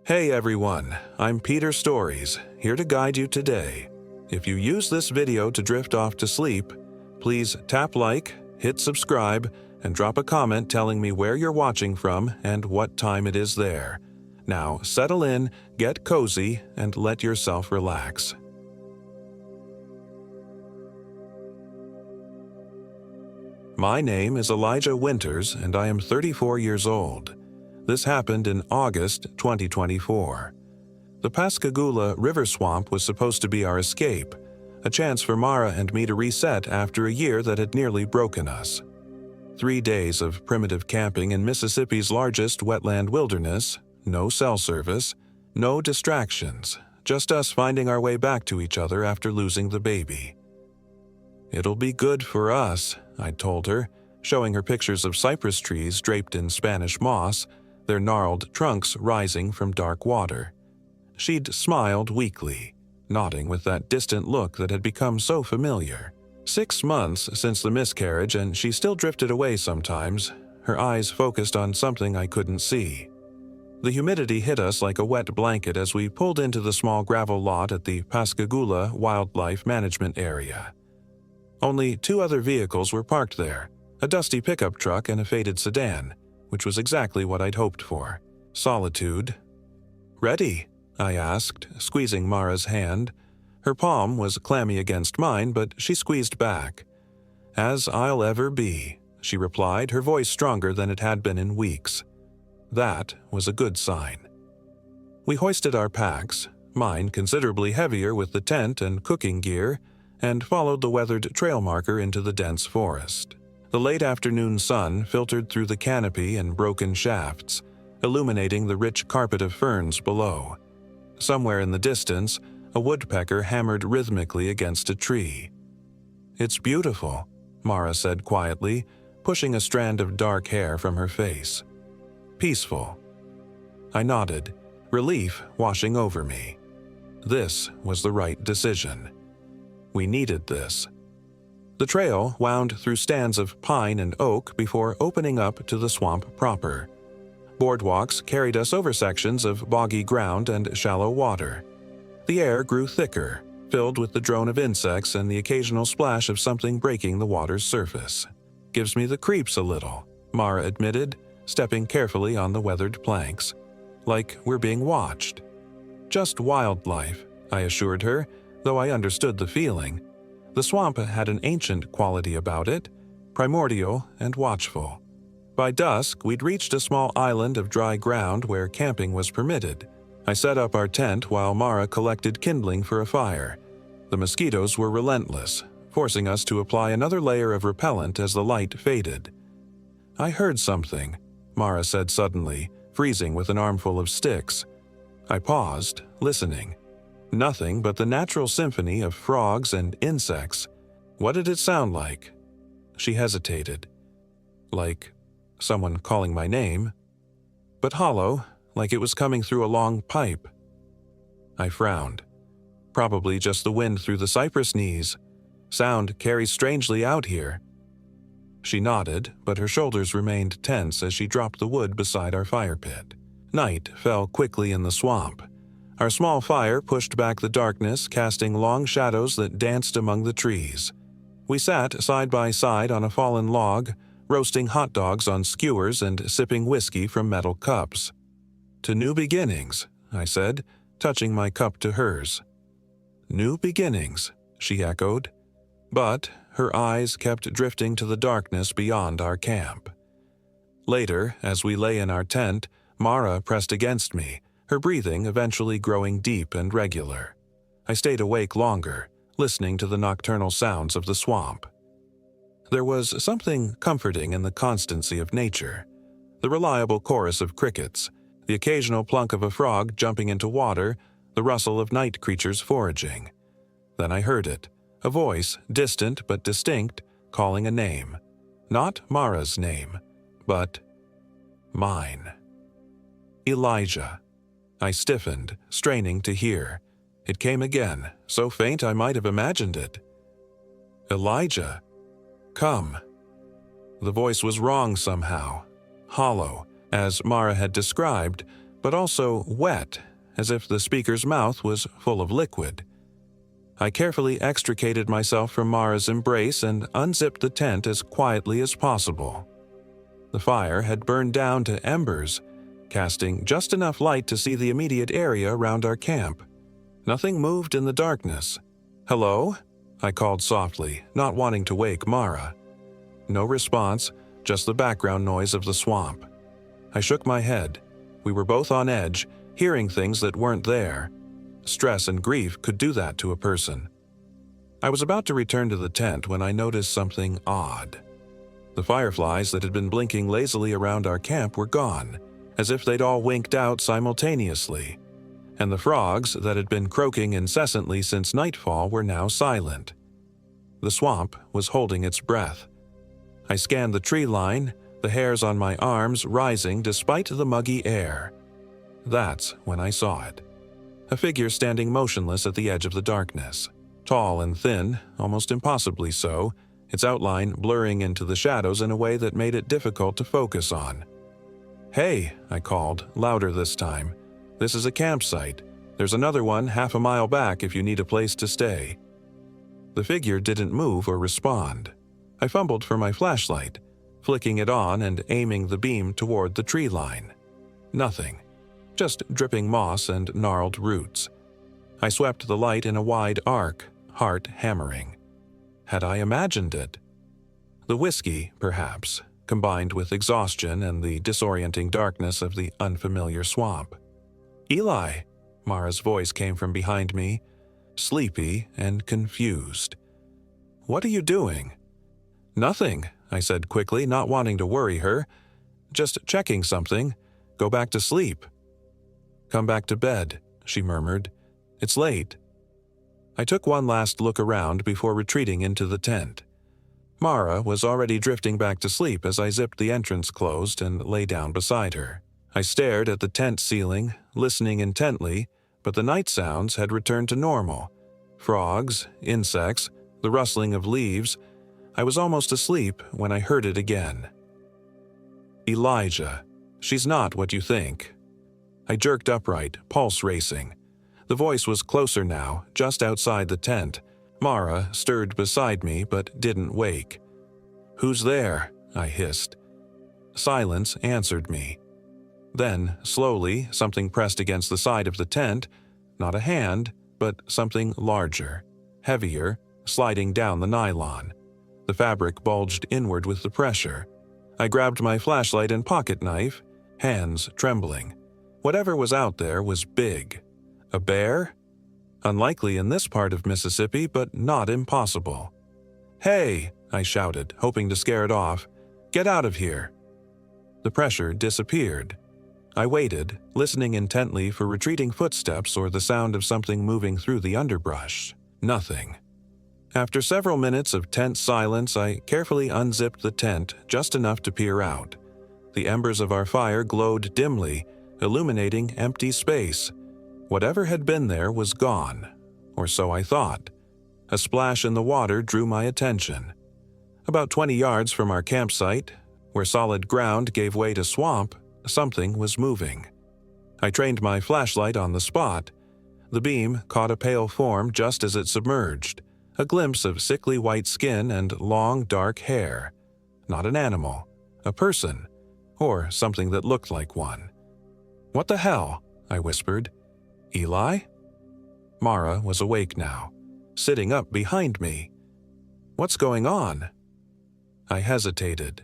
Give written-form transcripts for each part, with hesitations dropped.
Hey everyone, I'm Peter Stories, here to guide you today. If you use this video to drift off to sleep, please tap like, hit subscribe, and drop a comment telling me where you're watching from and what time it is there. Now settle in, get cozy, and let yourself relax. My name is Elijah Winters and I am 34 years old. This happened in August 2024. The Pascagoula River Swamp was supposed to be our escape, a chance for Mara and me to reset after a year that had nearly broken us. 3 days of primitive camping in Mississippi's largest wetland wilderness, no cell service, no distractions, just us finding our way back to each other after losing the baby. "It'll be good for us," I'd told her, showing her pictures of cypress trees draped in Spanish moss, their gnarled trunks rising from dark water. She'd smiled weakly, nodding with that distant look that had become so familiar. 6 months since the miscarriage, and she still drifted away sometimes, her eyes focused on something I couldn't see. The humidity hit us like a wet blanket as we pulled into the small gravel lot at the Pascagoula Wildlife Management Area. Only 2 other vehicles were parked there, a dusty pickup truck and a faded sedan, which was exactly what I'd hoped for. Solitude. "Ready?" I asked, squeezing Mara's hand. Her palm was clammy against mine, but she squeezed back. "As I'll ever be," she replied, her voice stronger than it had been in weeks. That was a good sign. We hoisted our packs, mine considerably heavier with the tent and cooking gear, and followed the weathered trail marker into the dense forest. The late afternoon sun filtered through the canopy in broken shafts, illuminating the rich carpet of ferns below. Somewhere in the distance, a woodpecker hammered rhythmically against a tree. "It's beautiful," Mara said quietly, pushing a strand of dark hair from her face. "Peaceful." I nodded, relief washing over me. This was the right decision. We needed this. The trail wound through stands of pine and oak before opening up to the swamp proper. Boardwalks carried us over sections of boggy ground and shallow water. The air grew thicker, filled with the drone of insects and the occasional splash of something breaking the water's surface. "Gives me the creeps a little," Mara admitted, stepping carefully on the weathered planks. "Like we're being watched." "Just wildlife," I assured her, though I understood the feeling. The swamp had an ancient quality about it, primordial and watchful. By dusk, we'd reached a small island of dry ground where camping was permitted. I set up our tent while Mara collected kindling for a fire. The mosquitoes were relentless, forcing us to apply another layer of repellent as the light faded. "I heard something," Mara said suddenly, freezing with an armful of sticks. I paused, listening. Nothing but the natural symphony of frogs and insects. What did it sound like? She hesitated. Like someone calling my name, but hollow, like it was coming through a long pipe. I frowned. Probably just the wind through the cypress knees. Sound carries strangely out here. She nodded, but her shoulders remained tense as she dropped the wood beside our fire pit. Night fell quickly in the swamp. Our small fire pushed back the darkness, casting long shadows that danced among the trees. We sat side by side on a fallen log, roasting hot dogs on skewers and sipping whiskey from metal cups. "To new beginnings," I said, touching my cup to hers. "New beginnings," she echoed. But her eyes kept drifting to the darkness beyond our camp. Later, as we lay in our tent, Mara pressed against me, her breathing eventually growing deep and regular. I stayed awake longer, listening to the nocturnal sounds of the swamp. There was something comforting in the constancy of nature. The reliable chorus of crickets, the occasional plunk of a frog jumping into water, the rustle of night creatures foraging. Then I heard it, a voice, distant but distinct, calling a name. Not Mara's name, but mine. "Elijah." I stiffened, straining to hear. It came again, so faint I might have imagined it. "Elijah, come." The voice was wrong somehow, hollow, as Mara had described, but also wet, as if the speaker's mouth was full of liquid. I carefully extricated myself from Mara's embrace and unzipped the tent as quietly as possible. The fire had burned down to embers, casting just enough light to see the immediate area around our camp. Nothing moved in the darkness. "Hello?" I called softly, not wanting to wake Mara. No response, just the background noise of the swamp. I shook my head. We were both on edge, hearing things that weren't there. Stress and grief could do that to a person. I was about to return to the tent when I noticed something odd. The fireflies that had been blinking lazily around our camp were gone, as if they'd all winked out simultaneously, and the frogs that had been croaking incessantly since nightfall were now silent. The swamp was holding its breath. I scanned the tree line, the hairs on my arms rising despite the muggy air. That's when I saw it. A figure standing motionless at the edge of the darkness. Tall and thin, almost impossibly so, its outline blurring into the shadows in a way that made it difficult to focus on. "Hey," I called, louder this time. "This is a campsite. There's another one half a mile back if you need a place to stay." The figure didn't move or respond. I fumbled for my flashlight, flicking it on and aiming the beam toward the tree line. Nothing. Just dripping moss and gnarled roots. I swept the light in a wide arc, heart hammering. Had I imagined it? The whiskey, perhaps, combined with exhaustion and the disorienting darkness of the unfamiliar swamp. "Eli!" Mara's voice came from behind me, sleepy and confused. "What are you doing?" "Nothing," I said quickly, not wanting to worry her. "Just checking something. Go back to sleep." "Come back to bed," she murmured. "It's late." I took one last look around before retreating into the tent. Mara was already drifting back to sleep as I zipped the entrance closed and lay down beside her. I stared at the tent ceiling, listening intently, but the night sounds had returned to normal. Frogs, insects, the rustling of leaves. I was almost asleep when I heard it again. "Elijah. She's not what you think." I jerked upright, pulse racing. The voice was closer now, just outside the tent. Mara stirred beside me but didn't wake. "Who's there?" I hissed. Silence answered me. Then, slowly, something pressed against the side of the tent, not a hand, but something larger, heavier, sliding down the nylon. The fabric bulged inward with the pressure. I grabbed my flashlight and pocket knife, hands trembling. Whatever was out there was big. A bear? Unlikely in this part of Mississippi, but not impossible. "Hey!" I shouted, hoping to scare it off. "Get out of here!" The pressure disappeared. I waited, listening intently for retreating footsteps or the sound of something moving through the underbrush. Nothing. After several minutes of tense silence, I carefully unzipped the tent just enough to peer out. The embers of our fire glowed dimly, illuminating empty space. Whatever had been there was gone, or so I thought. A splash in the water drew my attention. About 20 yards from our campsite, where solid ground gave way to swamp, something was moving. I trained my flashlight on the spot. The beam caught a pale form just as it submerged, a glimpse of sickly white skin and long, dark hair. Not an animal, a person, or something that looked like one. "What the hell?" I whispered. "Eli?" Mara was awake now, sitting up behind me. "What's going on?" I hesitated.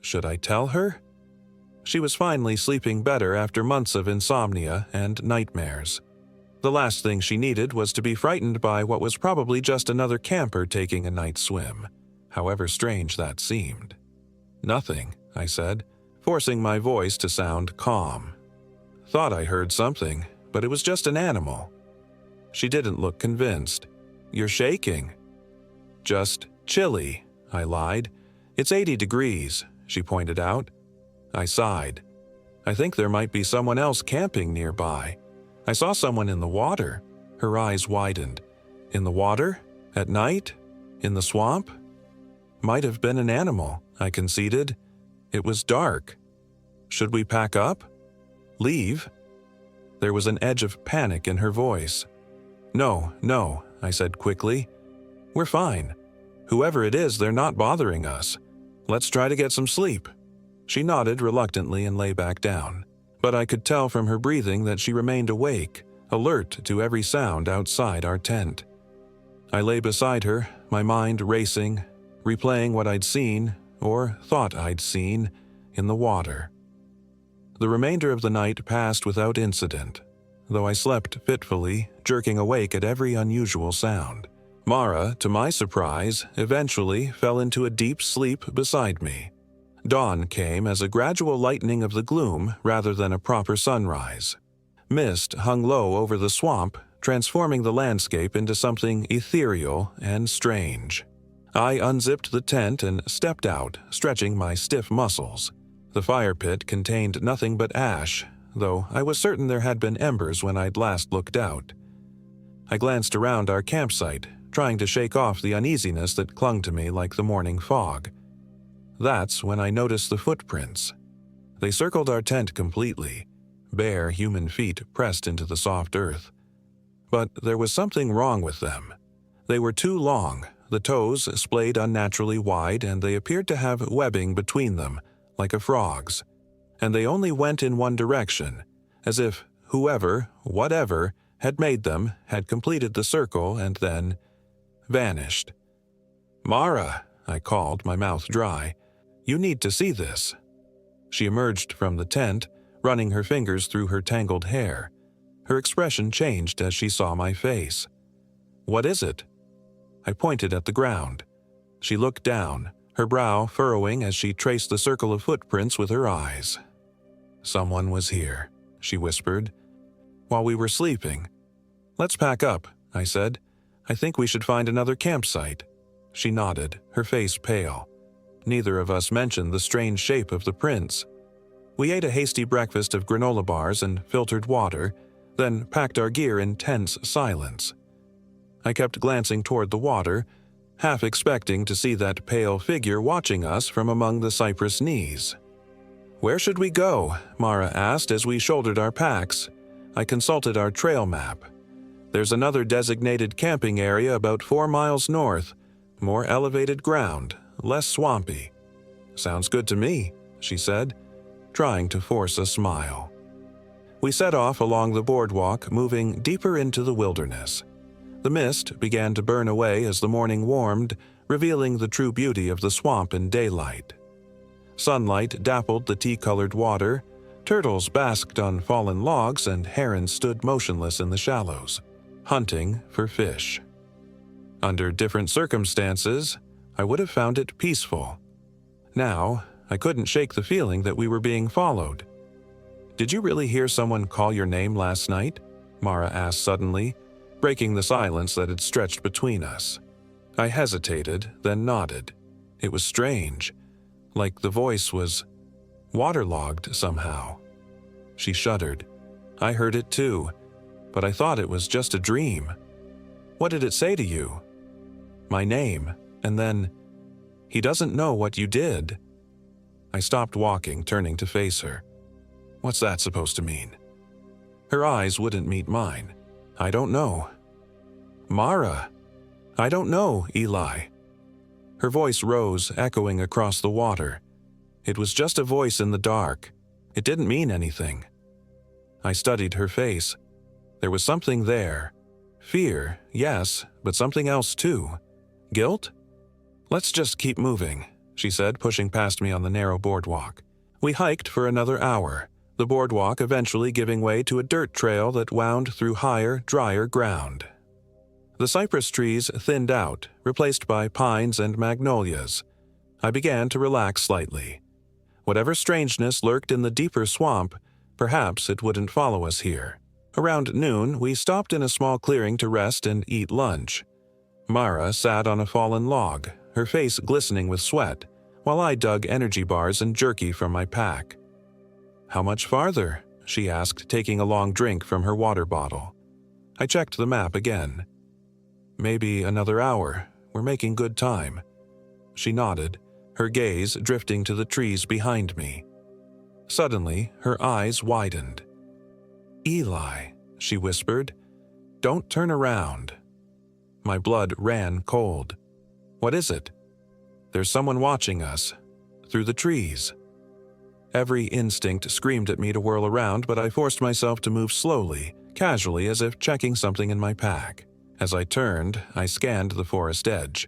Should I tell her? She was finally sleeping better after months of insomnia and nightmares. The last thing she needed was to be frightened by what was probably just another camper taking a night swim, however strange that seemed. "Nothing," I said, forcing my voice to sound calm. "Thought I heard something, but it was just an animal." She didn't look convinced. "You're shaking." "Just chilly," I lied. "It's 80 degrees, she pointed out. I sighed. "I think there might be someone else camping nearby. I saw someone in the water." Her eyes widened. "In the water? At night? In the swamp?" "Might have been an animal," I conceded. "It was dark." "Should we pack up? Leave?" There was an edge of panic in her voice. "No, no," I said quickly. "We're fine. Whoever it is, they're not bothering us. Let's try to get some sleep." She nodded reluctantly and lay back down, but I could tell from her breathing that she remained awake, alert to every sound outside our tent. I lay beside her, my mind racing, replaying what I'd seen, or thought I'd seen, in the water. The remainder of the night passed without incident, though I slept fitfully, jerking awake at every unusual sound. Mara, to my surprise, eventually fell into a deep sleep beside me. Dawn came as a gradual lightening of the gloom rather than a proper sunrise. Mist hung low over the swamp, transforming the landscape into something ethereal and strange. I unzipped the tent and stepped out, stretching my stiff muscles. The fire pit contained nothing but ash, though I was certain there had been embers when I'd last looked out. I glanced around our campsite, trying to shake off the uneasiness that clung to me like the morning fog. That's when I noticed the footprints. They circled our tent completely, bare human feet pressed into the soft earth. But there was something wrong with them. They were too long, the toes splayed unnaturally wide, and they appeared to have webbing between them, like a frog's. And they only went in one direction, as if whoever, whatever, had made them had completed the circle and then vanished. "Mara," I called, my mouth dry. "You need to see this." She emerged from the tent, running her fingers through her tangled hair. Her expression changed as she saw my face. "What is it?" I pointed at the ground. She looked down, her brow furrowing as she traced the circle of footprints with her eyes. "Someone was here," she whispered, "while we were sleeping." "Let's pack up," I said. "I think we should find another campsite." She nodded, her face pale. Neither of us mentioned the strange shape of the prints. We ate a hasty breakfast of granola bars and filtered water, then packed our gear in tense silence. I kept glancing toward the water, half expecting to see that pale figure watching us from among the cypress knees. "Where should we go?" Mara asked as we shouldered our packs. I consulted our trail map. "There's another designated camping area about 4 miles north, more elevated ground, less swampy." "Sounds good to me," she said, trying to force a smile. We set off along the boardwalk, moving deeper into the wilderness. The mist began to burn away as the morning warmed, revealing the true beauty of the swamp in daylight. Sunlight dappled the tea-colored water, turtles basked on fallen logs, and herons stood motionless in the shallows, hunting for fish. Under different circumstances, I would have found it peaceful. Now, I couldn't shake the feeling that we were being followed. "Did you really hear someone call your name last night?" Mara asked suddenly, breaking the silence that had stretched between us. I hesitated, then nodded. It was strange, like the voice was waterlogged somehow. She shuddered. "I heard it too, but I thought it was just a dream." "What did it say to you?" "My name, and then, 'He doesn't know what you did.'" I stopped walking, turning to face her. "What's that supposed to mean?" Her eyes wouldn't meet mine. "I don't know." "Mara." "I don't know, Eli." Her voice rose, echoing across the water. It was just a voice in the dark. It didn't mean anything. I studied her face. There was something there. Fear, yes, but something else too. Guilt? "Let's just keep moving," she said, pushing past me on the narrow boardwalk. We hiked for another hour, the boardwalk eventually giving way to a dirt trail that wound through higher, drier ground. The cypress trees thinned out, replaced by pines and magnolias. I began to relax slightly. Whatever strangeness lurked in the deeper swamp, perhaps it wouldn't follow us here. Around noon, we stopped in a small clearing to rest and eat lunch. Mara sat on a fallen log, her face glistening with sweat, while I dug energy bars and jerky from my pack. "How much farther?" she asked, taking a long drink from her water bottle. I checked the map again. "Maybe another hour. We're making good time." She nodded, her gaze drifting to the trees behind me. Suddenly, her eyes widened. Eli," she whispered. "Don't turn around." My blood ran cold. "What is it?" "There's someone watching us. Through the trees." Every instinct screamed at me to whirl around, but I forced myself to move slowly, casually, as if checking something in my pack. As I turned, I scanned the forest edge.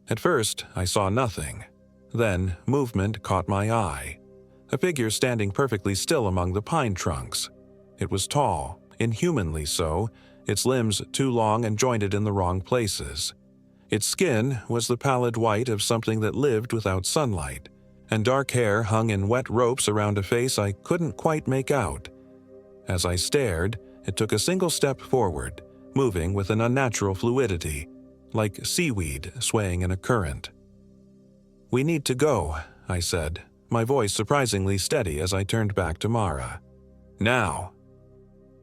At first, I saw nothing. Then, movement caught my eye. A figure standing perfectly still among the pine trunks. It was tall, inhumanly so, its limbs too long and jointed in the wrong places. Its skin was the pallid white of something that lived without sunlight, and dark hair hung in wet ropes around a face I couldn't quite make out. As I stared, it took a single step forward, moving with an unnatural fluidity, like seaweed swaying in a current. "We need to go," I said, my voice surprisingly steady as I turned back to Mara. "Now."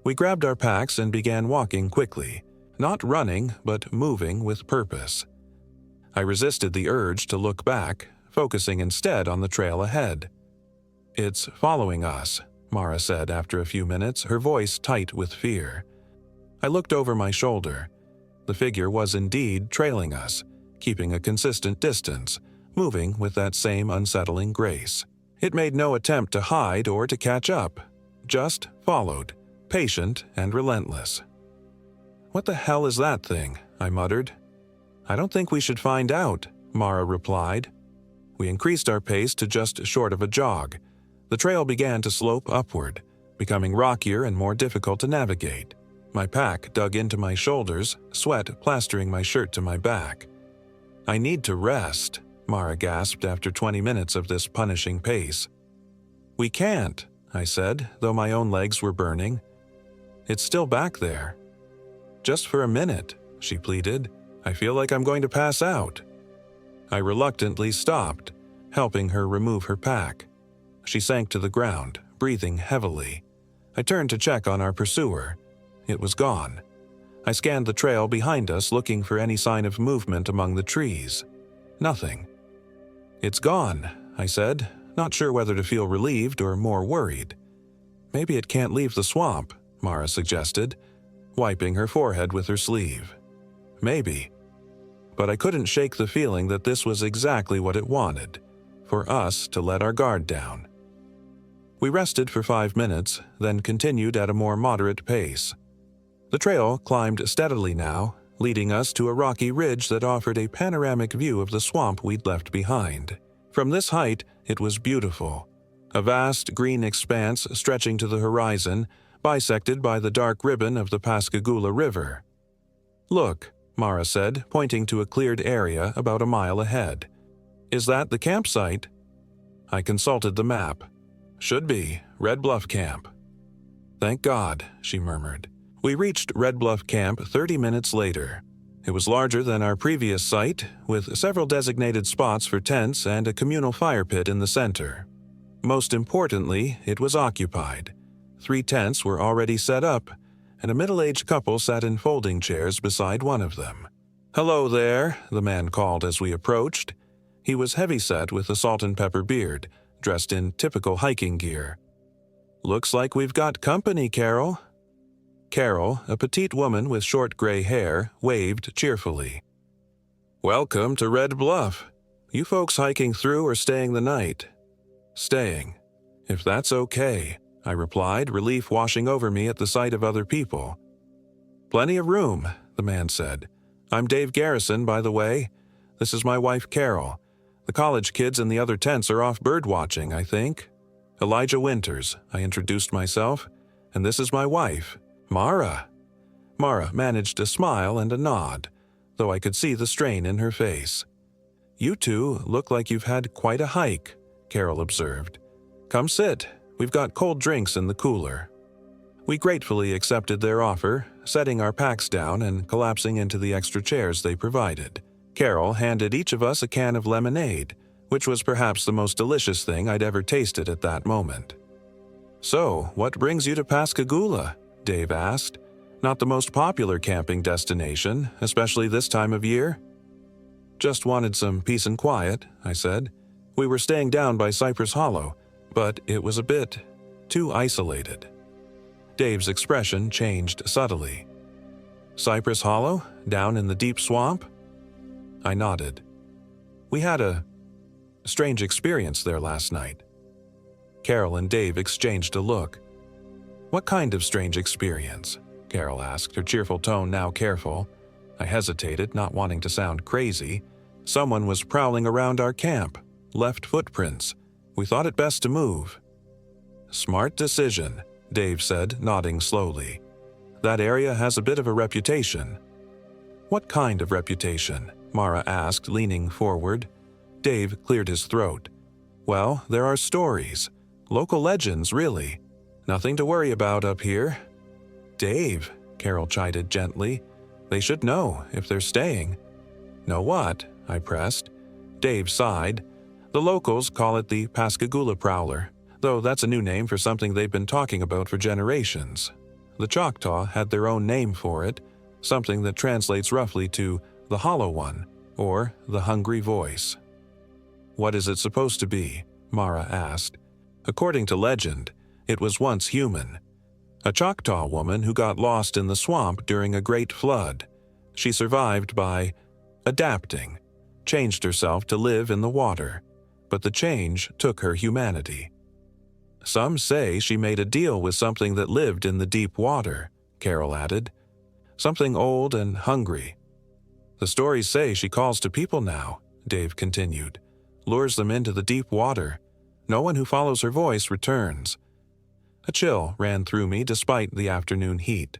We grabbed our packs and began walking quickly, not running, but moving with purpose. I resisted the urge to look back, focusing instead on the trail ahead. "It's following us," Mara said after a few minutes, her voice tight with fear. I looked over my shoulder. The figure was indeed trailing us, keeping a consistent distance, moving with that same unsettling grace. It made no attempt to hide or to catch up, just followed, patient and relentless. "What the hell is that thing?" I muttered. "I don't think we should find out," Mara replied. We increased our pace to just short of a jog. The trail began to slope upward, becoming rockier and more difficult to navigate. My pack dug into my shoulders, sweat plastering my shirt to my back. "I need to rest," Mara gasped after 20 minutes of this punishing pace. "We can't," I said, though my own legs were burning. "It's still back there." "Just for a minute," she pleaded. "I feel like I'm going to pass out." I reluctantly stopped, helping her remove her pack. She sank to the ground, breathing heavily. I turned to check on our pursuer. It was gone. I scanned the trail behind us, looking for any sign of movement among the trees. Nothing. "It's gone," I said, not sure whether to feel relieved or more worried. "Maybe it can't leave the swamp," Mara suggested, wiping her forehead with her sleeve. "Maybe." But I couldn't shake the feeling that this was exactly what it wanted, for us to let our guard down. We rested for 5 minutes, then continued at a more moderate pace. The trail climbed steadily now, leading us to a rocky ridge that offered a panoramic view of the swamp we'd left behind. From this height, it was beautiful. A vast green expanse stretching to the horizon, bisected by the dark ribbon of the Pascagoula River. "Look," Mara said, pointing to a cleared area about a mile ahead. "Is that the campsite?" I consulted the map. "Should be. Red Bluff Camp." "Thank God," she murmured. We reached Red Bluff Camp 30 minutes later. It was larger than our previous site, with several designated spots for tents and a communal fire pit in the center. Most importantly, it was occupied. 3 tents were already set up, and a middle-aged couple sat in folding chairs beside one of them. "Hello there," the man called as we approached. He was heavyset with a salt and pepper beard, dressed in typical hiking gear. "Looks like we've got company, Carol." Carol, a petite woman with short gray hair, waved cheerfully. "Welcome to Red Bluff. You folks hiking through or staying the night?" "Staying. If that's okay," I replied, relief washing over me at the sight of other people. "Plenty of room," the man said. "I'm Dave Garrison, by the way. This is my wife, Carol. The college kids in the other tents are off bird watching, I think. Elijah Winters," I introduced myself. "And this is my wife, Mara." Mara managed a smile and a nod, though I could see the strain in her face. "You two look like you've had quite a hike," Carol observed. "Come sit. We've got cold drinks in the cooler." We gratefully accepted their offer, setting our packs down and collapsing into the extra chairs they provided. Carol handed each of us a can of lemonade, which was perhaps the most delicious thing I'd ever tasted at that moment. "So, what brings you to Pascagoula?" Dave asked. "Not the most popular camping destination, especially this time of year?" "Just wanted some peace and quiet," I said. "We were staying down by Cypress Hollow, but it was a bit too isolated." Dave's expression changed subtly. Cypress Hollow, down in the deep swamp? I nodded. We had a strange experience there last night. Carol and Dave exchanged a look. What kind of strange experience? Carol asked, her cheerful tone now careful. I hesitated, not wanting to sound crazy. Someone was prowling around our camp, left footprints. We thought it best to move. Smart decision, Dave said, nodding slowly. That area has a bit of a reputation. What kind of reputation? Mara asked, leaning forward. Dave cleared his throat. Well, there are stories. Local legends, really. Nothing to worry about up here. Dave, Carol chided gently. They should know if they're staying. Know what? I pressed. Dave sighed. The locals call it the Pascagoula Prowler, though that's a new name for something they've been talking about for generations. The Choctaw had their own name for it, something that translates roughly to the Hollow One, or the Hungry Voice. What is it supposed to be? Mara asked. According to legend, it was once human. A Choctaw woman who got lost in the swamp during a great flood. She survived by adapting, changed herself to live in the water, but the change took her humanity. Some say she made a deal with something that lived in the deep water, Carol added. Something old and hungry. The stories say she calls to people now, Dave continued, lures them into the deep water. No one who follows her voice returns. A chill ran through me despite the afternoon heat.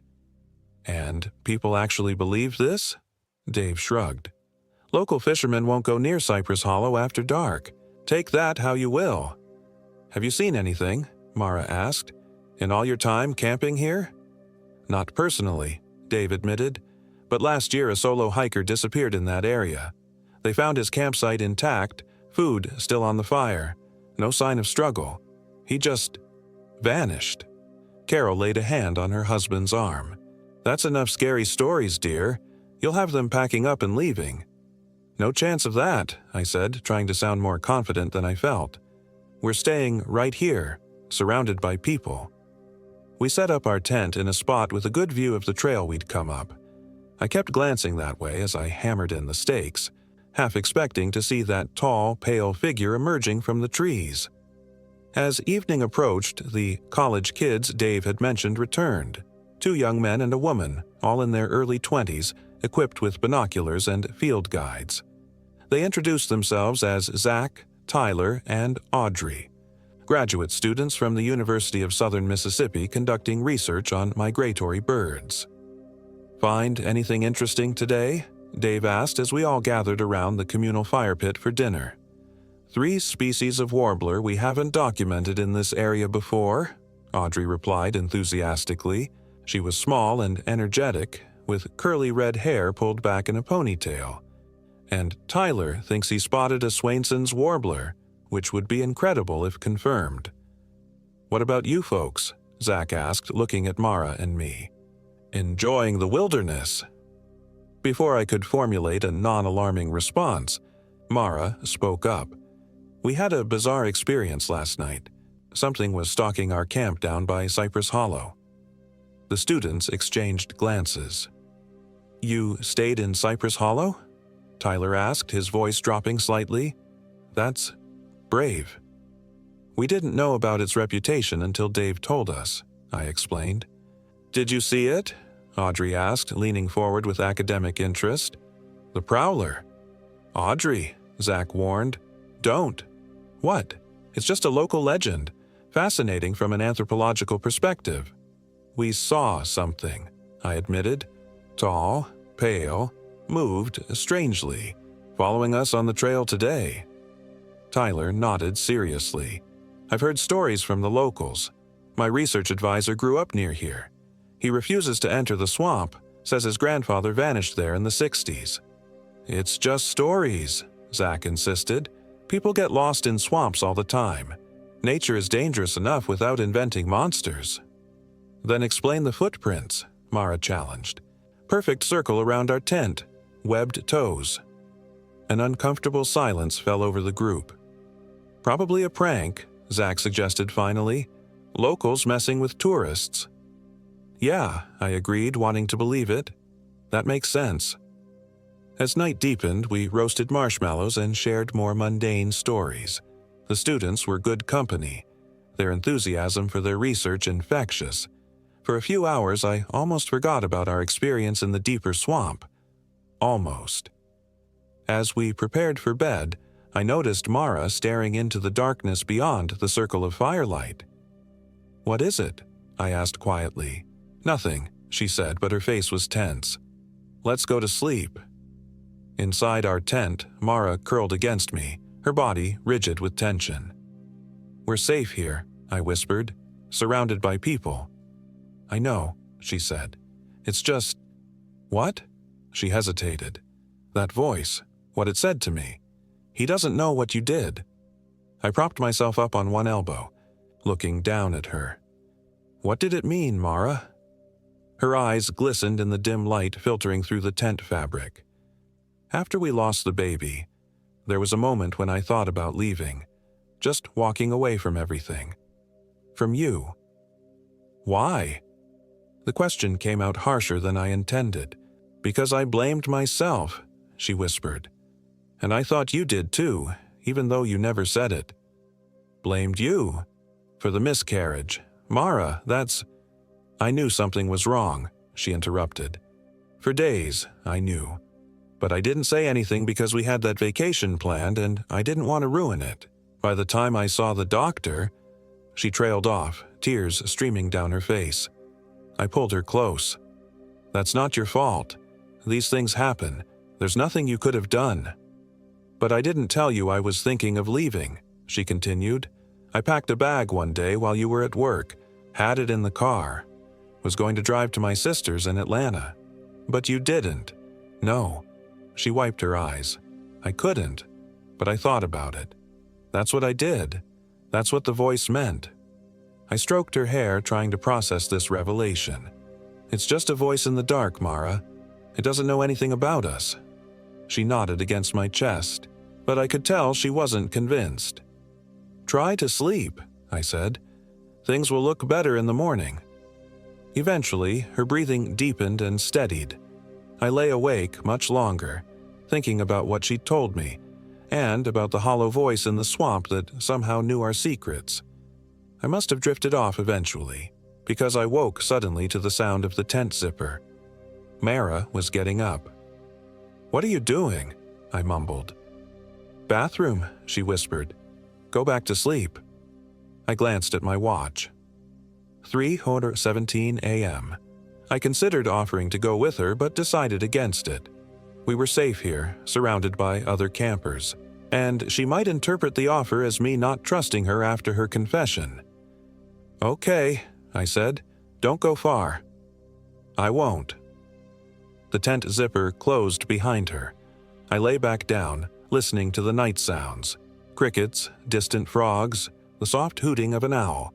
And people actually believe this? Dave shrugged. Local fishermen won't go near Cypress Hollow after dark. Take that how you will. Have you seen anything? Mara asked. In all your time camping here? Not personally, Dave admitted, but last year a solo hiker disappeared in that area. They found his campsite intact, food still on the fire, no sign of struggle. He just vanished. Carol laid a hand on her husband's arm. That's enough scary stories, dear. You'll have them packing up and leaving. No chance of that, I said, trying to sound more confident than I felt. We're staying right here, surrounded by people. We set up our tent in a spot with a good view of the trail we'd come up. I kept glancing that way as I hammered in the stakes, half expecting to see that tall, pale figure emerging from the trees. As evening approached, the college kids Dave had mentioned returned. 2 young men and a woman, all in their early 20s, equipped with binoculars and field guides. They introduced themselves as Zach, Tyler, and Audrey, graduate students from the University of Southern Mississippi conducting research on migratory birds. Find anything interesting today? Dave asked as we all gathered around the communal fire pit for dinner. 3 species of warbler we haven't documented in this area before, Audrey replied enthusiastically. She was small and energetic, with curly red hair pulled back in a ponytail. And Tyler thinks he spotted a Swainson's warbler, which would be incredible if confirmed. What about you folks? Zach asked, looking at Mara and me. Enjoying the wilderness. Before I could formulate a non-alarming response, Mara spoke up. We had a bizarre experience last night. Something was stalking our camp down by Cypress Hollow. The students exchanged glances. You stayed in Cypress Hollow? Tyler asked, his voice dropping slightly. That's brave. We didn't know about its reputation until Dave told us, I explained. Did you see it? Audrey asked, leaning forward with academic interest. The Prowler. Audrey, Zach warned. Don't. What? It's just a local legend, fascinating from an anthropological perspective. We saw something, I admitted. Tall, pale, moved strangely, following us on the trail today. Tyler nodded seriously. I've heard stories from the locals. My research advisor grew up near here. He refuses to enter the swamp, says his grandfather vanished there in the 60s. It's just stories, Zach insisted. People get lost in swamps all the time. Nature is dangerous enough without inventing monsters. Then explain the footprints, Mara challenged. Perfect circle around our tent, webbed toes. An uncomfortable silence fell over the group. Probably a prank, Zach suggested finally. Locals messing with tourists. Yeah, I agreed, wanting to believe it. That makes sense. As night deepened, we roasted marshmallows and shared more mundane stories. The students were good company, their enthusiasm for their research infectious. For a few hours, I almost forgot about our experience in the deeper swamp. Almost. As we prepared for bed, I noticed Mara staring into the darkness beyond the circle of firelight. "What is it?" I asked quietly. "Nothing," she said, but her face was tense. "Let's go to sleep." Inside our tent, Mara curled against me, her body rigid with tension. "We're safe here," I whispered, "surrounded by people." "I know," she said. "It's just—" "What?" She hesitated. "That voice, what it said to me. He doesn't know what you did." I propped myself up on one elbow, looking down at her. "What did it mean, Mara?" Her eyes glistened in the dim light filtering through the tent fabric. "After we lost the baby, there was a moment when I thought about leaving, just walking away from everything. From you." "Why?" The question came out harsher than I intended. "Because I blamed myself," she whispered. "And I thought you did too, even though you never said it." "Blamed you? For the miscarriage. Mara, that's—" "I knew something was wrong," she interrupted. "For days, I knew. But I didn't say anything because we had that vacation planned and I didn't want to ruin it. By the time I saw the doctor—" She trailed off, tears streaming down her face. I pulled her close. "That's not your fault. These things happen. There's nothing you could have done." "But I didn't tell you I was thinking of leaving," she continued. "I packed a bag one day while you were at work, had it in the car, was going to drive to my sister's in Atlanta. But you didn't." "No." She wiped her eyes. "I couldn't, but I thought about it. That's what I did. That's what the voice meant." I stroked her hair, trying to process this revelation. "It's just a voice in the dark, Mara. It doesn't know anything about us." She nodded against my chest, but I could tell she wasn't convinced. "Try to sleep," I said. "Things will look better in the morning." Eventually, her breathing deepened and steadied. I lay awake much longer, thinking about what she'd told me, and about the hollow voice in the swamp that somehow knew our secrets. I must have drifted off eventually, because I woke suddenly to the sound of the tent zipper. Mara was getting up. "What are you doing?" I mumbled. "Bathroom," she whispered. "Go back to sleep." I glanced at my watch. 3:17 a.m. I considered offering to go with her, but decided against it. We were safe here, surrounded by other campers, and she might interpret the offer as me not trusting her after her confession. "Okay," I said. "Don't go far." "I won't." The tent zipper closed behind her. I lay back down, listening to the night sounds. Crickets, distant frogs, the soft hooting of an owl.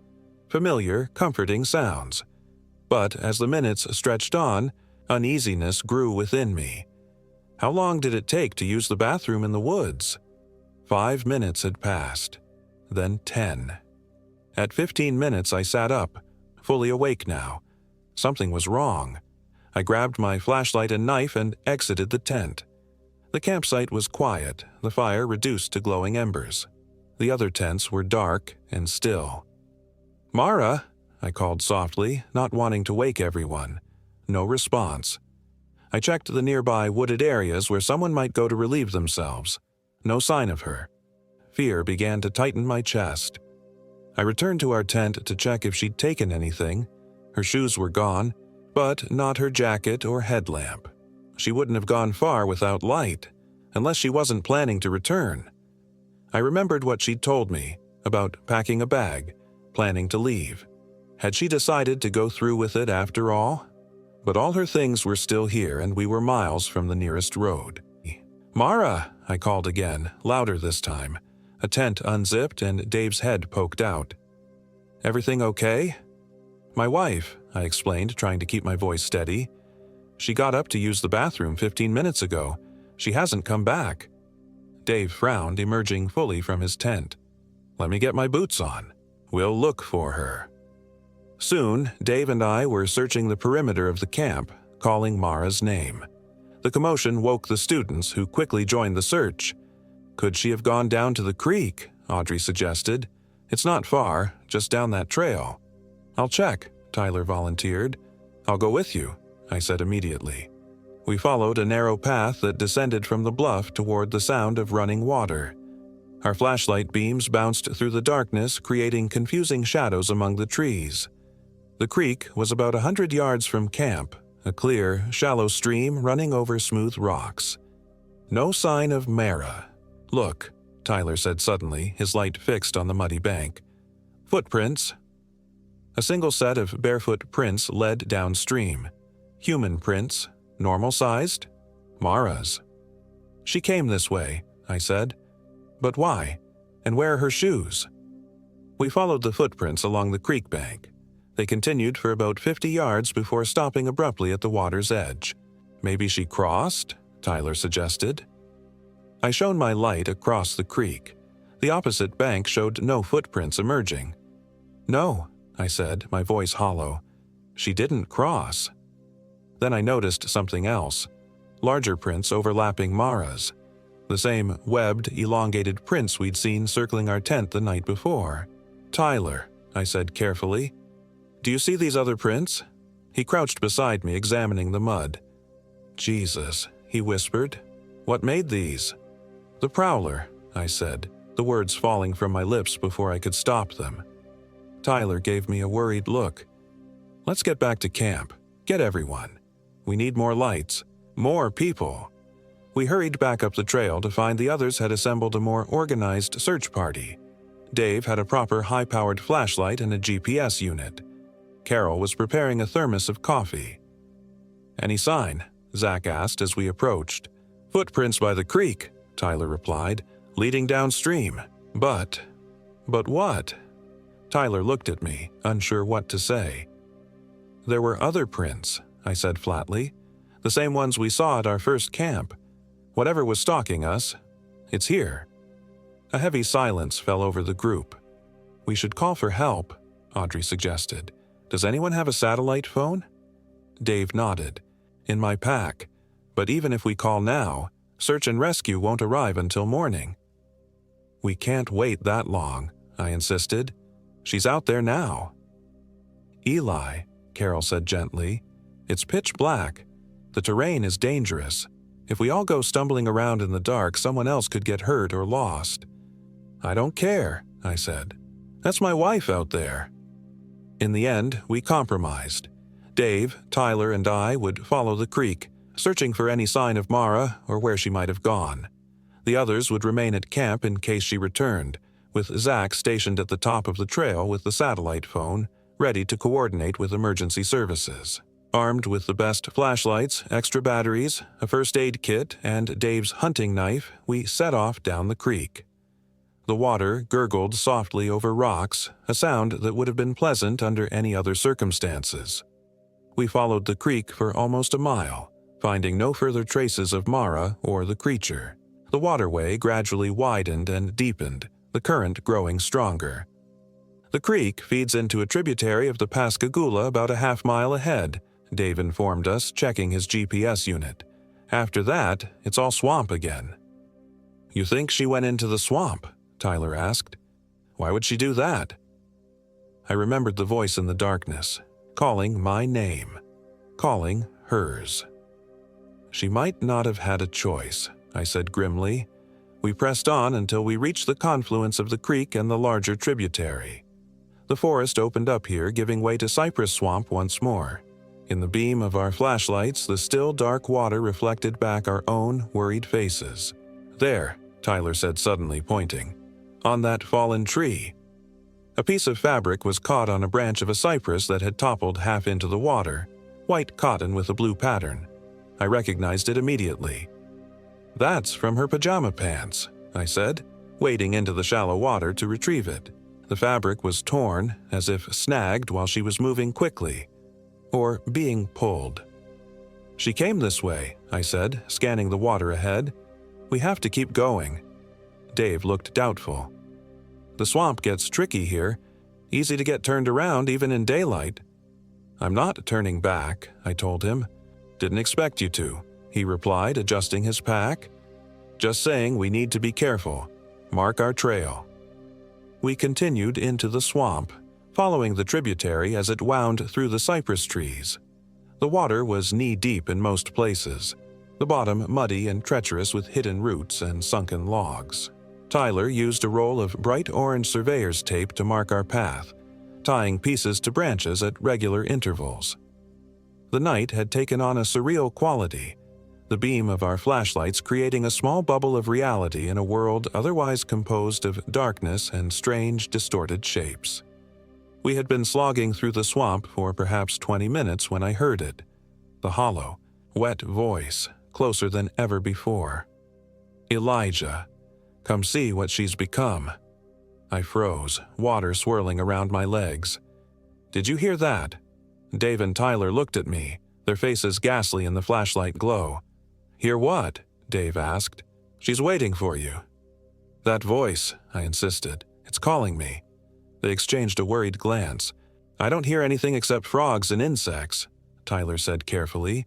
Familiar, comforting sounds. But as the minutes stretched on, uneasiness grew within me. How long did it take to use the bathroom in the woods? 5 minutes had passed. Then 10. At 15 minutes I sat up, fully awake now. Something was wrong. I grabbed my flashlight and knife and exited the tent. The campsite was quiet, the fire reduced to glowing embers. The other tents were dark and still. "Mara," I called softly, not wanting to wake everyone. No response. I checked the nearby wooded areas where someone might go to relieve themselves. No sign of her. Fear began to tighten my chest. I returned to our tent to check if she'd taken anything. Her shoes were gone, but not her jacket or headlamp. She wouldn't have gone far without light, unless she wasn't planning to return. I remembered what she'd told me about packing a bag, planning to leave. Had she decided to go through with it after all? But all her things were still here, and we were miles from the nearest road. "Mara!" I called again, louder this time. A tent unzipped and Dave's head poked out. "Everything okay?" "My wife," I explained, trying to keep my voice steady. "She got up to use the bathroom 15 minutes ago. She hasn't come back." Dave frowned, emerging fully from his tent. "Let me get my boots on. We'll look for her." Soon, Dave and I were searching the perimeter of the camp, calling Mara's name. The commotion woke the students, who quickly joined the search. "Could she have gone down to the creek?" Audrey suggested. "It's not far, just down that trail." "I'll check," Tyler volunteered. "I'll go with you," I said immediately. We followed a narrow path that descended from the bluff toward the sound of running water. Our flashlight beams bounced through the darkness, creating confusing shadows among the trees. The creek was about 100 yards from camp, a clear, shallow stream running over smooth rocks. No sign of Mara. "Look," Tyler said suddenly, his light fixed on the muddy bank. "Footprints." A single set of barefoot prints led downstream. Human prints, normal-sized, Mara's. "She came this way," I said. "But why? And where are her shoes?" We followed the footprints along the creek bank. They continued for about 50 yards before stopping abruptly at the water's edge. "Maybe she crossed?" Tyler suggested. I shone my light across the creek. The opposite bank showed no footprints emerging. "No," I said, my voice hollow. "She didn't cross." Then I noticed something else. Larger prints overlapping Mara's. The same webbed, elongated prints we'd seen circling our tent the night before. "Tyler," I said carefully, "do you see these other prints?" He crouched beside me, examining the mud. "Jesus," he whispered. "What made these?" "The prowler," I said, the words falling from my lips before I could stop them. Tyler gave me a worried look. "Let's get back to camp. Get everyone. We need more lights. More people." We hurried back up the trail to find the others had assembled a more organized search party. Dave had a proper high-powered flashlight and a GPS unit. Carol was preparing a thermos of coffee. "Any sign?" Zach asked as we approached. "Footprints by the creek," Tyler replied, "leading downstream. But what?" Tyler looked at me, unsure what to say. "There were other prints," I said flatly. "The same ones we saw at our first camp. Whatever was stalking us, it's here." A heavy silence fell over the group. "We should call for help," Audrey suggested. "Does anyone have a satellite phone?" Dave nodded. "In my pack. But even if we call now, search and rescue won't arrive until morning." "We can't wait that long," I insisted. "She's out there now." "Eli," Carol said gently, "it's pitch black. The terrain is dangerous. If we all go stumbling around in the dark, someone else could get hurt or lost." "I don't care," I said. "That's my wife out there." In the end, we compromised. Dave, Tyler, and I would follow the creek, searching for any sign of Mara or where she might have gone. The others would remain at camp in case she returned, with Zach stationed at the top of the trail with the satellite phone, ready to coordinate with emergency services. Armed with the best flashlights, extra batteries, a first aid kit, and Dave's hunting knife, we set off down the creek. The water gurgled softly over rocks, a sound that would have been pleasant under any other circumstances. We followed the creek for almost a mile, finding no further traces of Mara or the creature. The waterway gradually widened and deepened, the current growing stronger. The creek feeds into a tributary of the Pascagoula about a half-mile ahead, Dave informed us, checking his GPS unit. After that, it's all swamp again. "You think she went into the swamp?" Tyler asked. "Why would she do that?" I remembered the voice in the darkness, calling my name, calling hers. "She might not have had a choice," I said grimly. We pressed on until we reached the confluence of the creek and the larger tributary. The forest opened up here, giving way to cypress swamp once more. In the beam of our flashlights, the still dark water reflected back our own worried faces. "There," Tyler said suddenly, pointing. "On that fallen tree." A piece of fabric was caught on a branch of a cypress that had toppled half into the water, white cotton with a blue pattern. I recognized it immediately. "That's from her pajama pants," I said, wading into the shallow water to retrieve it. The fabric was torn, as if snagged while she was moving quickly, or being pulled. "She came this way," I said, scanning the water ahead. "We have to keep going." Dave looked doubtful. "The swamp gets tricky here. Easy to get turned around even in daylight." "I'm not turning back," I told him. "Didn't expect you to," he replied, adjusting his pack. "Just saying we need to be careful. Mark our trail." We continued into the swamp, following the tributary as it wound through the cypress trees. The water was knee-deep in most places, the bottom muddy and treacherous with hidden roots and sunken logs. Tyler used a roll of bright orange surveyor's tape to mark our path, tying pieces to branches at regular intervals. The night had taken on a surreal quality, the beam of our flashlights creating a small bubble of reality in a world otherwise composed of darkness and strange, distorted shapes. We had been slogging through the swamp for perhaps 20 minutes when I heard it, the hollow, wet voice, closer than ever before. "Elijah, come see what she's become." I froze, water swirling around my legs. "Did you hear that?" Dave and Tyler looked at me, their faces ghastly in the flashlight glow. "Hear what?" Dave asked. "She's waiting for you." "That voice," I insisted. "It's calling me." They exchanged a worried glance. "I don't hear anything except frogs and insects," Tyler said carefully.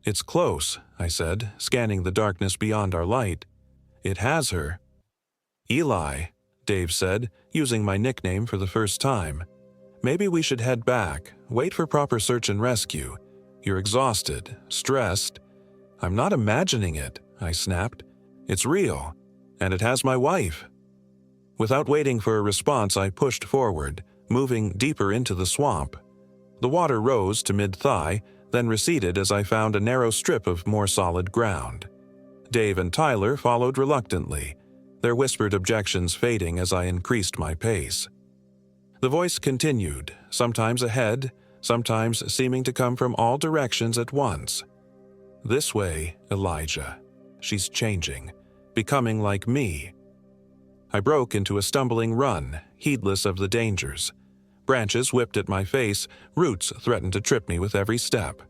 "It's close," I said, scanning the darkness beyond our light. "It has her." "Eli," Dave said, using my nickname for the first time. "Maybe we should head back, wait for proper search and rescue. You're exhausted, stressed." "I'm not imagining it," I snapped. "It's real, and it has my wife." Without waiting for a response, I pushed forward, moving deeper into the swamp. The water rose to mid-thigh, then receded as I found a narrow strip of more solid ground. Dave and Tyler followed reluctantly, their whispered objections fading as I increased my pace. The voice continued, sometimes ahead, sometimes seeming to come from all directions at once. "This way, Elijah. She's changing, becoming like me." I broke into a stumbling run, heedless of the dangers. Branches whipped at my face, roots threatened to trip me with every step.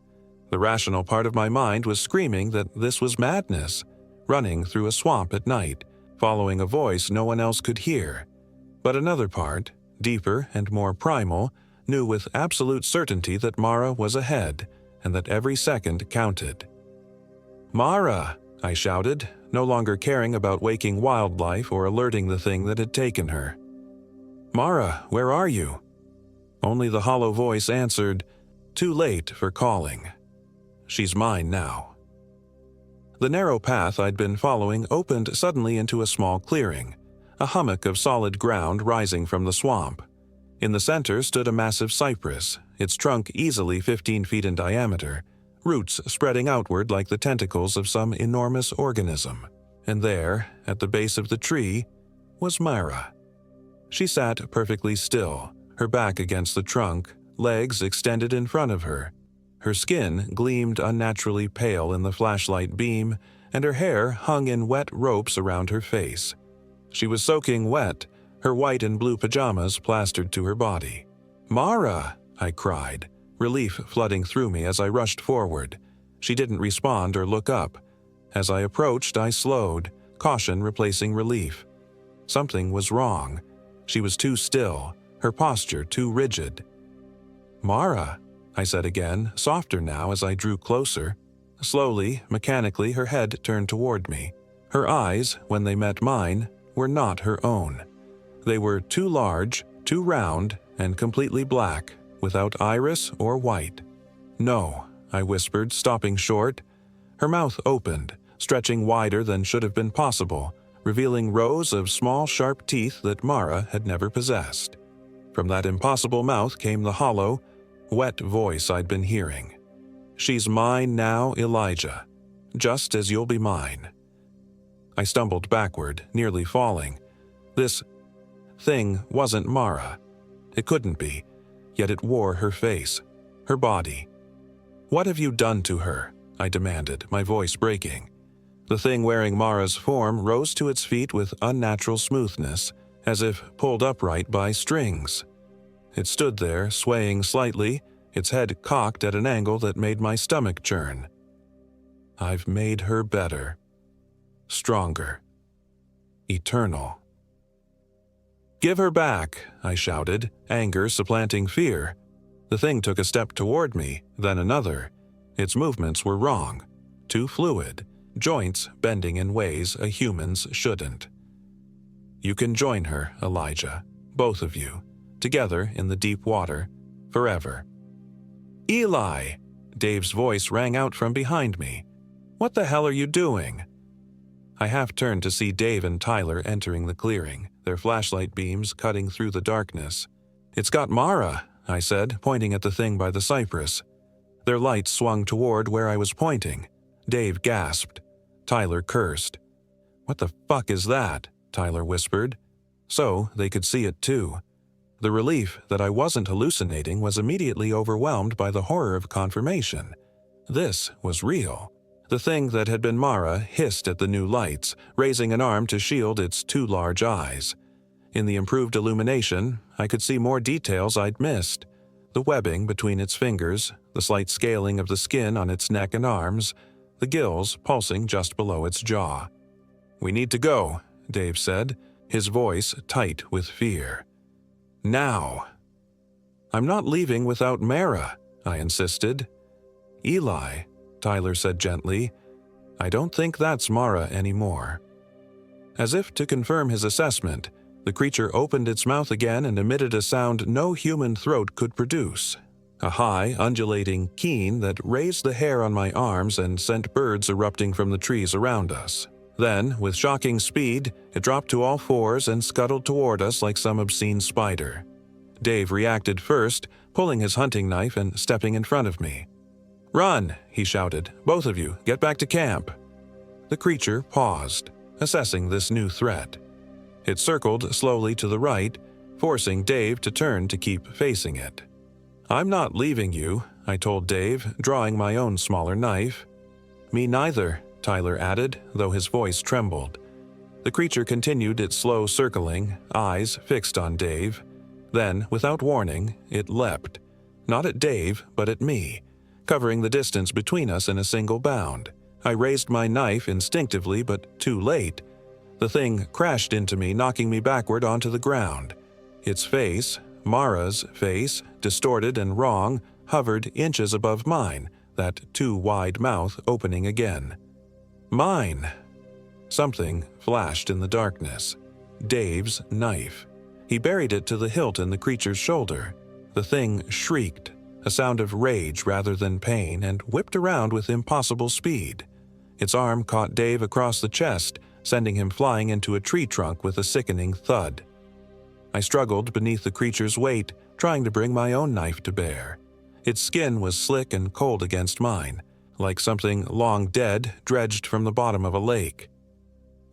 The rational part of my mind was screaming that this was madness, running through a swamp at night, following a voice no one else could hear. But another part, deeper and more primal, knew with absolute certainty that Mara was ahead, and that every second counted. "Mara!" I shouted, no longer caring about waking wildlife or alerting the thing that had taken her. "Mara, where are you?" Only the hollow voice answered, "Too late for calling. She's mine now." The narrow path I'd been following opened suddenly into a small clearing, a hummock of solid ground rising from the swamp. In the center stood a massive cypress, its trunk easily 15 feet in diameter, roots spreading outward like the tentacles of some enormous organism. And there, at the base of the tree, was Mara. She sat perfectly still, her back against the trunk, legs extended in front of her. Her skin gleamed unnaturally pale in the flashlight beam, and her hair hung in wet ropes around her face. She was soaking wet, her white and blue pajamas plastered to her body. "Mara!" I cried, relief flooding through me as I rushed forward. She didn't respond or look up. As I approached, I slowed, caution replacing relief. Something was wrong. She was too still, her posture too rigid. "Mara," I said again, softer now as I drew closer. Slowly, mechanically, her head turned toward me. Her eyes, when they met mine, were not her own. They were too large, too round, and completely black, without iris or white. "No," I whispered, stopping short. Her mouth opened, stretching wider than should have been possible, revealing rows of small, sharp teeth that Mara had never possessed. From that impossible mouth came the hollow, wet voice I'd been hearing. "She's mine now, Elijah, just as you'll be mine." I stumbled backward, nearly falling. This thing wasn't Mara. It couldn't be, yet it wore her face, her body. "What have you done to her?" I demanded, my voice breaking. The thing wearing Mara's form rose to its feet with unnatural smoothness, as if pulled upright by strings. It stood there, swaying slightly, its head cocked at an angle that made my stomach churn. "I've made her better. Stronger. Eternal." "Give her back," I shouted, anger supplanting fear. The thing took a step toward me, then another. Its movements were wrong, too fluid, joints bending in ways a human's shouldn't. "You can join her, Elijah, both of you, together in the deep water, forever." "Eli!" Dave's voice rang out from behind me. "What the hell are you doing?" I half turned to see Dave and Tyler entering the clearing, their flashlight beams cutting through the darkness. "It's got Mara," I said, pointing at the thing by the cypress. Their lights swung toward where I was pointing. Dave gasped. Tyler cursed. "What the fuck is that?" Tyler whispered. So they could see it too. The relief that I wasn't hallucinating was immediately overwhelmed by the horror of confirmation. This was real. The thing that had been Mara hissed at the new lights, raising an arm to shield its two large eyes. In the improved illumination, I could see more details I'd missed. The webbing between its fingers, the slight scaling of the skin on its neck and arms, the gills pulsing just below its jaw. "We need to go," Dave said, his voice tight with fear. "Now." "I'm not leaving without Mara," I insisted. "Eli," Tyler said gently, "I don't think that's Mara anymore." As if to confirm his assessment, the creature opened its mouth again and emitted a sound no human throat could produce. A high, undulating keen that raised the hair on my arms and sent birds erupting from the trees around us. Then, with shocking speed, it dropped to all fours and scuttled toward us like some obscene spider. Dave reacted first, pulling his hunting knife and stepping in front of me. "Run!" he shouted. "Both of you, get back to camp." The creature paused, assessing this new threat. It circled slowly to the right, forcing Dave to turn to keep facing it. "I'm not leaving you," I told Dave, drawing my own smaller knife. "Me neither," Tyler added, though his voice trembled. The creature continued its slow circling, eyes fixed on Dave. Then, without warning, it leapt. Not at Dave, but at me, covering the distance between us in a single bound. I raised my knife instinctively, but too late. The thing crashed into me, knocking me backward onto the ground. Its face, Mara's face, distorted and wrong, hovered inches above mine, that too wide mouth opening again. "Mine!" Something flashed in the darkness. Dave's knife. He buried it to the hilt in the creature's shoulder. The thing shrieked, a sound of rage rather than pain, and whipped around with impossible speed. Its arm caught Dave across the chest, sending him flying into a tree trunk with a sickening thud. I struggled beneath the creature's weight, trying to bring my own knife to bear. Its skin was slick and cold against mine, like something long dead dredged from the bottom of a lake.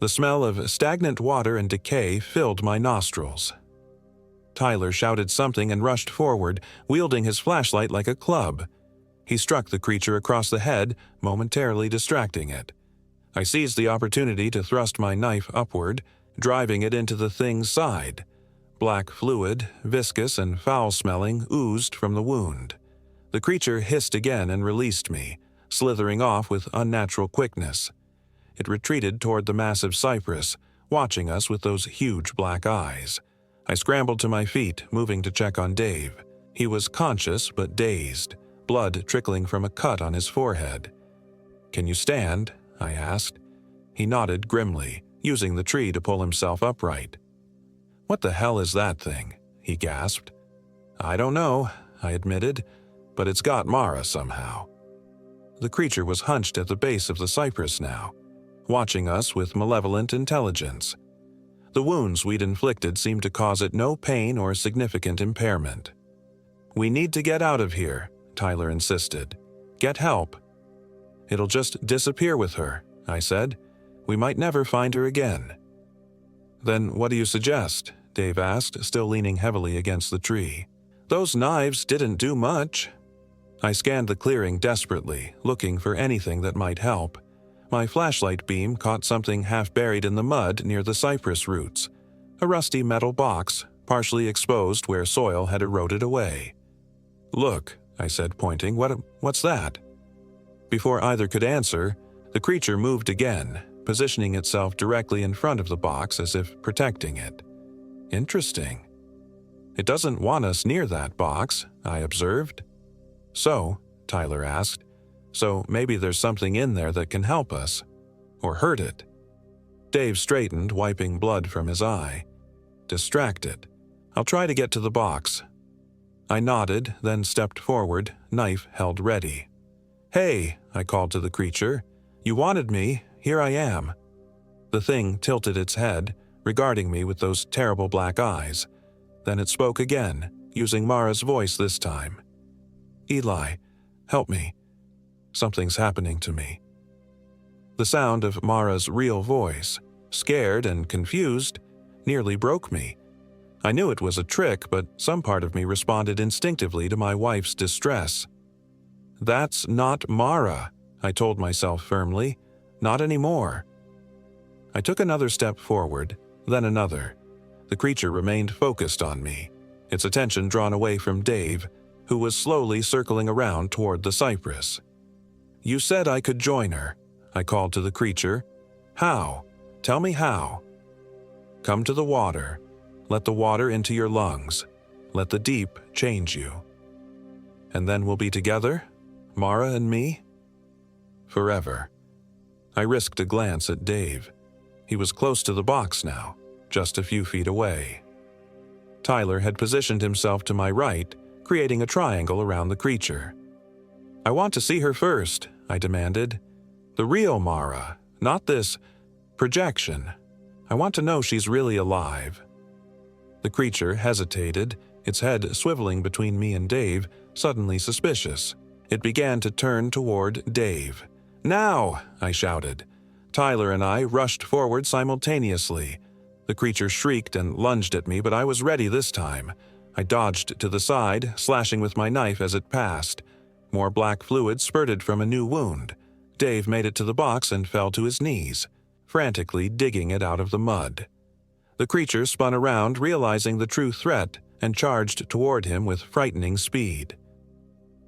The smell of stagnant water and decay filled my nostrils. Tyler shouted something and rushed forward, wielding his flashlight like a club. He struck the creature across the head, momentarily distracting it. I seized the opportunity to thrust my knife upward, driving it into the thing's side. Black fluid, viscous and foul-smelling, oozed from the wound. The creature hissed again and released me, slithering off with unnatural quickness. It retreated toward the massive cypress, watching us with those huge black eyes. I scrambled to my feet, moving to check on Dave. He was conscious but dazed, blood trickling from a cut on his forehead. "Can you stand?" I asked. He nodded grimly, using the tree to pull himself upright. "What the hell is that thing?" he gasped. "I don't know," I admitted, "but it's got Mara somehow." The creature was hunched at the base of the cypress now, watching us with malevolent intelligence. The wounds we'd inflicted seemed to cause it no pain or significant impairment. "We need to get out of here," Tyler insisted. "Get help." "It'll just disappear with her," I said. "We might never find her again." "Then what do you suggest?" Dave asked, still leaning heavily against the tree. "Those knives didn't do much." I scanned the clearing desperately, looking for anything that might help. My flashlight beam caught something half buried in the mud near the cypress roots. A rusty metal box, partially exposed where soil had eroded away. "Look," I said, pointing. What's that?" Before either could answer, the creature moved again, positioning itself directly in front of the box as if protecting it. Interesting. It doesn't want us near that box, I observed. So, Tyler asked, so maybe there's something in there that can help us. Or hurt it. Dave straightened, wiping blood from his eye. Distracted. I'll try to get to the box. I nodded, then stepped forward, knife held ready. Hey, I called to the creature. You wanted me, here I am. The thing tilted its head, regarding me with those terrible black eyes. Then it spoke again, using Mara's voice this time. Eli, help me. Something's happening to me. The sound of Mara's real voice, scared and confused, nearly broke me. I knew it was a trick, but some part of me responded instinctively to my wife's distress. That's not Mara, I told myself firmly. Not anymore. I took another step forward, then another. The creature remained focused on me, its attention drawn away from Dave, who was slowly circling around toward the cypress. You said I could join her, I called to the creature. How? Tell me how. Come to the water. Let the water into your lungs. Let the deep change you. And then we'll be together, Mara and me? Forever. I risked a glance at Dave. He was close to the box now, just a few feet away. Tyler had positioned himself to my right, creating a triangle around the creature. I want to see her first, I demanded. The real Mara, not this projection. I want to know she's really alive. The creature hesitated, its head swiveling between me and Dave, suddenly suspicious. It began to turn toward Dave. Now, I shouted. Tyler and I rushed forward simultaneously. The creature shrieked and lunged at me, but I was ready this time. I dodged to the side, slashing with my knife as it passed. More black fluid spurted from a new wound. Dave made it to the box and fell to his knees, frantically digging it out of the mud. The creature spun around, realizing the true threat, and charged toward him with frightening speed.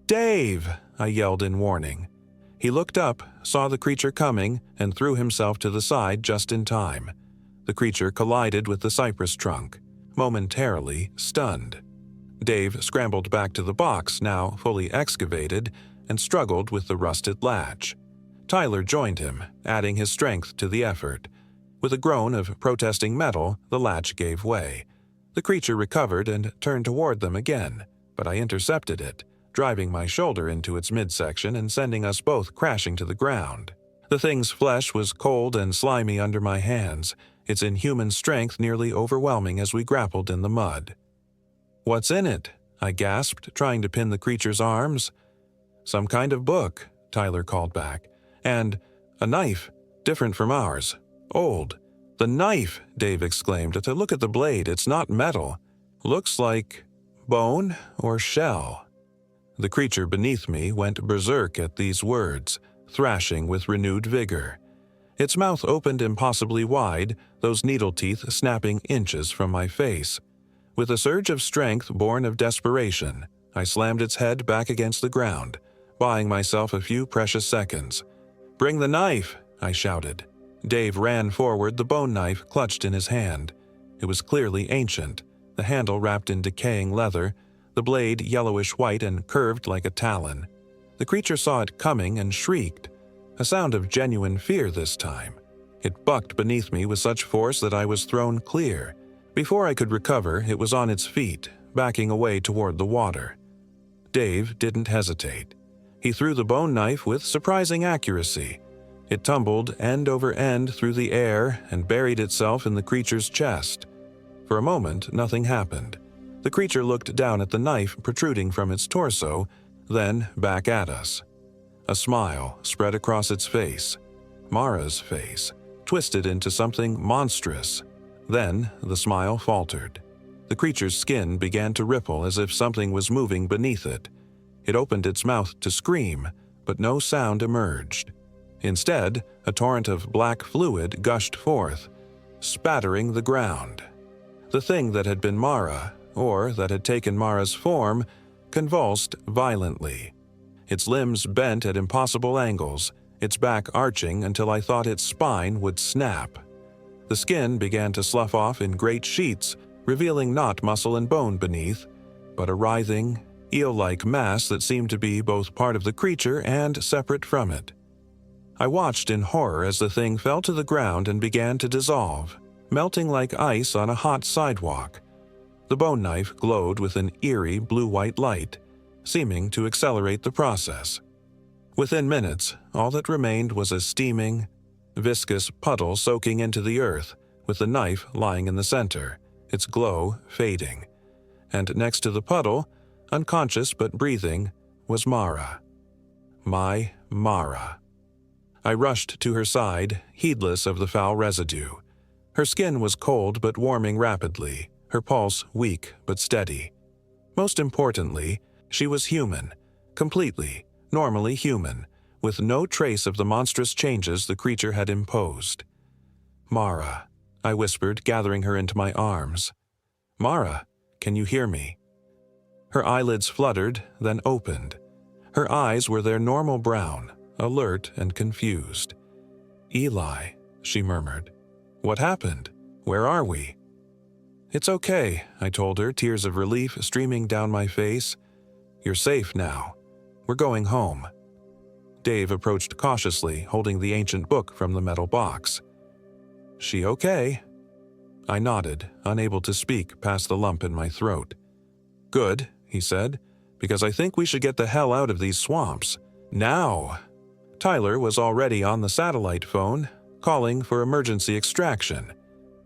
Dave! I yelled in warning. He looked up, saw the creature coming, and threw himself to the side just in time. The creature collided with the cypress trunk, momentarily stunned. Dave scrambled back to the box, now fully excavated, and struggled with the rusted latch. Tyler joined him, adding his strength to the effort. With a groan of protesting metal, the latch gave way. The creature recovered and turned toward them again, but I intercepted it, driving my shoulder into its midsection and sending us both crashing to the ground. The thing's flesh was cold and slimy under my hands, its inhuman strength nearly overwhelming as we grappled in the mud. What's in it? I gasped, trying to pin the creature's arms. Some kind of book, Tyler called back. And a knife, different from ours. Old. The knife, Dave exclaimed. To look at the blade, it's not metal. Looks like bone or shell. The creature beneath me went berserk at these words, thrashing with renewed vigor. Its mouth opened impossibly wide, those needle teeth snapping inches from my face. With a surge of strength born of desperation, I slammed its head back against the ground, buying myself a few precious seconds. Bring the knife, I shouted. Dave ran forward, the bone knife clutched in his hand. It was clearly ancient, the handle wrapped in decaying leather, the blade yellowish-white and curved like a talon. The creature saw it coming and shrieked, a sound of genuine fear this time. It bucked beneath me with such force that I was thrown clear. Before I could recover, it was on its feet, backing away toward the water. Dave didn't hesitate. He threw the bone knife with surprising accuracy. It tumbled end over end through the air and buried itself in the creature's chest. For a moment, nothing happened. The creature looked down at the knife protruding from its torso, then back at us. A smile spread across its face. Mara's face, twisted into something monstrous. Then the smile faltered. The creature's skin began to ripple as if something was moving beneath it. It opened its mouth to scream, but no sound emerged. Instead, a torrent of black fluid gushed forth, spattering the ground. The thing that had been Mara, or that had taken Mara's form, convulsed violently. Its limbs bent at impossible angles, its back arching until I thought its spine would snap. The skin began to slough off in great sheets, revealing not muscle and bone beneath, but a writhing, eel-like mass that seemed to be both part of the creature and separate from it. I watched in horror as the thing fell to the ground and began to dissolve, melting like ice on a hot sidewalk. The bone knife glowed with an eerie blue-white light, seeming to accelerate the process. Within minutes, all that remained was a steaming, viscous puddle soaking into the earth, with the knife lying in the center, its glow fading. And next to the puddle, unconscious but breathing, was Mara. My Mara. I rushed to her side, heedless of the foul residue. Her skin was cold but warming rapidly, her pulse weak but steady. Most importantly, she was human, completely, normally human, with no trace of the monstrous changes the creature had imposed. "Mara," I whispered, gathering her into my arms. "Mara, can you hear me?" Her eyelids fluttered, then opened. Her eyes were their normal brown, alert and confused. "Eli," she murmured. "What happened? Where are we?" "It's okay," I told her, tears of relief streaming down my face. "You're safe now. We're going home." Dave approached cautiously, holding the ancient book from the metal box. "She okay?" I nodded, unable to speak past the lump in my throat. "Good," he said, "because I think we should get the hell out of these swamps. Now!" Tyler was already on the satellite phone, calling for emergency extraction.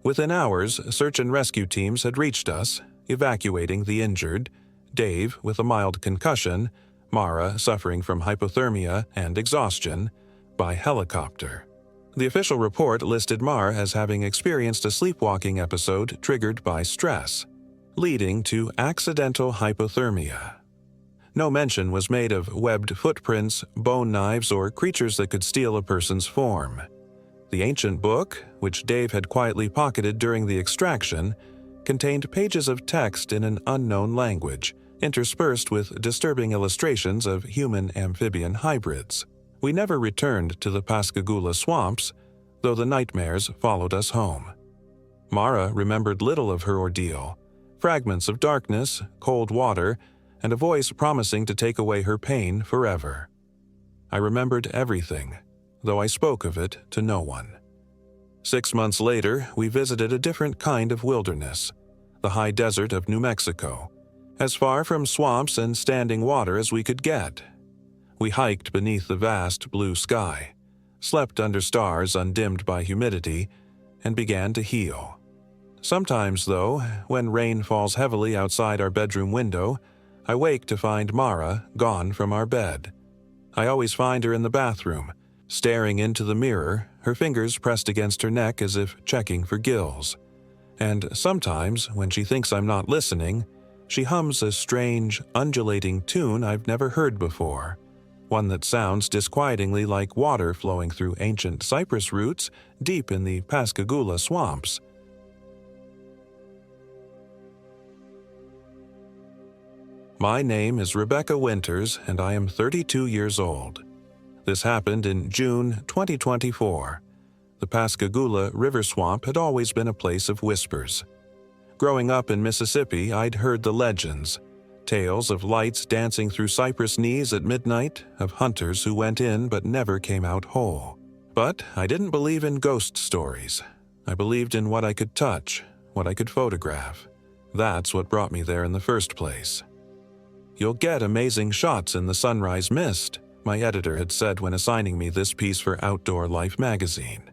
Within hours, search and rescue teams had reached us, evacuating the injured, Dave with a mild concussion, Mara suffering from hypothermia and exhaustion, by helicopter. The official report listed Mara as having experienced a sleepwalking episode triggered by stress, leading to accidental hypothermia. No mention was made of webbed footprints, bone knives, or creatures that could steal a person's form. The ancient book, which Dave had quietly pocketed during the extraction, contained pages of text in an unknown language, interspersed with disturbing illustrations of human-amphibian hybrids. We never returned to the Pascagoula swamps, though the nightmares followed us home. Mara remembered little of her ordeal, fragments of darkness, cold water, and a voice promising to take away her pain forever. I remembered everything, though I spoke of it to no one. 6 months later, we visited a different kind of wilderness, the high desert of New Mexico, as far from swamps and standing water as we could get. We hiked beneath the vast blue sky, slept under stars undimmed by humidity, and began to heal. Sometimes, though, when rain falls heavily outside our bedroom window, I wake to find Mara gone from our bed. I always find her in the bathroom, staring into the mirror, her fingers pressed against her neck as if checking for gills. And sometimes, when she thinks I'm not listening, she hums a strange, undulating tune I've never heard before, one that sounds disquietingly like water flowing through ancient cypress roots deep in the Pascagoula swamps. My name is Rebecca Winters, and I am 32 years old. This happened in June 2024. The Pascagoula River Swamp had always been a place of whispers. Growing up in Mississippi, I'd heard the legends, tales of lights dancing through cypress knees at midnight, of hunters who went in but never came out whole. But I didn't believe in ghost stories. I believed in what I could touch, what I could photograph. That's what brought me there in the first place. "You'll get amazing shots in the sunrise mist," my editor had said when assigning me this piece for Outdoor Life magazine.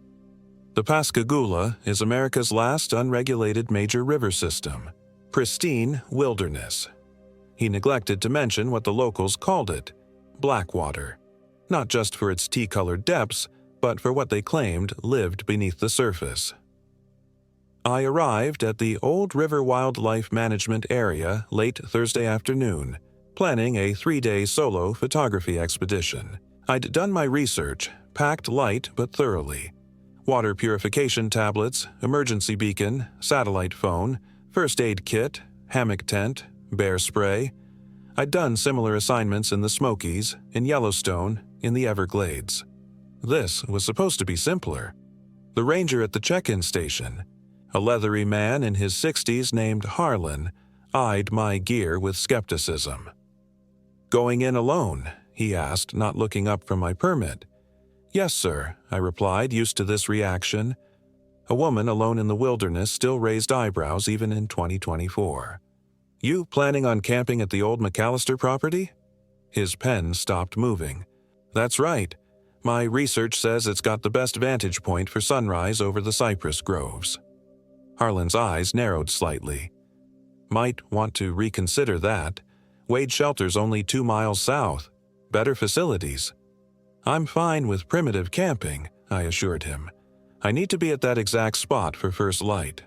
The Pascagoula is America's last unregulated major river system, pristine wilderness. He neglected to mention what the locals called it, Blackwater, not just for its tea-colored depths, but for what they claimed lived beneath the surface. I arrived at the Old River Wildlife Management Area late Thursday afternoon, planning a 3-day solo photography expedition. I'd done my research, packed light but thoroughly. Water purification tablets, emergency beacon, satellite phone, first aid kit, hammock tent, bear spray. I'd done similar assignments in the Smokies, in Yellowstone, in the Everglades. This was supposed to be simpler. The ranger at the check-in station, A leathery man in his 60s named Harlan eyed my gear with skepticism. "Going in alone?" he asked, not looking up from my permit. "Yes, sir," I replied, used to this reaction. A woman alone in the wilderness still raised eyebrows even in 2024. "You planning on camping at the old McAllister property?" His pen stopped moving. "That's right. My research says it's got the best vantage point for sunrise over the cypress groves." Harlan's eyes narrowed slightly. "Might want to reconsider that. Wade Shelter's only 2 miles south. Better facilities." "I'm fine with primitive camping," I assured him. "I need to be at that exact spot for first light."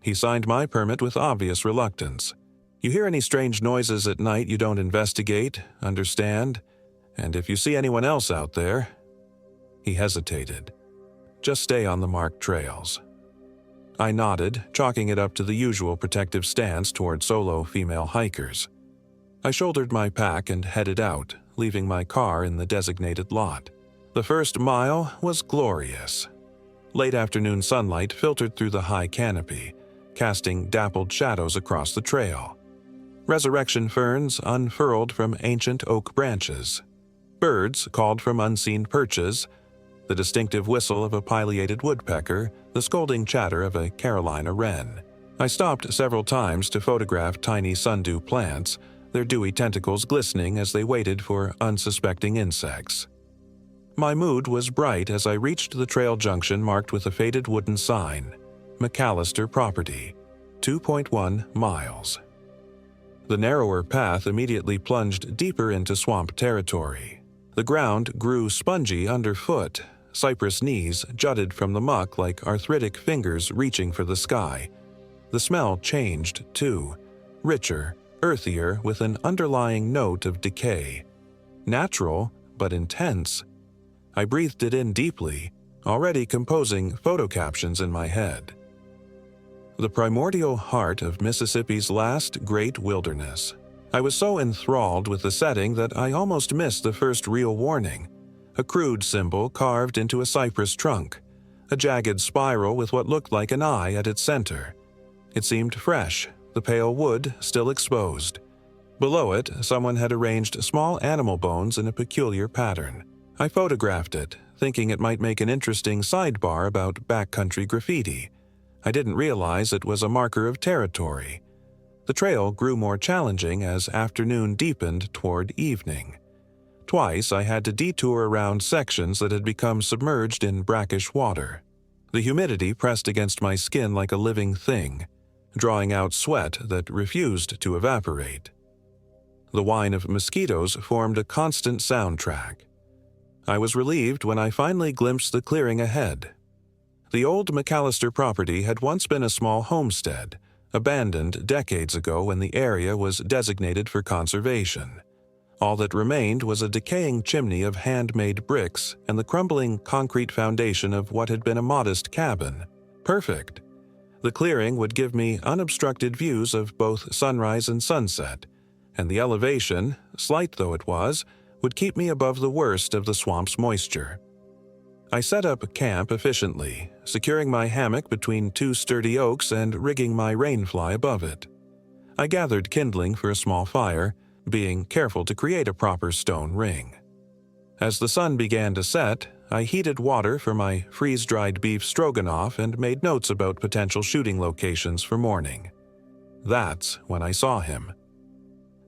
He signed my permit with obvious reluctance. "You hear any strange noises at night you don't investigate, understand? And if you see anyone else out there—" He hesitated. "Just stay on the marked trails." I nodded, chalking it up to the usual protective stance toward solo female hikers. I shouldered my pack and headed out, leaving my car in the designated lot. The first mile was glorious. Late afternoon sunlight filtered through the high canopy, casting dappled shadows across the trail. Resurrection ferns unfurled from ancient oak branches. Birds called from unseen perches, the distinctive whistle of a pileated woodpecker, the scolding chatter of a Carolina wren. I stopped several times to photograph tiny sundew plants, their dewy tentacles glistening as they waited for unsuspecting insects. My mood was bright as I reached the trail junction marked with a faded wooden sign, McAllister Property, 2.1 miles. The narrower path immediately plunged deeper into swamp territory. The ground grew spongy underfoot. Cypress knees jutted from the muck like arthritic fingers reaching for the sky. The smell changed, too, richer, earthier, with an underlying note of decay. Natural, but intense. I breathed it in deeply, already composing photo captions in my head. The primordial heart of Mississippi's last great wilderness. I was so enthralled with the setting that I almost missed the first real warning. A crude symbol carved into a cypress trunk, a jagged spiral with what looked like an eye at its center. It seemed fresh, the pale wood still exposed. Below it, someone had arranged small animal bones in a peculiar pattern. I photographed it, thinking it might make an interesting sidebar about backcountry graffiti. I didn't realize it was a marker of territory. The trail grew more challenging as afternoon deepened toward evening. Twice I had to detour around sections that had become submerged in brackish water. The humidity pressed against my skin like a living thing, drawing out sweat that refused to evaporate. The whine of mosquitoes formed a constant soundtrack. I was relieved when I finally glimpsed the clearing ahead. The old McAllister property had once been a small homestead, abandoned decades ago when the area was designated for conservation. All that remained was a decaying chimney of handmade bricks and the crumbling concrete foundation of what had been a modest cabin. Perfect. The clearing would give me unobstructed views of both sunrise and sunset, and the elevation, slight though it was, would keep me above the worst of the swamp's moisture. I set up camp efficiently, securing my hammock between 2 sturdy oaks and rigging my rainfly above it. I gathered kindling for a small fire, being careful to create a proper stone ring. As the sun began to set, I heated water for my freeze-dried beef stroganoff and made notes about potential shooting locations for morning. That's when I saw him.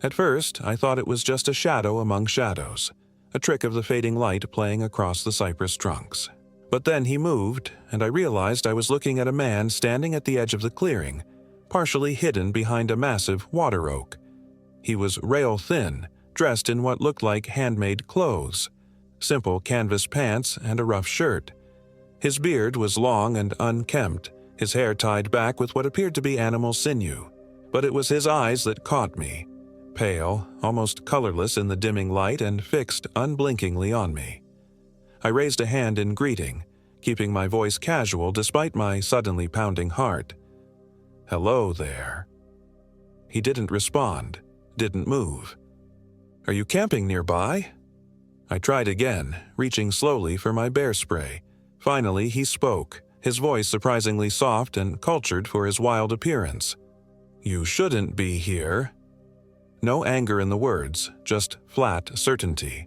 At first, I thought it was just a shadow among shadows, a trick of the fading light playing across the cypress trunks. But then he moved, and I realized I was looking at a man standing at the edge of the clearing, partially hidden behind a massive water oak. He was rail-thin, dressed in what looked like handmade clothes, simple canvas pants and a rough shirt. His beard was long and unkempt, his hair tied back with what appeared to be animal sinew. But it was his eyes that caught me, pale, almost colorless in the dimming light and fixed unblinkingly on me. I raised a hand in greeting, keeping my voice casual despite my suddenly pounding heart. "Hello there." He didn't respond, didn't move. "Are you camping nearby?" I tried again, reaching slowly for my bear spray. Finally, he spoke, his voice surprisingly soft and cultured for his wild appearance. "You shouldn't be here." No anger in the words, just flat certainty.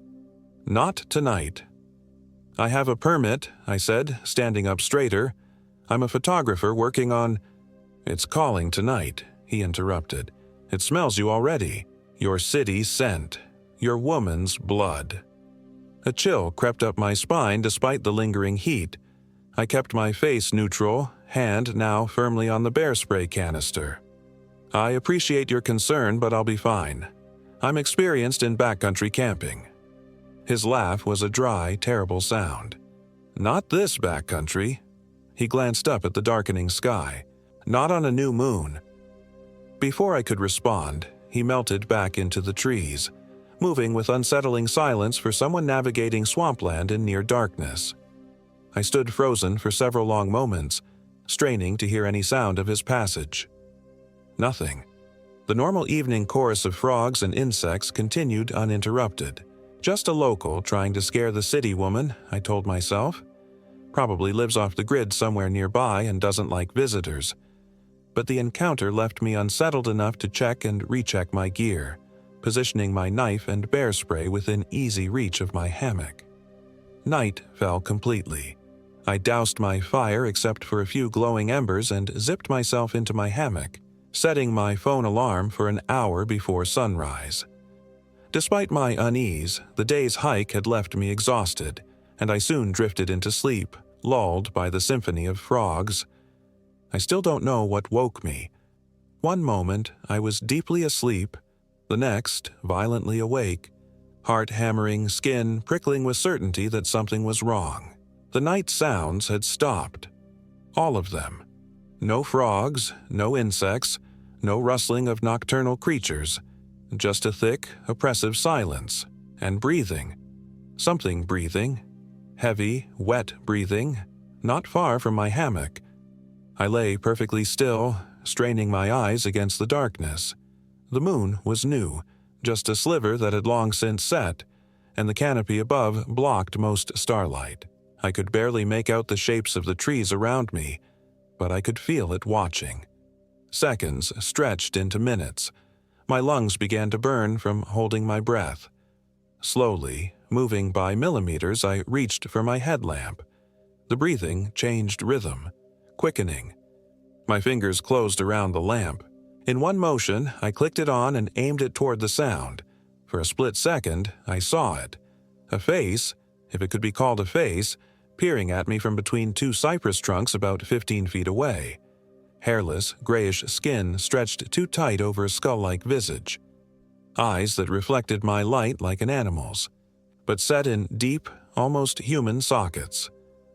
"Not tonight." "I have a permit," I said, standing up straighter. "I'm a photographer working on—" "It's calling tonight," he interrupted. "It smells you already. Your city scent. Your woman's blood." A chill crept up my spine despite the lingering heat. I kept my face neutral, hand now firmly on the bear spray canister. "I appreciate your concern, but I'll be fine. I'm experienced in backcountry camping." His laugh was a dry, terrible sound. "Not this backcountry." He glanced up at the darkening sky. "Not on a new moon." Before I could respond, he melted back into the trees, moving with unsettling silence for someone navigating swampland in near darkness. I stood frozen for several long moments, straining to hear any sound of his passage. Nothing. The normal evening chorus of frogs and insects continued uninterrupted. Just a local trying to scare the city woman, I told myself. Probably lives off the grid somewhere nearby and doesn't like visitors. But the encounter left me unsettled enough to check and recheck my gear, positioning my knife and bear spray within easy reach of my hammock. Night fell completely. I doused my fire except for a few glowing embers and zipped myself into my hammock, setting my phone alarm for an hour before sunrise. Despite my unease, the day's hike had left me exhausted, and I soon drifted into sleep, lulled by the symphony of frogs. I still don't know what woke me. One moment, I was deeply asleep, the next, violently awake, heart hammering, skin prickling with certainty that something was wrong. The night sounds had stopped. All of them. No frogs, no insects, no rustling of nocturnal creatures. Just a thick, oppressive silence, and breathing. Something breathing. Heavy, wet breathing, not far from my hammock. I lay perfectly still, straining my eyes against the darkness. The moon was new, just a sliver that had long since set, and the canopy above blocked most starlight. I could barely make out the shapes of the trees around me, but I could feel it watching. Seconds stretched into minutes. My lungs began to burn from holding my breath. Slowly, moving by millimeters, I reached for my headlamp. The breathing changed rhythm, quickening. My fingers closed around the lamp. In one motion, I clicked it on and aimed it toward the sound. For a split second, I saw it. A face, if it could be called a face, peering at me from between two cypress trunks about 15 feet away. Hairless, grayish skin stretched too tight over a skull-like visage. Eyes that reflected my light like an animal's, but set in deep, almost human sockets.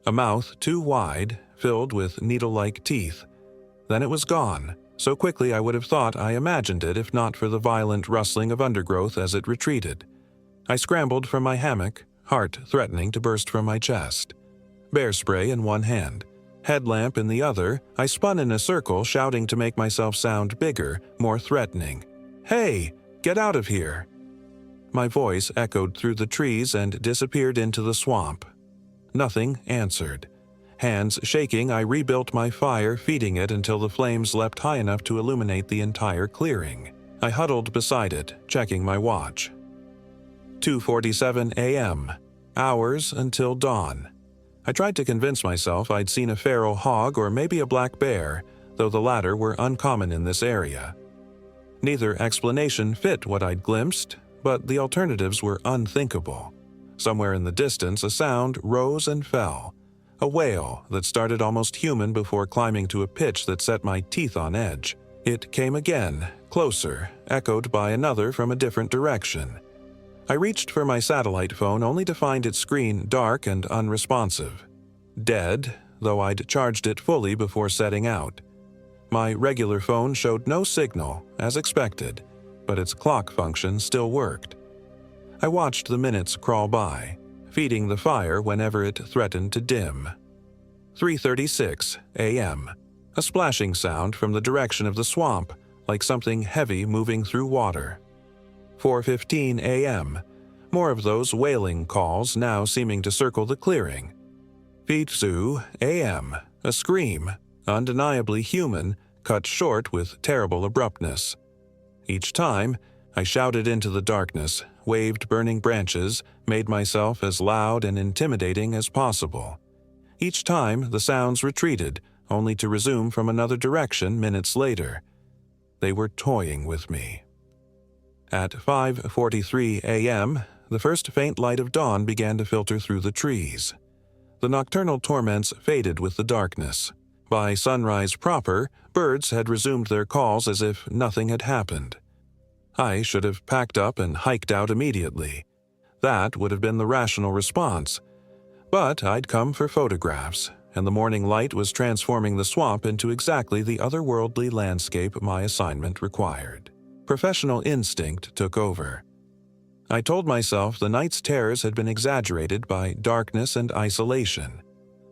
A mouth too wide, filled with needle-like teeth. Then it was gone, so quickly I would have thought I imagined it if not for the violent rustling of undergrowth as it retreated. I scrambled from my hammock, heart threatening to burst from my chest. Bear spray in one hand. Headlamp in the other, I spun in a circle, shouting to make myself sound bigger, more threatening. "Hey, get out of here!" My voice echoed through the trees and disappeared into the swamp. Nothing answered. Hands shaking, I rebuilt my fire, feeding it until the flames leapt high enough to illuminate the entire clearing. I huddled beside it, checking my watch. 2:47 a.m. Hours until dawn. I tried to convince myself I'd seen a feral hog or maybe a black bear, though the latter were uncommon in this area. Neither explanation fit what I'd glimpsed, but the alternatives were unthinkable. Somewhere in the distance, a sound rose and fell. A wail that started almost human before climbing to a pitch that set my teeth on edge. It came again, closer, echoed by another from a different direction. I reached for my satellite phone only to find its screen dark and unresponsive. Dead, though I'd charged it fully before setting out. My regular phone showed no signal, as expected, but its clock function still worked. I watched the minutes crawl by, feeding the fire whenever it threatened to dim. 3:36 a.m. A splashing sound from the direction of the swamp, like something heavy moving through water. 4:15 a.m. More of those wailing calls now seeming to circle the clearing. 5:00 a.m. A scream, undeniably human, cut short with terrible abruptness. Each time, I shouted into the darkness, waved burning branches, made myself as loud and intimidating as possible. Each time, the sounds retreated, only to resume from another direction minutes later. They were toying with me. At 5:43 a.m., the first faint light of dawn began to filter through the trees. The nocturnal torments faded with the darkness. By sunrise proper, birds had resumed their calls as if nothing had happened. I should have packed up and hiked out immediately. That would have been the rational response. But I'd come for photographs, and the morning light was transforming the swamp into exactly the otherworldly landscape my assignment required. Professional instinct took over. I told myself the night's terrors had been exaggerated by darkness and isolation.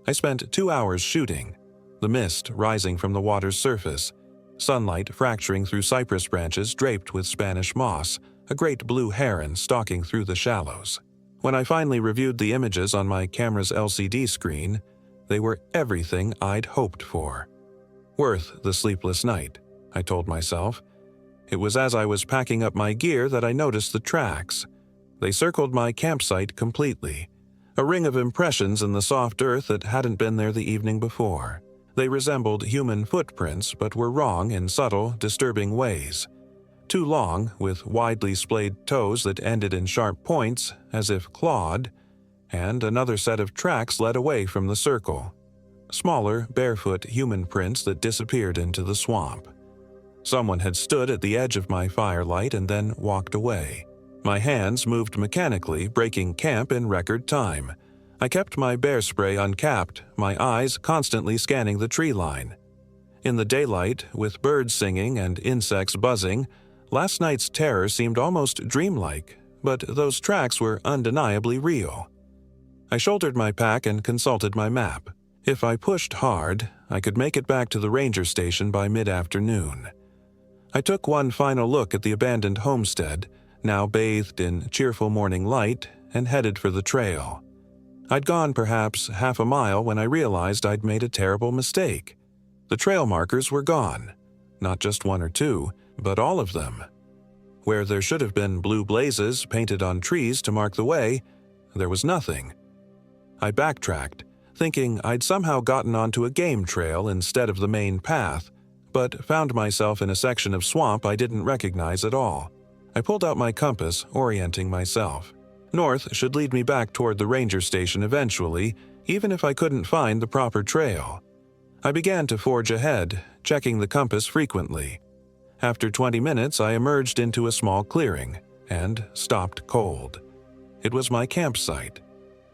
I spent 2 hours shooting, the mist rising from the water's surface, sunlight fracturing through cypress branches draped with Spanish moss, a great blue heron stalking through the shallows. When I finally reviewed the images on my camera's LCD screen, they were everything I'd hoped for. Worth the sleepless night, I told myself. It was as I was packing up my gear that I noticed the tracks. They circled my campsite completely, a ring of impressions in the soft earth that hadn't been there the evening before. They resembled human footprints but were wrong in subtle, disturbing ways. Too long, with widely splayed toes that ended in sharp points, as if clawed, and another set of tracks led away from the circle. Smaller, barefoot human prints that disappeared into the swamp. Someone had stood at the edge of my firelight and then walked away. My hands moved mechanically, breaking camp in record time. I kept my bear spray uncapped, my eyes constantly scanning the tree line. In the daylight, with birds singing and insects buzzing, last night's terror seemed almost dreamlike, but those tracks were undeniably real. I shouldered my pack and consulted my map. If I pushed hard, I could make it back to the ranger station by mid-afternoon. I took one final look at the abandoned homestead, now bathed in cheerful morning light, and headed for the trail. I'd gone perhaps half a mile when I realized I'd made a terrible mistake. The trail markers were gone. Not just one or two, but all of them. Where there should have been blue blazes painted on trees to mark the way, there was nothing. I backtracked, thinking I'd somehow gotten onto a game trail instead of the main path, but found myself in a section of swamp I didn't recognize at all. I pulled out my compass, orienting myself. North should lead me back toward the ranger station eventually, even if I couldn't find the proper trail. I began to forge ahead, checking the compass frequently. After 20 minutes, I emerged into a small clearing and stopped cold. It was my campsite.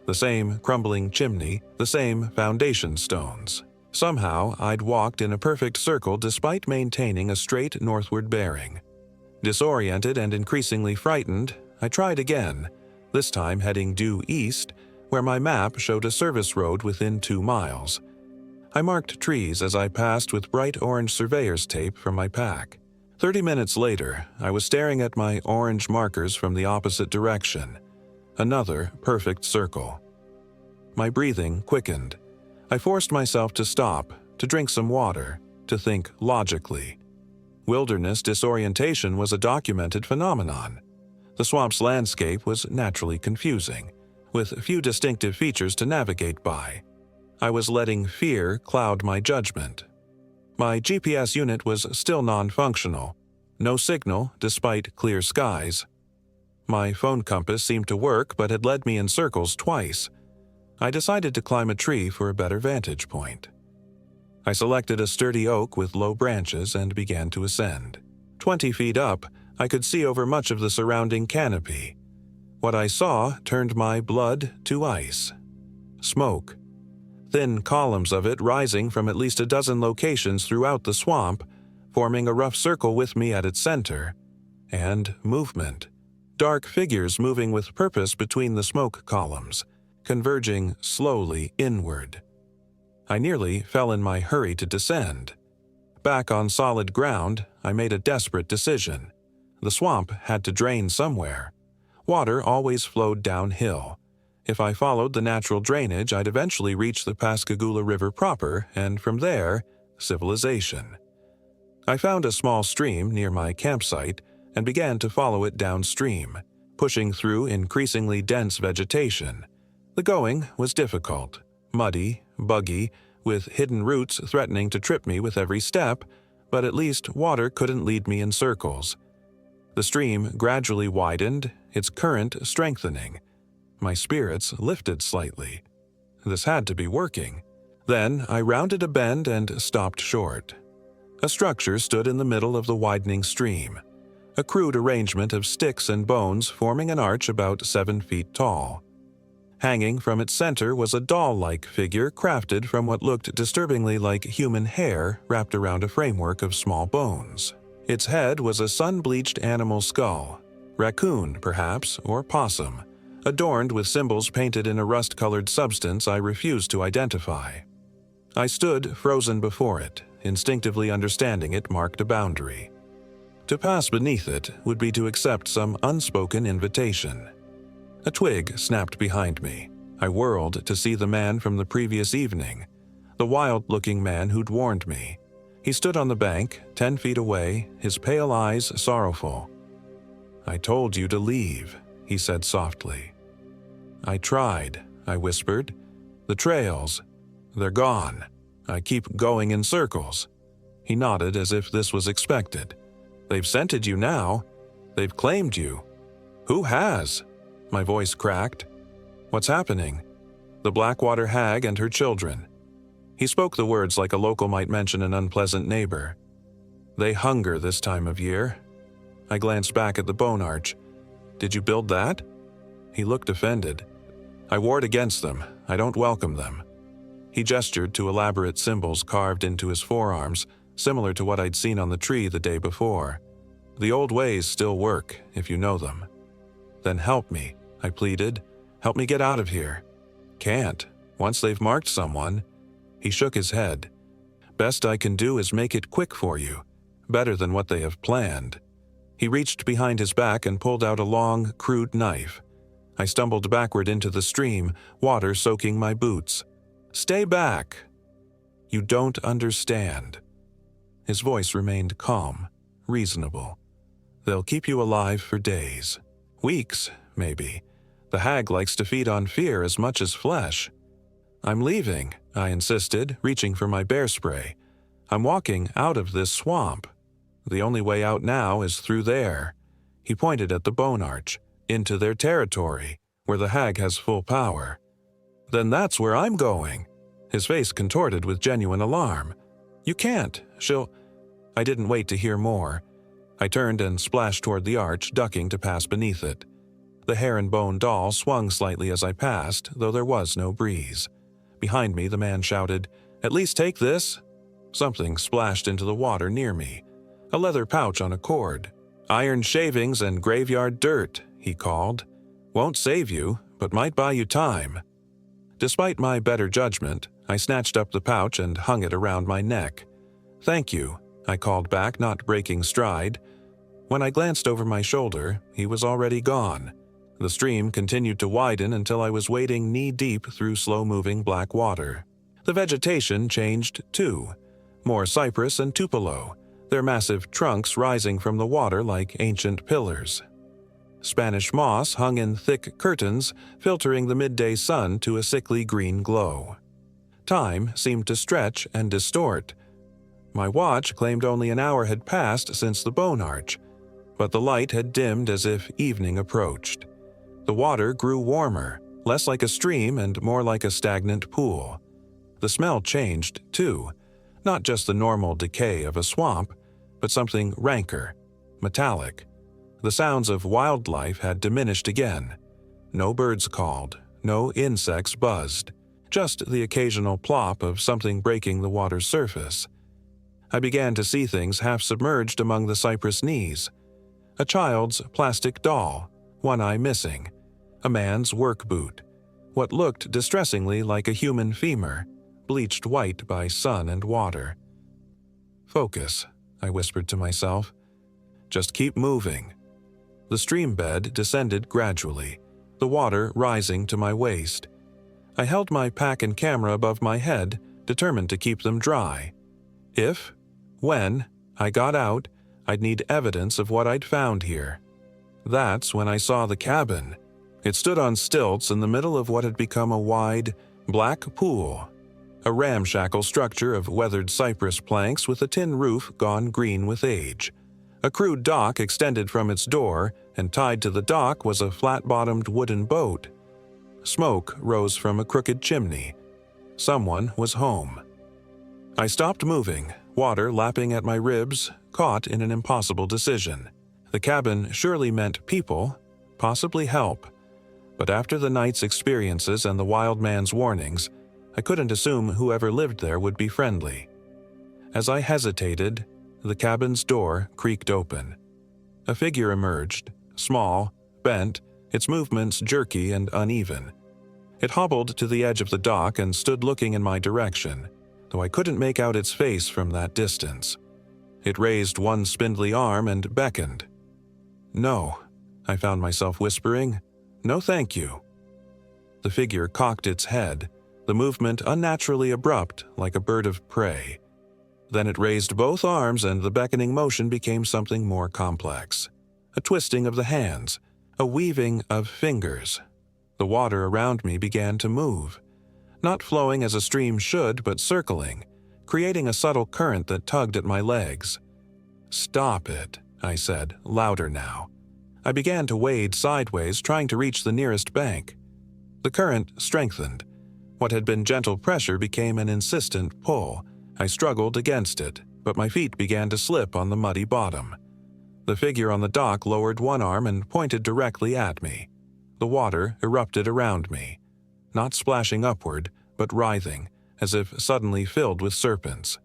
The same crumbling chimney, the same foundation stones. Somehow, I'd walked in a perfect circle despite maintaining a straight northward bearing. Disoriented and increasingly frightened, I tried again, this time heading due east, where my map showed a service road within 2 miles. I marked trees as I passed with bright orange surveyor's tape from my pack. 30 minutes later, I was staring at my orange markers from the opposite direction. Another perfect circle. My breathing quickened. I forced myself to stop, to drink some water, to think logically. Wilderness disorientation was a documented phenomenon. The swamp's landscape was naturally confusing, with few distinctive features to navigate by. I was letting fear cloud my judgment. My GPS unit was still non-functional. No signal, despite clear skies. My phone compass seemed to work but had led me in circles twice. I decided to climb a tree for a better vantage point. I selected a sturdy oak with low branches and began to ascend. 20 feet up, I could see over much of the surrounding canopy. What I saw turned my blood to ice. Smoke. Thin columns of it rising from at least a dozen locations throughout the swamp, forming a rough circle with me at its center. And movement. Dark figures moving with purpose between the smoke columns, converging slowly inward. I nearly fell in my hurry to descend. Back on solid ground, I made a desperate decision. The swamp had to drain somewhere. Water always flowed downhill, If I followed the natural drainage, I'd eventually reach the Pascagoula River proper, and from there, civilization. I found a small stream near my campsite and began to follow it downstream, pushing through increasingly dense vegetation. The going was difficult, muddy, buggy, with hidden roots threatening to trip me with every step, but at least water couldn't lead me in circles. The stream gradually widened, its current strengthening. My spirits lifted slightly. This had to be working. Then I rounded a bend and stopped short. A structure stood in the middle of the widening stream, a crude arrangement of sticks and bones forming an arch about 7 feet tall. Hanging from its center was a doll-like figure crafted from what looked disturbingly like human hair wrapped around a framework of small bones. Its head was a sun-bleached animal skull, raccoon perhaps, or possum, adorned with symbols painted in a rust-colored substance I refused to identify. I stood frozen before it, instinctively understanding it marked a boundary. To pass beneath it would be to accept some unspoken invitation. A twig snapped behind me. I whirled to see the man from the previous evening, the wild-looking man who'd warned me. He stood on the bank, 10 feet away, his pale eyes sorrowful. "I told you to leave," he said softly. "I tried," I whispered. "The trails, they're gone. I keep going in circles." He nodded as if this was expected. "They've scented you now. They've claimed you." "Who has?" My voice cracked. "What's happening?" "The Blackwater hag and her children." He spoke the words like a local might mention an unpleasant neighbor. "They hunger this time of year." I glanced back at the bone arch. "Did you build that?" He looked offended. "I ward against them. I don't welcome them." He gestured to elaborate symbols carved into his forearms, similar to what I'd seen on the tree the day before. "The old ways still work, if you know them." "Then help me," I pleaded. "Help me get out of here." "Can't. Once they've marked someone." He shook his head. "Best I can do is make it quick for you. Better than what they have planned." He reached behind his back and pulled out a long, crude knife. I stumbled backward into the stream, water soaking my boots. "Stay back." "You don't understand." His voice remained calm, reasonable. "They'll keep you alive for days. Weeks, maybe. The hag likes to feed on fear as much as flesh." "I'm leaving," I insisted, reaching for my bear spray. "I'm walking out of this swamp. The only way out now is through there." He pointed at the bone arch, "into their territory, where the hag has full power." "Then that's where I'm going." His face contorted with genuine alarm. "You can't. She'll—" I didn't wait to hear more. I turned and splashed toward the arch, ducking to pass beneath it. The hair-and-bone doll swung slightly as I passed, though there was no breeze. Behind me, the man shouted, "At least take this." Something splashed into the water near me. A leather pouch on a cord. "Iron shavings and graveyard dirt," he called. "Won't save you, but might buy you time." Despite my better judgment, I snatched up the pouch and hung it around my neck. "Thank you," I called back, not breaking stride. When I glanced over my shoulder, he was already gone. The stream continued to widen until I was wading knee-deep through slow-moving black water. The vegetation changed, too. More cypress and tupelo, their massive trunks rising from the water like ancient pillars. Spanish moss hung in thick curtains, filtering the midday sun to a sickly green glow. Time seemed to stretch and distort. My watch claimed only an hour had passed since the bone arch, but the light had dimmed as if evening approached. The water grew warmer, less like a stream and more like a stagnant pool. The smell changed, too, not just the normal decay of a swamp, but something ranker, metallic. The sounds of wildlife had diminished again. No birds called, no insects buzzed, just the occasional plop of something breaking the water's surface. I began to see things half submerged among the cypress knees. A child's plastic doll, one eye missing. A man's work boot. What looked distressingly like a human femur, bleached white by sun and water. "Focus," I whispered to myself. "Just keep moving." The stream bed descended gradually. the water rising to my waist. I held my pack and camera above my head, determined to keep them dry. When I got out, I'd need evidence of what I'd found here. That's when I saw the cabin. It stood on stilts in the middle of what had become a wide, black pool, a ramshackle structure of weathered cypress planks with a tin roof gone green with age. A crude dock extended from its door, and tied to the dock was a flat-bottomed wooden boat. Smoke rose from a crooked chimney. Someone was home. I stopped moving, water lapping at my ribs, caught in an impossible decision. The cabin surely meant people, possibly help. But after the night's experiences and the wild man's warnings, I couldn't assume whoever lived there would be friendly. As I hesitated, the cabin's door creaked open. A figure emerged, small, bent, its movements jerky and uneven. It hobbled to the edge of the dock and stood looking in my direction, though I couldn't make out its face from that distance. It raised one spindly arm and beckoned. "No," I found myself whispering. "No thank you." The figure cocked its head, the movement unnaturally abrupt like a bird of prey. Then it raised both arms and the beckoning motion became something more complex. A twisting of the hands, a weaving of fingers. The water around me began to move, not flowing as a stream should, but circling, creating a subtle current that tugged at my legs. "Stop it," I said, louder now. I began to wade sideways, trying to reach the nearest bank. The current strengthened. What had been gentle pressure became an insistent pull. I struggled against it, but my feet began to slip on the muddy bottom. The figure on the dock lowered one arm and pointed directly at me. The water erupted around me, not splashing upward, but writhing, as if suddenly filled with serpents.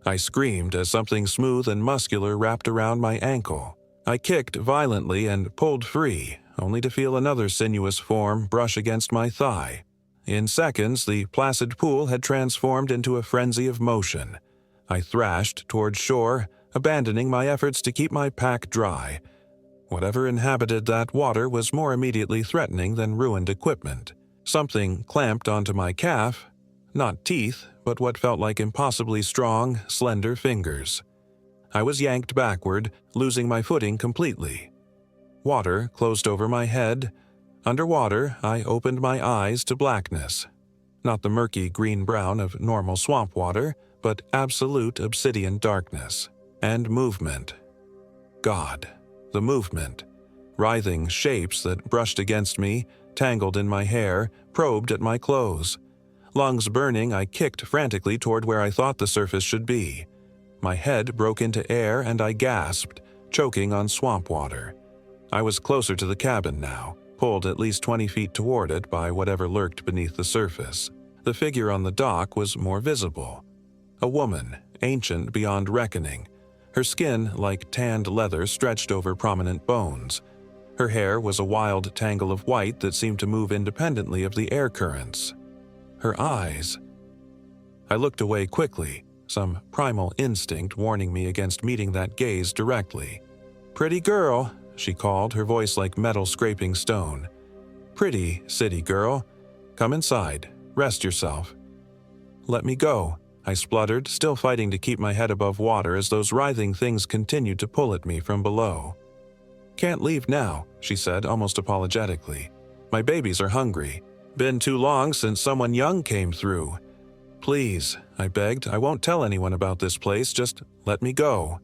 I screamed as something smooth and muscular wrapped around my ankle. I kicked violently and pulled free, only to feel another sinuous form brush against my thigh. In seconds, the placid pool had transformed into a frenzy of motion. I thrashed toward shore, abandoning my efforts to keep my pack dry. Whatever inhabited that water was more immediately threatening than ruined equipment. Something clamped onto my calf, not teeth, but what felt like impossibly strong, slender fingers. I was yanked backward, losing my footing completely. Water closed over my head. Underwater, I opened my eyes to blackness. Not the murky green-brown of normal swamp water, but absolute obsidian darkness. And movement. God, the movement. Writhing shapes that brushed against me, tangled in my hair, probed at my clothes. Lungs burning, I kicked frantically toward where I thought the surface should be. My head broke into air and I gasped, choking on swamp water. I was closer to the cabin now, pulled at least 20 feet toward it by whatever lurked beneath the surface. The figure on the dock was more visible. A woman, ancient beyond reckoning. Her skin, like tanned leather, stretched over prominent bones. Her hair was a wild tangle of white that seemed to move independently of the air currents. Her eyes. I looked away quickly, some primal instinct warning me against meeting that gaze directly. "Pretty girl," she called, her voice like metal scraping stone. "Pretty city girl. Come inside. Rest yourself." "Let me go," I spluttered, still fighting to keep my head above water as those writhing things continued to pull at me from below. "Can't leave now," she said, almost apologetically. "My babies are hungry. Been too long since someone young came through." "Please," I begged, "I won't tell anyone about this place, just let me go."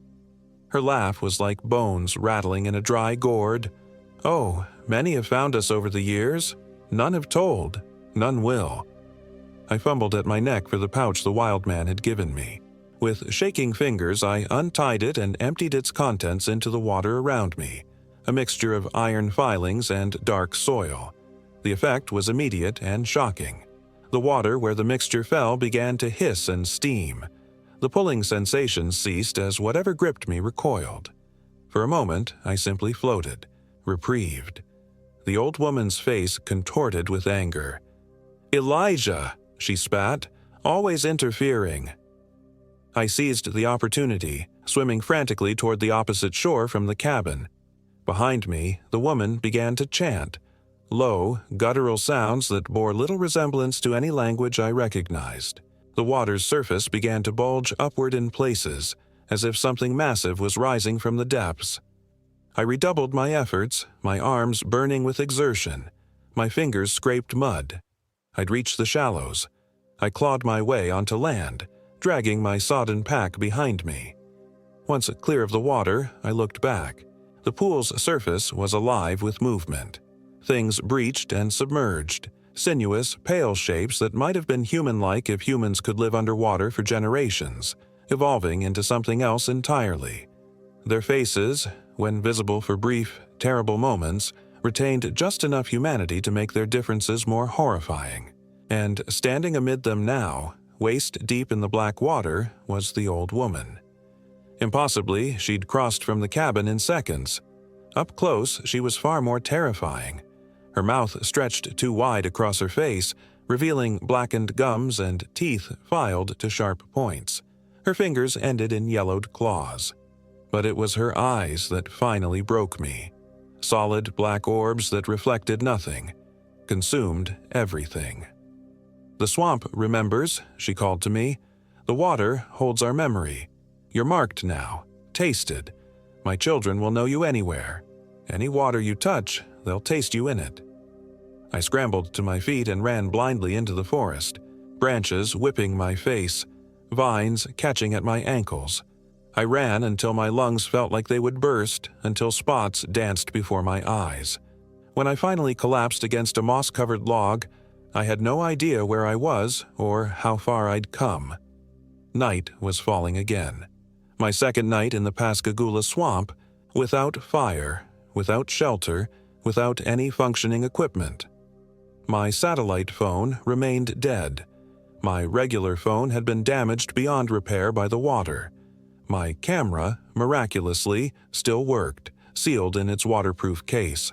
Her laugh was like bones rattling in a dry gourd. "Oh, many have found us over the years. None have told. None will." I fumbled at my neck for the pouch the wild man had given me. With shaking fingers, I untied it and emptied its contents into the water around me, a mixture of iron filings and dark soil. The effect was immediate and shocking. The water where the mixture fell began to hiss and steam. The pulling sensation ceased as whatever gripped me recoiled. For a moment, I simply floated, reprieved. The old woman's face contorted with anger. "Elijah!" she spat, "always interfering." I seized the opportunity, swimming frantically toward the opposite shore from the cabin. Behind me, the woman began to chant, low, guttural sounds that bore little resemblance to any language I recognized. The water's surface began to bulge upward in places, as if something massive was rising from the depths. I redoubled my efforts, my arms burning with exertion. My fingers scraped mud. I'd reached the shallows. I clawed my way onto land, dragging my sodden pack behind me. Once clear of the water, I looked back. The pool's surface was alive with movement. Things breached and submerged, sinuous, pale shapes that might have been human-like if humans could live underwater for generations, evolving into something else entirely. Their faces, when visible for brief, terrible moments, retained just enough humanity to make their differences more horrifying. And standing amid them now, waist deep in the black water, was the old woman. Impossibly, she'd crossed from the cabin in seconds. Up close, she was far more terrifying. Her mouth stretched too wide across her face, revealing blackened gums and teeth filed to sharp points. Her fingers ended in yellowed claws. But it was her eyes that finally broke me. Solid black orbs that reflected nothing, consumed everything. "The swamp remembers," she called to me. "The water holds our memory. You're marked now, tasted. My children will know you anywhere. Any water you touch, they'll taste you in it." I scrambled to my feet and ran blindly into the forest, branches whipping my face, vines catching at my ankles. I ran until my lungs felt like they would burst, until spots danced before my eyes. When I finally collapsed against a moss-covered log, I had no idea where I was or how far I'd come. Night was falling again. My second night in the Pascagoula swamp, without fire, without shelter, without any functioning equipment. My satellite phone remained dead. My regular phone had been damaged beyond repair by the water. My camera, miraculously, still worked, sealed in its waterproof case.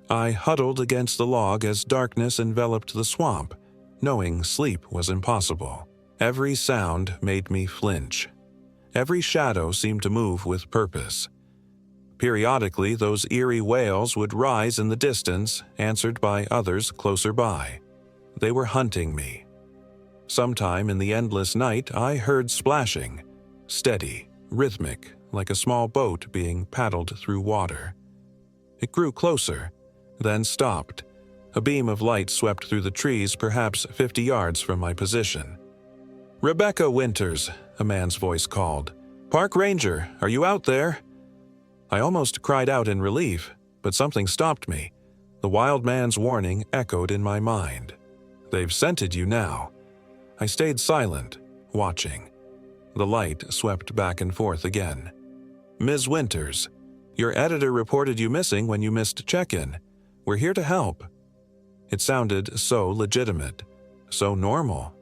I huddled against the log as darkness enveloped the swamp, knowing sleep was impossible. Every sound made me flinch. Every shadow seemed to move with purpose. Periodically, those eerie wails would rise in the distance, answered by others closer by. They were hunting me. Sometime in the endless night, I heard splashing, steady, rhythmic, like a small boat being paddled through water. It grew closer, then stopped. A beam of light swept through the trees perhaps 50 yards from my position. "Rebecca Winters," a man's voice called. "Park Ranger, are you out there?" I almost cried out in relief, but something stopped me. The wild man's warning echoed in my mind. "They've scented you now." I stayed silent, watching. The light swept back and forth again. "Ms. Winters, your editor reported you missing when you missed check-in. We're here to help." It sounded so legitimate, so normal.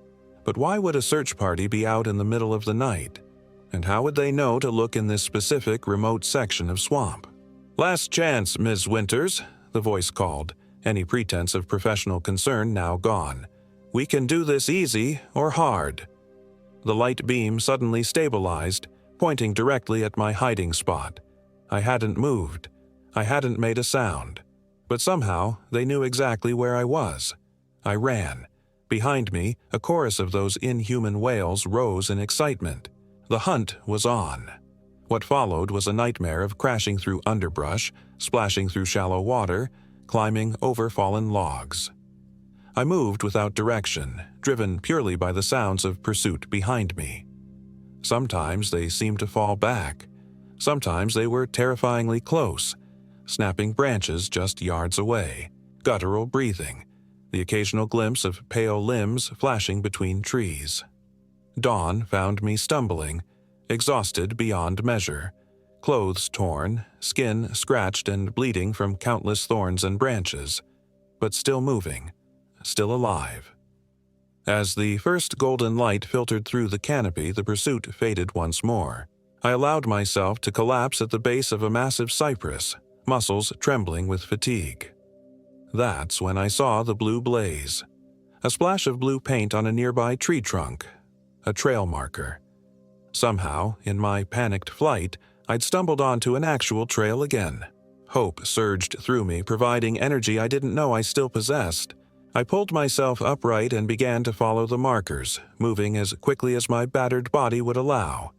But why would a search party be out in the middle of the night? And how would they know to look in this specific remote section of swamp? "Last chance, Ms. Winters," the voice called, any pretense of professional concern now gone. "We can do this easy or hard." The light beam suddenly stabilized, pointing directly at my hiding spot. I hadn't moved. I hadn't made a sound. But somehow, they knew exactly where I was. I ran. Behind me, a chorus of those inhuman wails rose in excitement. The hunt was on. What followed was a nightmare of crashing through underbrush, splashing through shallow water, climbing over fallen logs. I moved without direction, driven purely by the sounds of pursuit behind me. Sometimes they seemed to fall back. Sometimes they were terrifyingly close, snapping branches just yards away, guttural breathing, the occasional glimpse of pale limbs flashing between trees. Dawn found me stumbling, exhausted beyond measure, clothes torn, skin scratched and bleeding from countless thorns and branches, but still moving, still alive. As the first golden light filtered through the canopy, the pursuit faded once more. I allowed myself to collapse at the base of a massive cypress, muscles trembling with fatigue. That's when I saw the blue blaze. A splash of blue paint on a nearby tree trunk. A trail marker. Somehow, in my panicked flight, I'd stumbled onto an actual trail again. Hope surged through me, providing energy I didn't know I still possessed. I pulled myself upright and began to follow the markers, moving as quickly as my battered body would allow.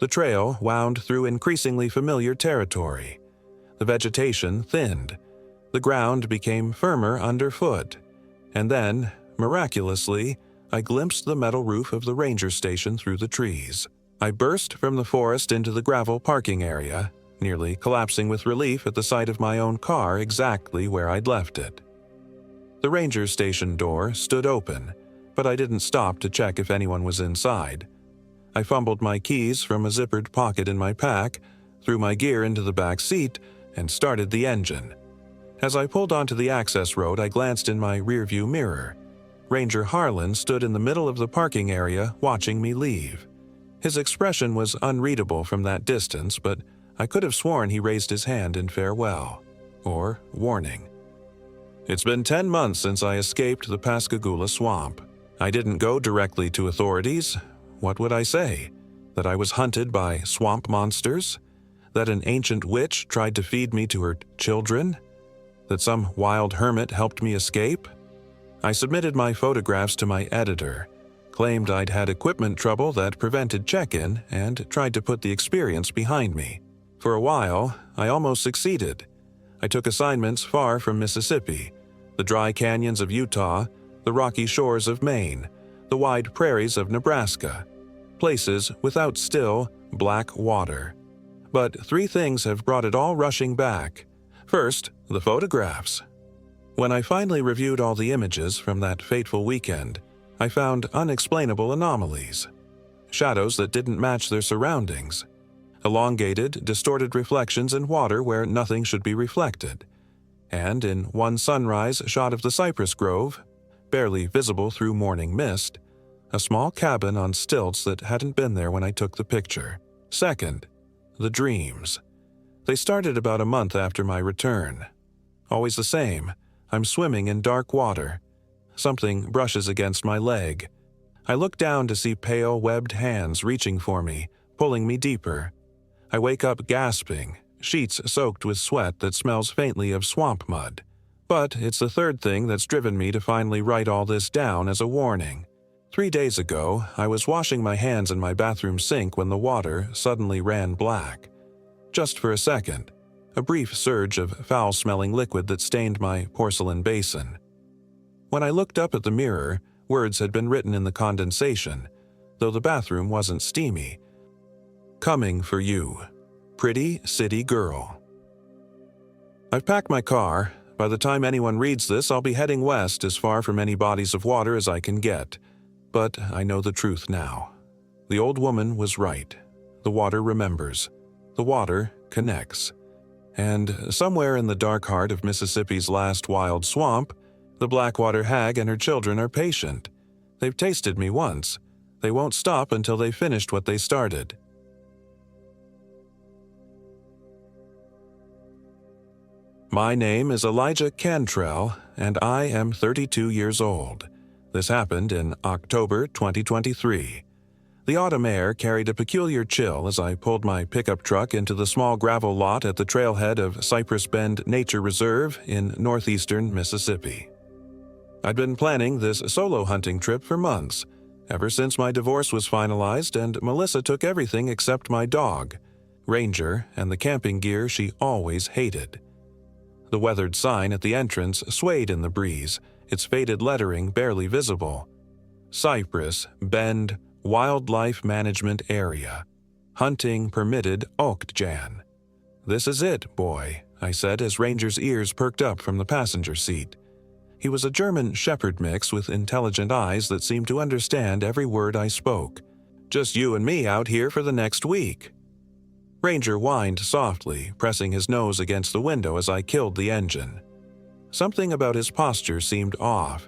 The trail wound through increasingly familiar territory. The vegetation thinned. The ground became firmer underfoot. And then, miraculously, I glimpsed the metal roof of the ranger station through the trees. I burst from the forest into the gravel parking area, nearly collapsing with relief at the sight of my own car exactly where I'd left it. The ranger station door stood open, but I didn't stop to check if anyone was inside. I fumbled my keys from a zippered pocket in my pack, threw my gear into the back seat, and started the engine. As I pulled onto the access road, I glanced in my rearview mirror. Ranger Harlan stood in the middle of the parking area watching me leave. His expression was unreadable from that distance, but I could have sworn he raised his hand in farewell, or warning. It's been 10 months since I escaped the Pascagoula swamp. I didn't go directly to authorities. What would I say? That I was hunted by swamp monsters? That an ancient witch tried to feed me to her children? That some wild hermit helped me escape? I submitted my photographs to my editor, claimed I'd had equipment trouble that prevented check-in, and tried to put the experience behind me. For a while, I almost succeeded. I took assignments far from Mississippi, the dry canyons of Utah, the rocky shores of Maine, the wide prairies of Nebraska, places without still, black water. But 3 things have brought it all rushing back. First, the photographs. When I finally reviewed all the images from that fateful weekend, I found unexplainable anomalies. Shadows that didn't match their surroundings. Elongated, distorted reflections in water where nothing should be reflected. And in one sunrise shot of the cypress grove, barely visible through morning mist, a small cabin on stilts that hadn't been there when I took the picture. Second, the dreams. They started about a month after my return. Always the same. I'm swimming in dark water. Something brushes against my leg. I look down to see pale, webbed hands reaching for me, pulling me deeper. I wake up gasping, sheets soaked with sweat that smells faintly of swamp mud. But it's the third thing that's driven me to finally write all this down as a warning. 3 days ago, I was washing my hands in my bathroom sink when the water suddenly ran black. Just for a second, a brief surge of foul-smelling liquid that stained my porcelain basin. When I looked up at the mirror, words had been written in the condensation, though the bathroom wasn't steamy. Coming for you, pretty city girl. I've packed my car. By the time anyone reads this, I'll be heading west as far from any bodies of water as I can get. But I know the truth now. The old woman was right. The water remembers. The water connects. And somewhere in the dark heart of Mississippi's last wild swamp, the Blackwater hag and her children are patient. They've tasted me once. They won't stop until they've finished what they started. My name is Elijah Cantrell, and I am 32 years old. This happened in October 2023. The autumn air carried a peculiar chill as I pulled my pickup truck into the small gravel lot at the trailhead of Cypress Bend Nature Reserve in northeastern Mississippi. I'd been planning this solo hunting trip for months, ever since my divorce was finalized and Melissa took everything except my dog, Ranger, and the camping gear she always hated. The weathered sign at the entrance swayed in the breeze, its faded lettering barely visible. Cypress Bend Wildlife Management Area. Hunting permitted Oktjan. This is it, boy, I said as Ranger's ears perked up from the passenger seat. He was a German shepherd mix with intelligent eyes that seemed to understand every word I spoke. Just you and me out here for the next week. Ranger whined softly, pressing his nose against the window as I killed the engine. Something about his posture seemed off.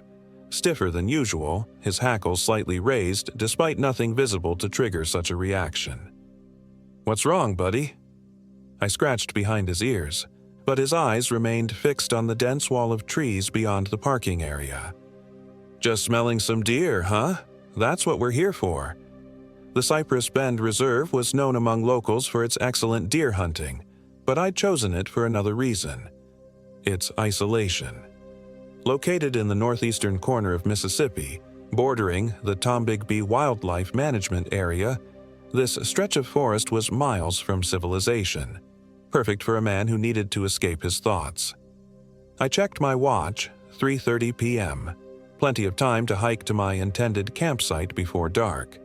Stiffer than usual, his hackles slightly raised despite nothing visible to trigger such a reaction. "What's wrong, buddy?" I scratched behind his ears, but his eyes remained fixed on the dense wall of trees beyond the parking area. "Just smelling some deer, huh? That's what we're here for." The Cypress Bend Reserve was known among locals for its excellent deer hunting, but I'd chosen it for another reason: its isolation. Located in the northeastern corner of Mississippi, bordering the Tombigbee Wildlife Management Area, this stretch of forest was miles from civilization, perfect for a man who needed to escape his thoughts. I checked my watch, 3:30 p.m., plenty of time to hike to my intended campsite before dark.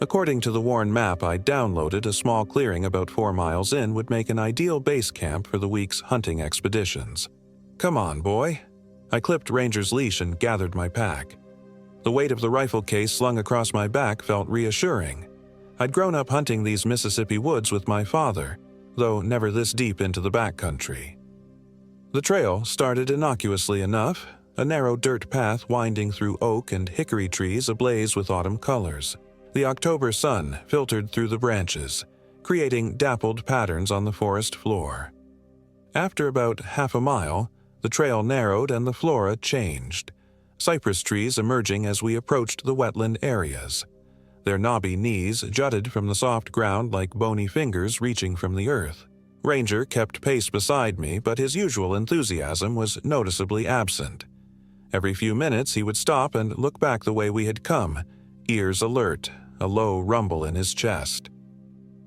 According to the worn map I downloaded, a small clearing about 4 miles in would make an ideal base camp for the week's hunting expeditions. Come on, boy. I clipped Ranger's leash and gathered my pack. The weight of the rifle case slung across my back felt reassuring. I'd grown up hunting these Mississippi woods with my father, though never this deep into the backcountry. The trail started innocuously enough, a narrow dirt path winding through oak and hickory trees ablaze with autumn colors. The October sun filtered through the branches, creating dappled patterns on the forest floor. After about half a mile, the trail narrowed and the flora changed, cypress trees emerging as we approached the wetland areas. Their knobby knees jutted from the soft ground like bony fingers reaching from the earth. Ranger kept pace beside me, but his usual enthusiasm was noticeably absent. Every few minutes he would stop and look back the way we had come, ears alert, a low rumble in his chest.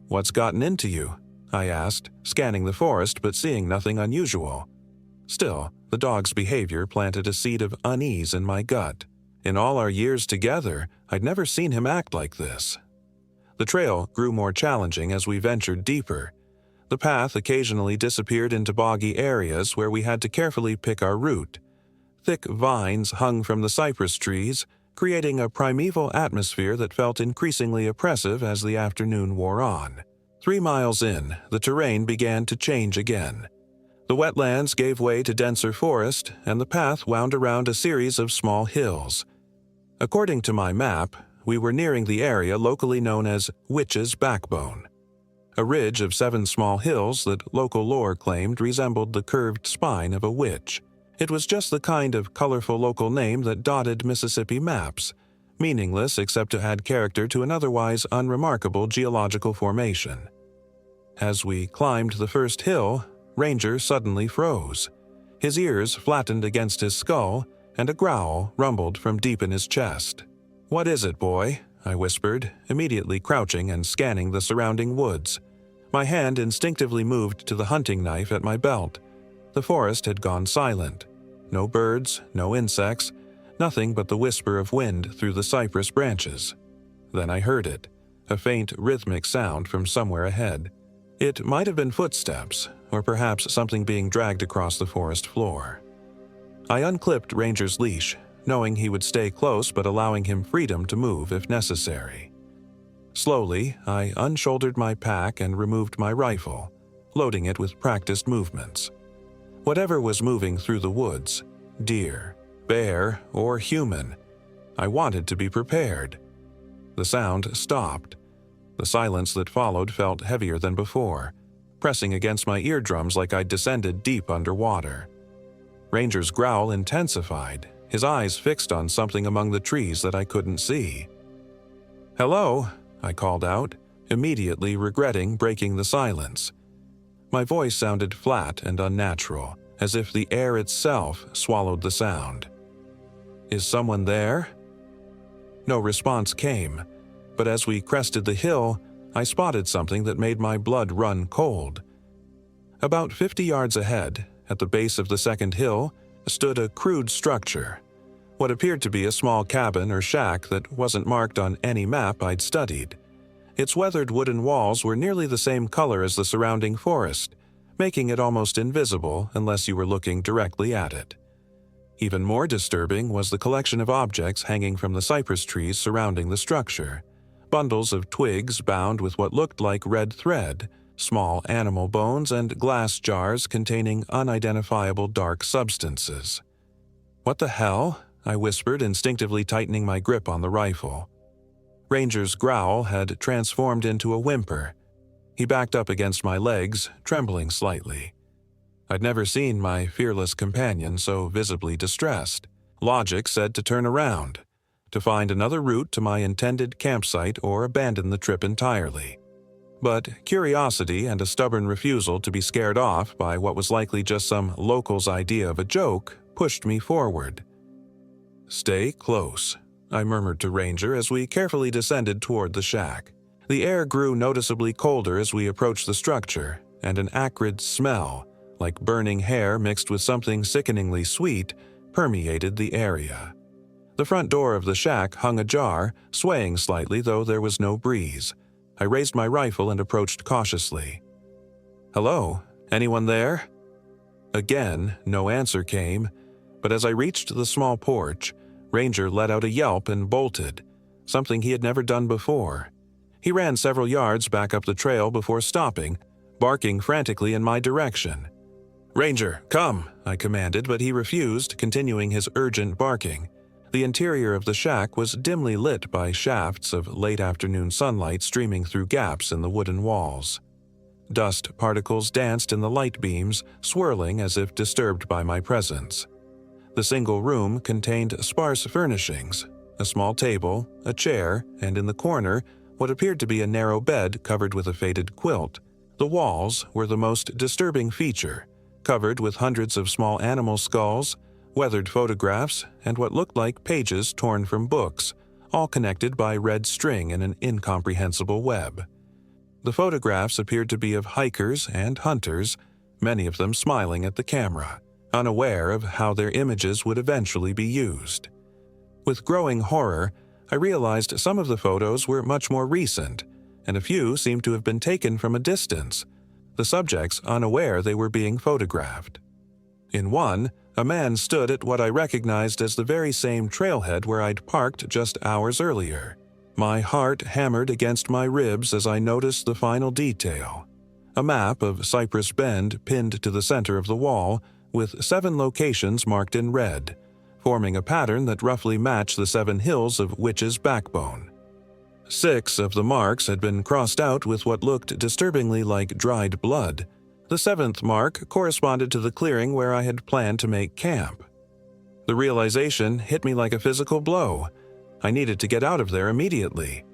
"What's gotten into you?" I asked, scanning the forest but seeing nothing unusual. Still, the dog's behavior planted a seed of unease in my gut. In all our years together, I'd never seen him act like this. The trail grew more challenging as we ventured deeper. The path occasionally disappeared into boggy areas where we had to carefully pick our route. Thick vines hung from the cypress trees, creating a primeval atmosphere that felt increasingly oppressive as the afternoon wore on. 3 miles in, the terrain began to change again. The wetlands gave way to denser forest, and the path wound around a series of small hills. According to my map, we were nearing the area locally known as Witch's Backbone, a ridge of 7 small hills that local lore claimed resembled the curved spine of a witch. It was just the kind of colorful local name that dotted Mississippi maps, meaningless except to add character to an otherwise unremarkable geological formation. As we climbed the first hill, Ranger suddenly froze. His ears flattened against his skull, and a growl rumbled from deep in his chest. "What is it, boy?" I whispered, immediately crouching and scanning the surrounding woods. My hand instinctively moved to the hunting knife at my belt. The forest had gone silent. No birds, no insects, nothing but the whisper of wind through the cypress branches. Then I heard it, a faint rhythmic sound from somewhere ahead. It might have been footsteps, or perhaps something being dragged across the forest floor. I unclipped Ranger's leash, knowing he would stay close but allowing him freedom to move if necessary. Slowly, I unshouldered my pack and removed my rifle, loading it with practiced movements. Whatever was moving through the woods, deer, bear, or human, I wanted to be prepared. The sound stopped. The silence that followed felt heavier than before, pressing against my eardrums like I'd descended deep underwater. Ranger's growl intensified, his eyes fixed on something among the trees that I couldn't see. "Hello," I called out, immediately regretting breaking the silence. My voice sounded flat and unnatural, as if the air itself swallowed the sound. "Is someone there?" No response came, but as we crested the hill, I spotted something that made my blood run cold. About 50 yards ahead, at the base of the second hill, stood a crude structure, what appeared to be a small cabin or shack that wasn't marked on any map I'd studied. Its weathered wooden walls were nearly the same color as the surrounding forest, making it almost invisible unless you were looking directly at it. Even more disturbing was the collection of objects hanging from the cypress trees surrounding the structure. Bundles of twigs bound with what looked like red thread, small animal bones, and glass jars containing unidentifiable dark substances. "What the hell?" I whispered, instinctively tightening my grip on the rifle. Ranger's growl had transformed into a whimper. He backed up against my legs, trembling slightly. I'd never seen my fearless companion so visibly distressed. Logic said to turn around, to find another route to my intended campsite or abandon the trip entirely. But curiosity and a stubborn refusal to be scared off by what was likely just some local's idea of a joke pushed me forward. "Stay close," I murmured to Ranger as we carefully descended toward the shack. The air grew noticeably colder as we approached the structure, and an acrid smell, like burning hair mixed with something sickeningly sweet, permeated the area. The front door of the shack hung ajar, swaying slightly though there was no breeze. I raised my rifle and approached cautiously. "Hello? Anyone there?" Again, no answer came, but as I reached the small porch, Ranger let out a yelp and bolted, something he had never done before. He ran several yards back up the trail before stopping, barking frantically in my direction. "Ranger, come," I commanded, but he refused, continuing his urgent barking. The interior of the shack was dimly lit by shafts of late-afternoon sunlight streaming through gaps in the wooden walls. Dust particles danced in the light beams, swirling as if disturbed by my presence. The single room contained sparse furnishings, a small table, a chair, and in the corner, what appeared to be a narrow bed covered with a faded quilt. The walls were the most disturbing feature, covered with hundreds of small animal skulls, weathered photographs, and what looked like pages torn from books, all connected by red string in an incomprehensible web. The photographs appeared to be of hikers and hunters, many of them smiling at the camera, unaware of how their images would eventually be used. With growing horror, I realized some of the photos were much more recent, and a few seemed to have been taken from a distance, the subjects unaware they were being photographed. In one, a man stood at what I recognized as the very same trailhead where I'd parked just hours earlier. My heart hammered against my ribs as I noticed the final detail. A map of Cypress Bend pinned to the center of the wall, with 7 locations marked in red, forming a pattern that roughly matched the 7 hills of Witch's Backbone. 6 of the marks had been crossed out with what looked disturbingly like dried blood. The 7th mark corresponded to the clearing where I had planned to make camp. The realization hit me like a physical blow. I needed to get out of there immediately.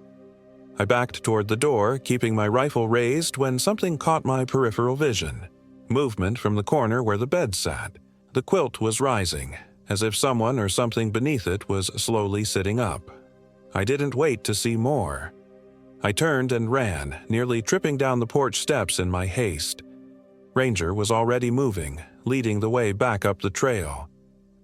I backed toward the door, keeping my rifle raised when something caught my peripheral vision. Movement from the corner where the bed sat. The quilt was rising, as if someone or something beneath it was slowly sitting up. I didn't wait to see more. I turned and ran, nearly tripping down the porch steps in my haste. Ranger was already moving, leading the way back up the trail.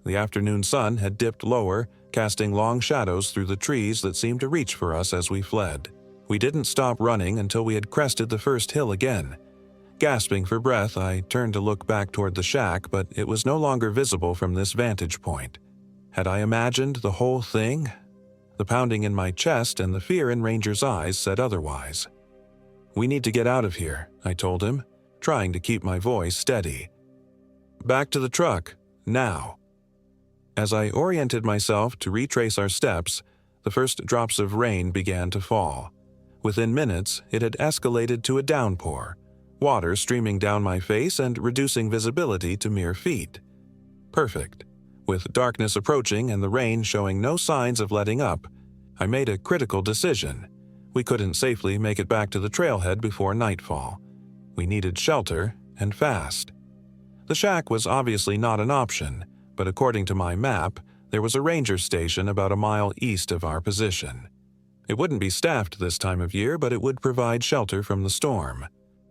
The afternoon sun had dipped lower, casting long shadows through the trees that seemed to reach for us as we fled. We didn't stop running until we had crested the first hill again. Gasping for breath, I turned to look back toward the shack, but it was no longer visible from this vantage point. Had I imagined the whole thing? The pounding in my chest and the fear in Ranger's eyes said otherwise. "We need to get out of here," I told him, trying to keep my voice steady. "Back to the truck, now." As I oriented myself to retrace our steps, the first drops of rain began to fall. Within minutes, it had escalated to a downpour, water streaming down my face and reducing visibility to mere feet. Perfect. With darkness approaching and the rain showing no signs of letting up, I made a critical decision. We couldn't safely make it back to the trailhead before nightfall. We needed shelter, and fast. The shack was obviously not an option, but according to my map, there was a ranger station about a mile east of our position. It wouldn't be staffed this time of year, but it would provide shelter from the storm.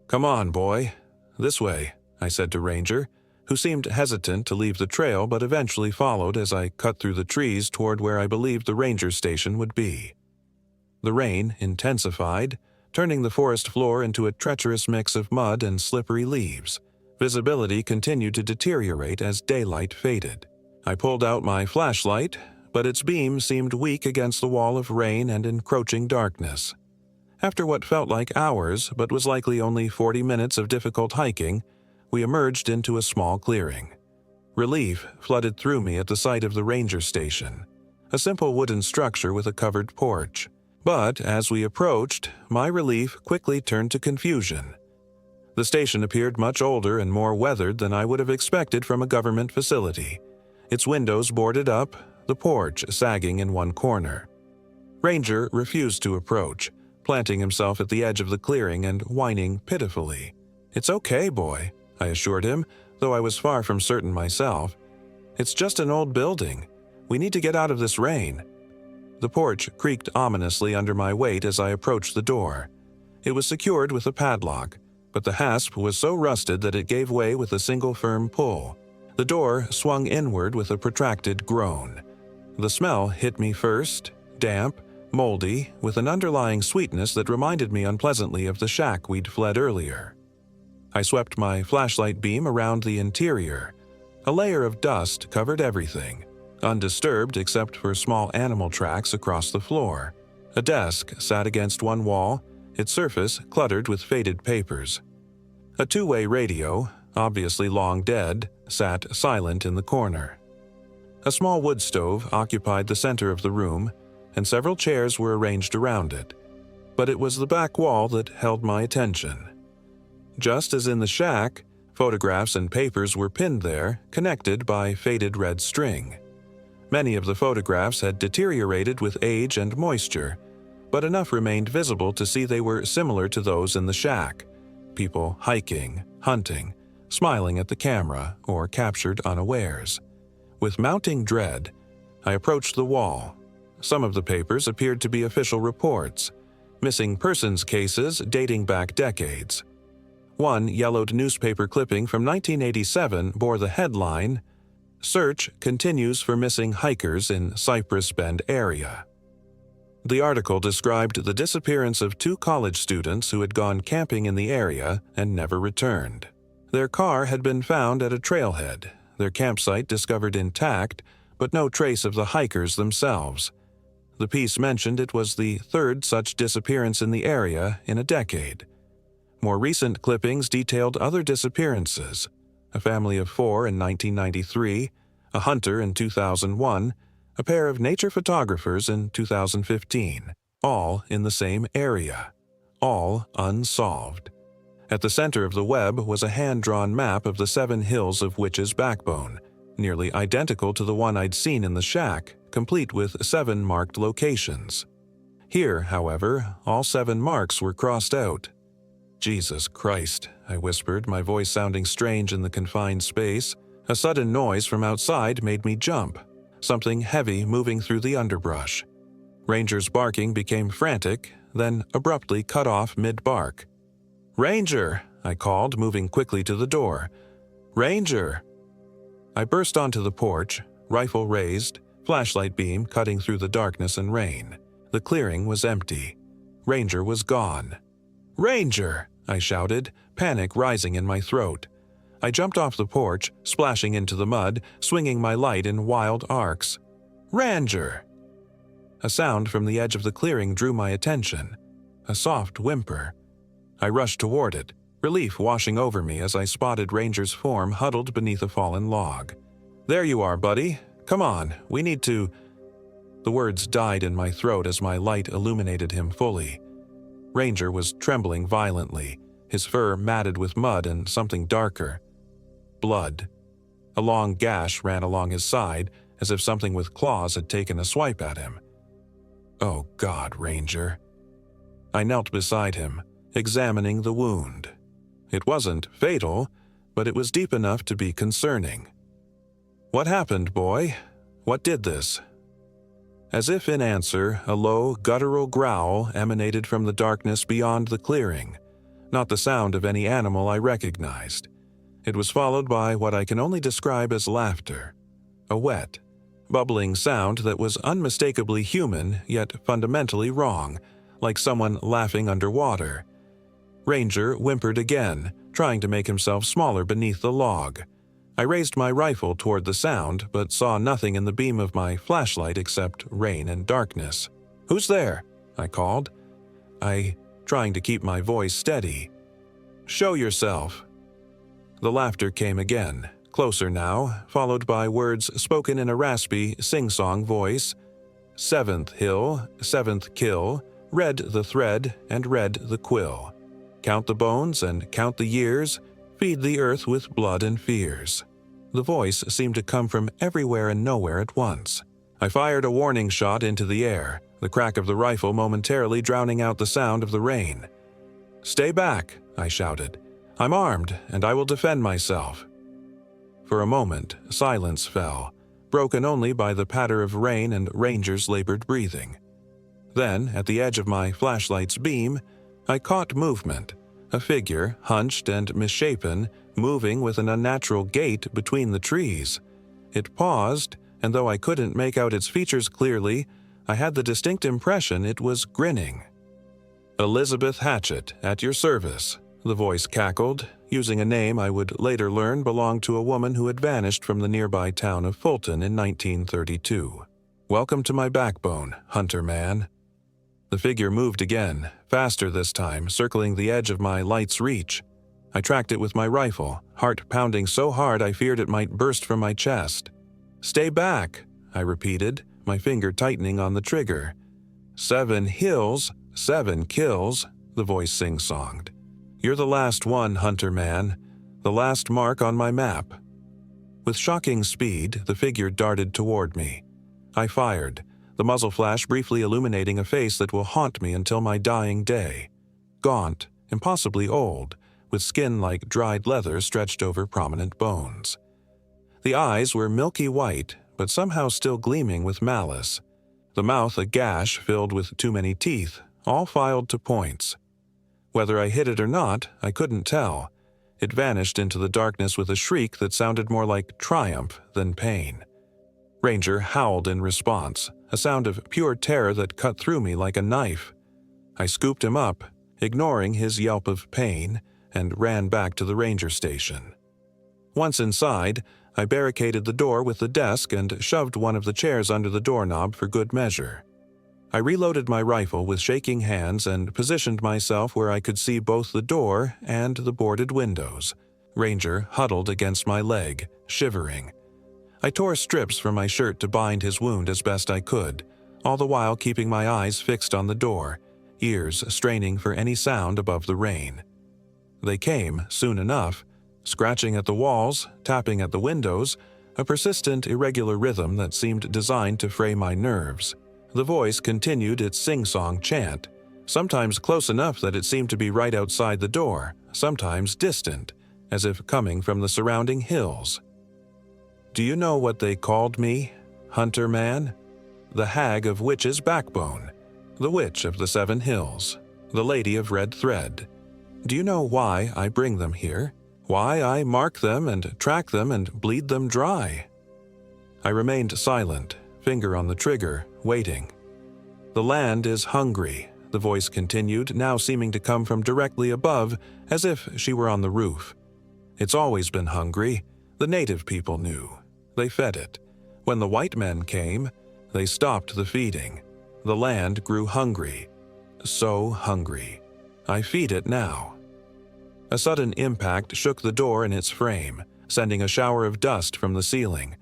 "Come on, boy. This way," I said to Ranger, who seemed hesitant to leave the trail but eventually followed as I cut through the trees toward where I believed the ranger station would be. The rain intensified, turning the forest floor into a treacherous mix of mud and slippery leaves. Visibility continued to deteriorate as daylight faded. I pulled out my flashlight, but its beam seemed weak against the wall of rain and encroaching darkness. After what felt like hours, but was likely only 40 minutes of difficult hiking, we emerged into a small clearing. Relief flooded through me at the sight of the ranger station, a simple wooden structure with a covered porch. But as we approached, my relief quickly turned to confusion. The station appeared much older and more weathered than I would have expected from a government facility, its windows boarded up, the porch sagging in one corner. Ranger refused to approach, planting himself at the edge of the clearing and whining pitifully. "It's okay, boy," I assured him, though I was far from certain myself. "It's just an old building. We need to get out of this rain." The porch creaked ominously under my weight as I approached the door. It was secured with a padlock, but the hasp was so rusted that it gave way with a single firm pull. The door swung inward with a protracted groan. The smell hit me first, damp, moldy, with an underlying sweetness that reminded me unpleasantly of the shack we'd fled earlier. I swept my flashlight beam around the interior. A layer of dust covered everything, undisturbed except for small animal tracks across the floor. A desk sat against one wall, its surface cluttered with faded papers. A two-way radio, obviously long dead, sat silent in the corner. A small wood stove occupied the center of the room, and several chairs were arranged around it. But it was the back wall that held my attention. Just as in the shack, photographs and papers were pinned there, connected by faded red string. Many of the photographs had deteriorated with age and moisture, but enough remained visible to see they were similar to those in the shack. People hiking, hunting, smiling at the camera, or captured unawares. With mounting dread, I approached the wall. Some of the papers appeared to be official reports, missing persons cases dating back decades. One yellowed newspaper clipping from 1987 bore the headline, "Search continues for missing hikers in Cypress Bend area." The article described the disappearance of two college students who had gone camping in the area and never returned. Their car had been found at a trailhead, their campsite discovered intact, but no trace of the hikers themselves. The piece mentioned it was the third such disappearance in the area in a decade. More recent clippings detailed other disappearances: a family of 4 in 1993, a hunter in 2001, a pair of nature photographers in 2015, all in the same area, all unsolved. At the center of the web was a hand-drawn map of the 7 hills of Witch's Backbone, nearly identical to the one I'd seen in the shack, complete with 7 marked locations. Here, however, all 7 marks were crossed out. "Jesus Christ," I whispered, my voice sounding strange in the confined space. A sudden noise from outside made me jump, something heavy moving through the underbrush. Ranger's barking became frantic, then abruptly cut off mid-bark. "Ranger!" I called, moving quickly to the door. "Ranger!" I burst onto the porch, rifle raised, flashlight beam cutting through the darkness and rain. The clearing was empty. Ranger was gone. "Ranger!" I shouted, panic rising in my throat. I jumped off the porch, splashing into the mud, swinging my light in wild arcs. "Ranger!" A sound from the edge of the clearing drew my attention. A soft whimper. I rushed toward it, relief washing over me as I spotted Ranger's form huddled beneath a fallen log. "There you are, buddy. Come on, we need to—" The words died in my throat as my light illuminated him fully. Ranger was trembling violently, his fur matted with mud and something darker. Blood. A long gash ran along his side, as if something with claws had taken a swipe at him. "Oh God, Ranger." I knelt beside him, examining the wound. It wasn't fatal, but it was deep enough to be concerning. "What happened, boy? What did this?" As if in answer, a low, guttural growl emanated from the darkness beyond the clearing, not the sound of any animal I recognized. It was followed by what I can only describe as laughter, a wet, bubbling sound that was unmistakably human yet fundamentally wrong, like someone laughing underwater. Ranger whimpered again, trying to make himself smaller beneath the log. I raised my rifle toward the sound, but saw nothing in the beam of my flashlight except rain and darkness. "Who's there?" I called. Trying to keep my voice steady. "Show yourself." The laughter came again, closer now, followed by words spoken in a raspy, sing-song voice. "7th hill, 7th kill, red the thread and red the quill. Count the bones and count the years, feed the earth with blood and fears." The voice seemed to come from everywhere and nowhere at once. I fired a warning shot into the air, the crack of the rifle momentarily drowning out the sound of the rain. "Stay back," I shouted. "I'm armed, and I will defend myself." For a moment, silence fell, broken only by the patter of rain and Ranger's labored breathing. Then, at the edge of my flashlight's beam, I caught movement, a figure, hunched and misshapen, moving with an unnatural gait between the trees. It paused, and though I couldn't make out its features clearly, I had the distinct impression it was grinning. "Elizabeth Hatchett, at your service," the voice cackled, using a name I would later learn belonged to a woman who had vanished from the nearby town of Fulton in 1932. "Welcome to my backbone, Hunter Man." The figure moved again, faster this time, circling the edge of my light's reach. I tracked it with my rifle, heart pounding so hard I feared it might burst from my chest. "Stay back," I repeated, my finger tightening on the trigger. "7 hills, 7 kills," the voice sing-songed. "You're the last one, Hunter Man, the last mark on my map." With shocking speed, the figure darted toward me. I fired, the muzzle flash briefly illuminating a face that will haunt me until my dying day. Gaunt, impossibly old, with skin like dried leather stretched over prominent bones. The eyes were milky white, but somehow still gleaming with malice. The mouth a gash filled with too many teeth, all filed to points. Whether I hit it or not, I couldn't tell. It vanished into the darkness with a shriek that sounded more like triumph than pain. Ranger howled in response, a sound of pure terror that cut through me like a knife. I scooped him up, ignoring his yelp of pain, and ran back to the ranger station. Once inside, I barricaded the door with the desk and shoved one of the chairs under the doorknob for good measure. I reloaded my rifle with shaking hands and positioned myself where I could see both the door and the boarded windows. Ranger huddled against my leg, shivering. I tore strips from my shirt to bind his wound as best I could, all the while keeping my eyes fixed on the door, ears straining for any sound above the rain. They came soon enough, scratching at the walls, tapping at the windows, a persistent, irregular rhythm that seemed designed to fray my nerves. The voice continued its sing-song chant, sometimes close enough that it seemed to be right outside the door, sometimes distant, as if coming from the surrounding hills. "Do you know what they called me, Hunter Man? The Hag of Witch's Backbone, the Witch of the 7 Hills, the Lady of Red Thread. Do you know why I bring them here? Why I mark them and track them and bleed them dry?" I remained silent, finger on the trigger, waiting. "The land is hungry," the voice continued, now seeming to come from directly above, as if she were on the roof. "It's always been hungry. The native people knew. They fed it. When the white men came, they stopped the feeding. The land grew hungry. So hungry. I feed it now." A sudden impact shook the door in its frame, sending a shower of dust from the ceiling.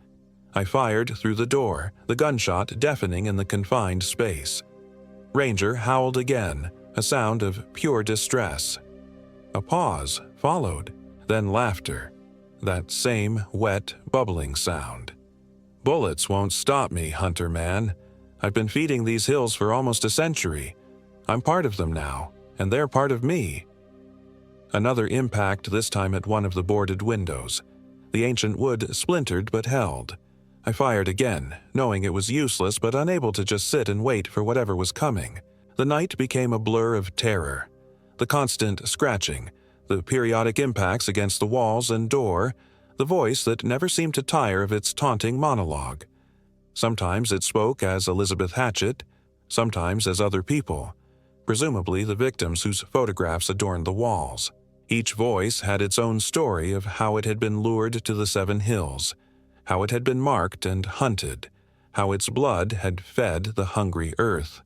I fired through the door, the gunshot deafening in the confined space. Ranger howled again, a sound of pure distress. A pause followed, then laughter. That same wet, bubbling sound. "Bullets won't stop me, Hunter Man. I've been feeding these hills for almost a century. I'm part of them now, and they're part of me." Another impact, this time at one of the boarded windows. The ancient wood splintered but held. I fired again, knowing it was useless but unable to just sit and wait for whatever was coming. The night became a blur of terror. The constant scratching, the periodic impacts against the walls and door, the voice that never seemed to tire of its taunting monologue. Sometimes it spoke as Elizabeth Hatchett, sometimes as other people, presumably the victims whose photographs adorned the walls. Each voice had its own story of how it had been lured to the 7 Hills, how it had been marked and hunted, how its blood had fed the hungry earth.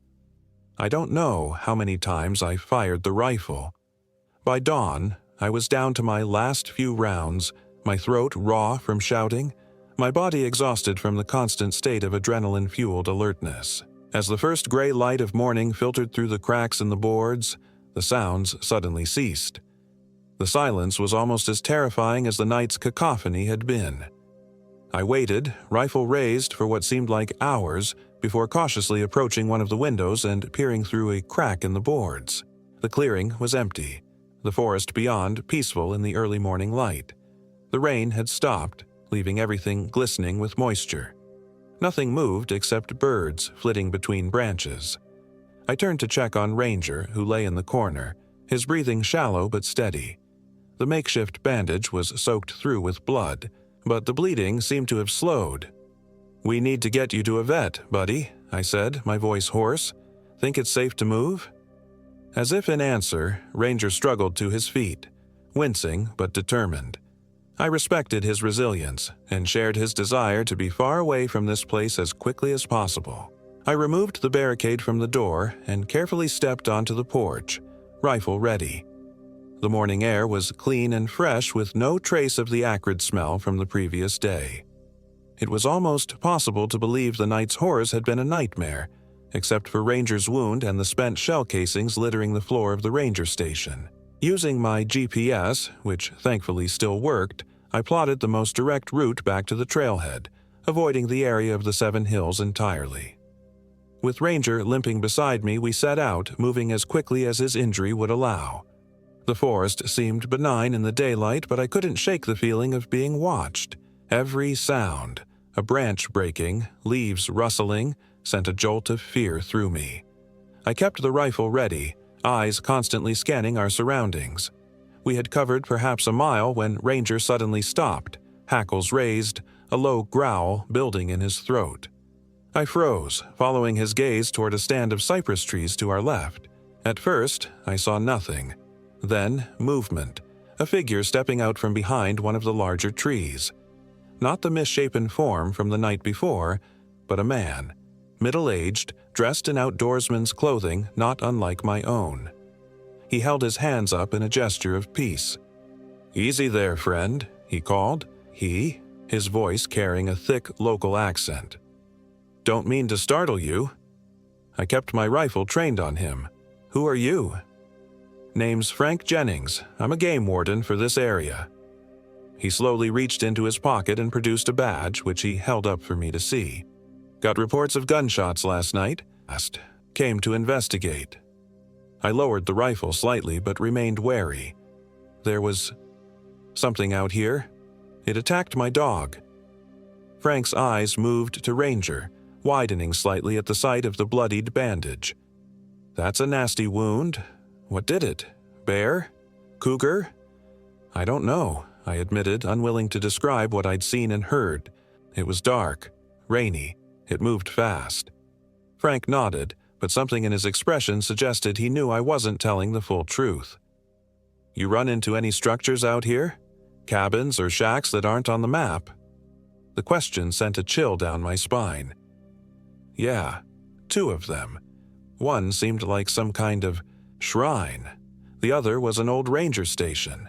I don't know how many times I fired the rifle. By dawn, I was down to my last few rounds, my throat raw from shouting, my body exhausted from the constant state of adrenaline-fueled alertness. As the first gray light of morning filtered through the cracks in the boards, the sounds suddenly ceased. The silence was almost as terrifying as the night's cacophony had been. I waited, rifle raised for what seemed like hours, before cautiously approaching one of the windows and peering through a crack in the boards. The clearing was empty, the forest beyond peaceful in the early morning light. The rain had stopped, leaving everything glistening with moisture. Nothing moved except birds flitting between branches. I turned to check on Ranger, who lay in the corner, his breathing shallow but steady. The makeshift bandage was soaked through with blood, but the bleeding seemed to have slowed. "We need to get you to a vet, buddy," I said, my voice hoarse. "Think it's safe to move?" As if in answer, Ranger struggled to his feet, wincing but determined. I respected his resilience and shared his desire to be far away from this place as quickly as possible. I removed the barricade from the door and carefully stepped onto the porch, rifle ready. The morning air was clean and fresh with no trace of the acrid smell from the previous day. It was almost possible to believe the night's horrors had been a nightmare, except for Ranger's wound and the spent shell casings littering the floor of the ranger station. Using my GPS, which thankfully still worked, I plotted the most direct route back to the trailhead, avoiding the area of the 7 hills entirely. With Ranger limping beside me, we set out, moving as quickly as his injury would allow. The forest seemed benign in the daylight, but I couldn't shake the feeling of being watched. Every sound, a branch breaking, leaves rustling, sent a jolt of fear through me. I kept the rifle ready, eyes constantly scanning our surroundings. We had covered perhaps a mile when Ranger suddenly stopped, hackles raised, a low growl building in his throat. I froze, following his gaze toward a stand of cypress trees to our left. At first, I saw nothing. Then, movement, a figure stepping out from behind one of the larger trees. Not the misshapen form from the night before, but a man, middle-aged, dressed in outdoorsman's clothing not unlike my own. He held his hands up in a gesture of peace. "Easy there, friend," he called. His voice carrying a thick local accent. "Don't mean to startle you." I kept my rifle trained on him. "Who are you?" "Name's Frank Jennings. I'm a game warden for this area." He slowly reached into his pocket and produced a badge, which he held up for me to see. "Got reports of gunshots last night?" asked. "Came to investigate." I lowered the rifle slightly but remained wary. There was something out here. It attacked my dog. Frank's eyes moved to Ranger, widening slightly at the sight of the bloodied bandage. "That's a nasty wound. What did it? Bear? Cougar?" "I don't know," I admitted, unwilling to describe what I'd seen and heard. "It was dark, rainy. It moved fast." Frank nodded, but something in his expression suggested he knew I wasn't telling the full truth. "You run into any structures out here? Cabins or shacks that aren't on the map?" The question sent a chill down my spine. "Yeah, 2 of them. One seemed like some kind of shrine. The other was an old ranger station."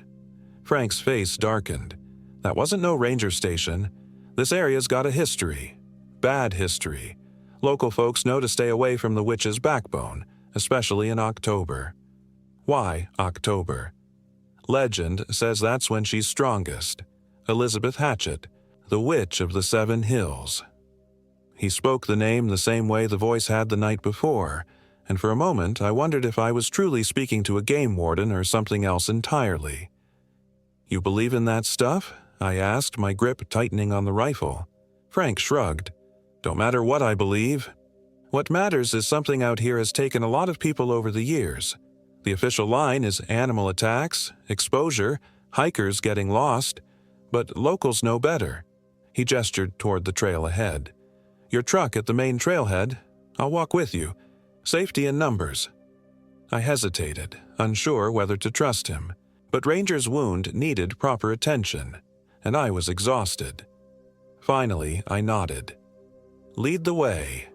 Frank's face darkened. "That wasn't no ranger station. This area's got a history. Bad history. Local folks know to stay away from the witch's backbone, especially in October." "Why October?" "Legend says that's when she's strongest. Elizabeth Hatchett, the witch of the 7 hills." He spoke the name the same way the voice had the night before, and for a moment I wondered if I was truly speaking to a game warden or something else entirely. "You believe in that stuff?" I asked, my grip tightening on the rifle. Frank shrugged. "Don't matter what I believe. What matters is something out here has taken a lot of people over the years. The official line is animal attacks, exposure, hikers getting lost, but locals know better." He gestured toward the trail ahead. "Your truck at the main trailhead? I'll walk with you. Safety in numbers." I hesitated, unsure whether to trust him, but Ranger's wound needed proper attention, and I was exhausted. Finally, I nodded. "Lead the way."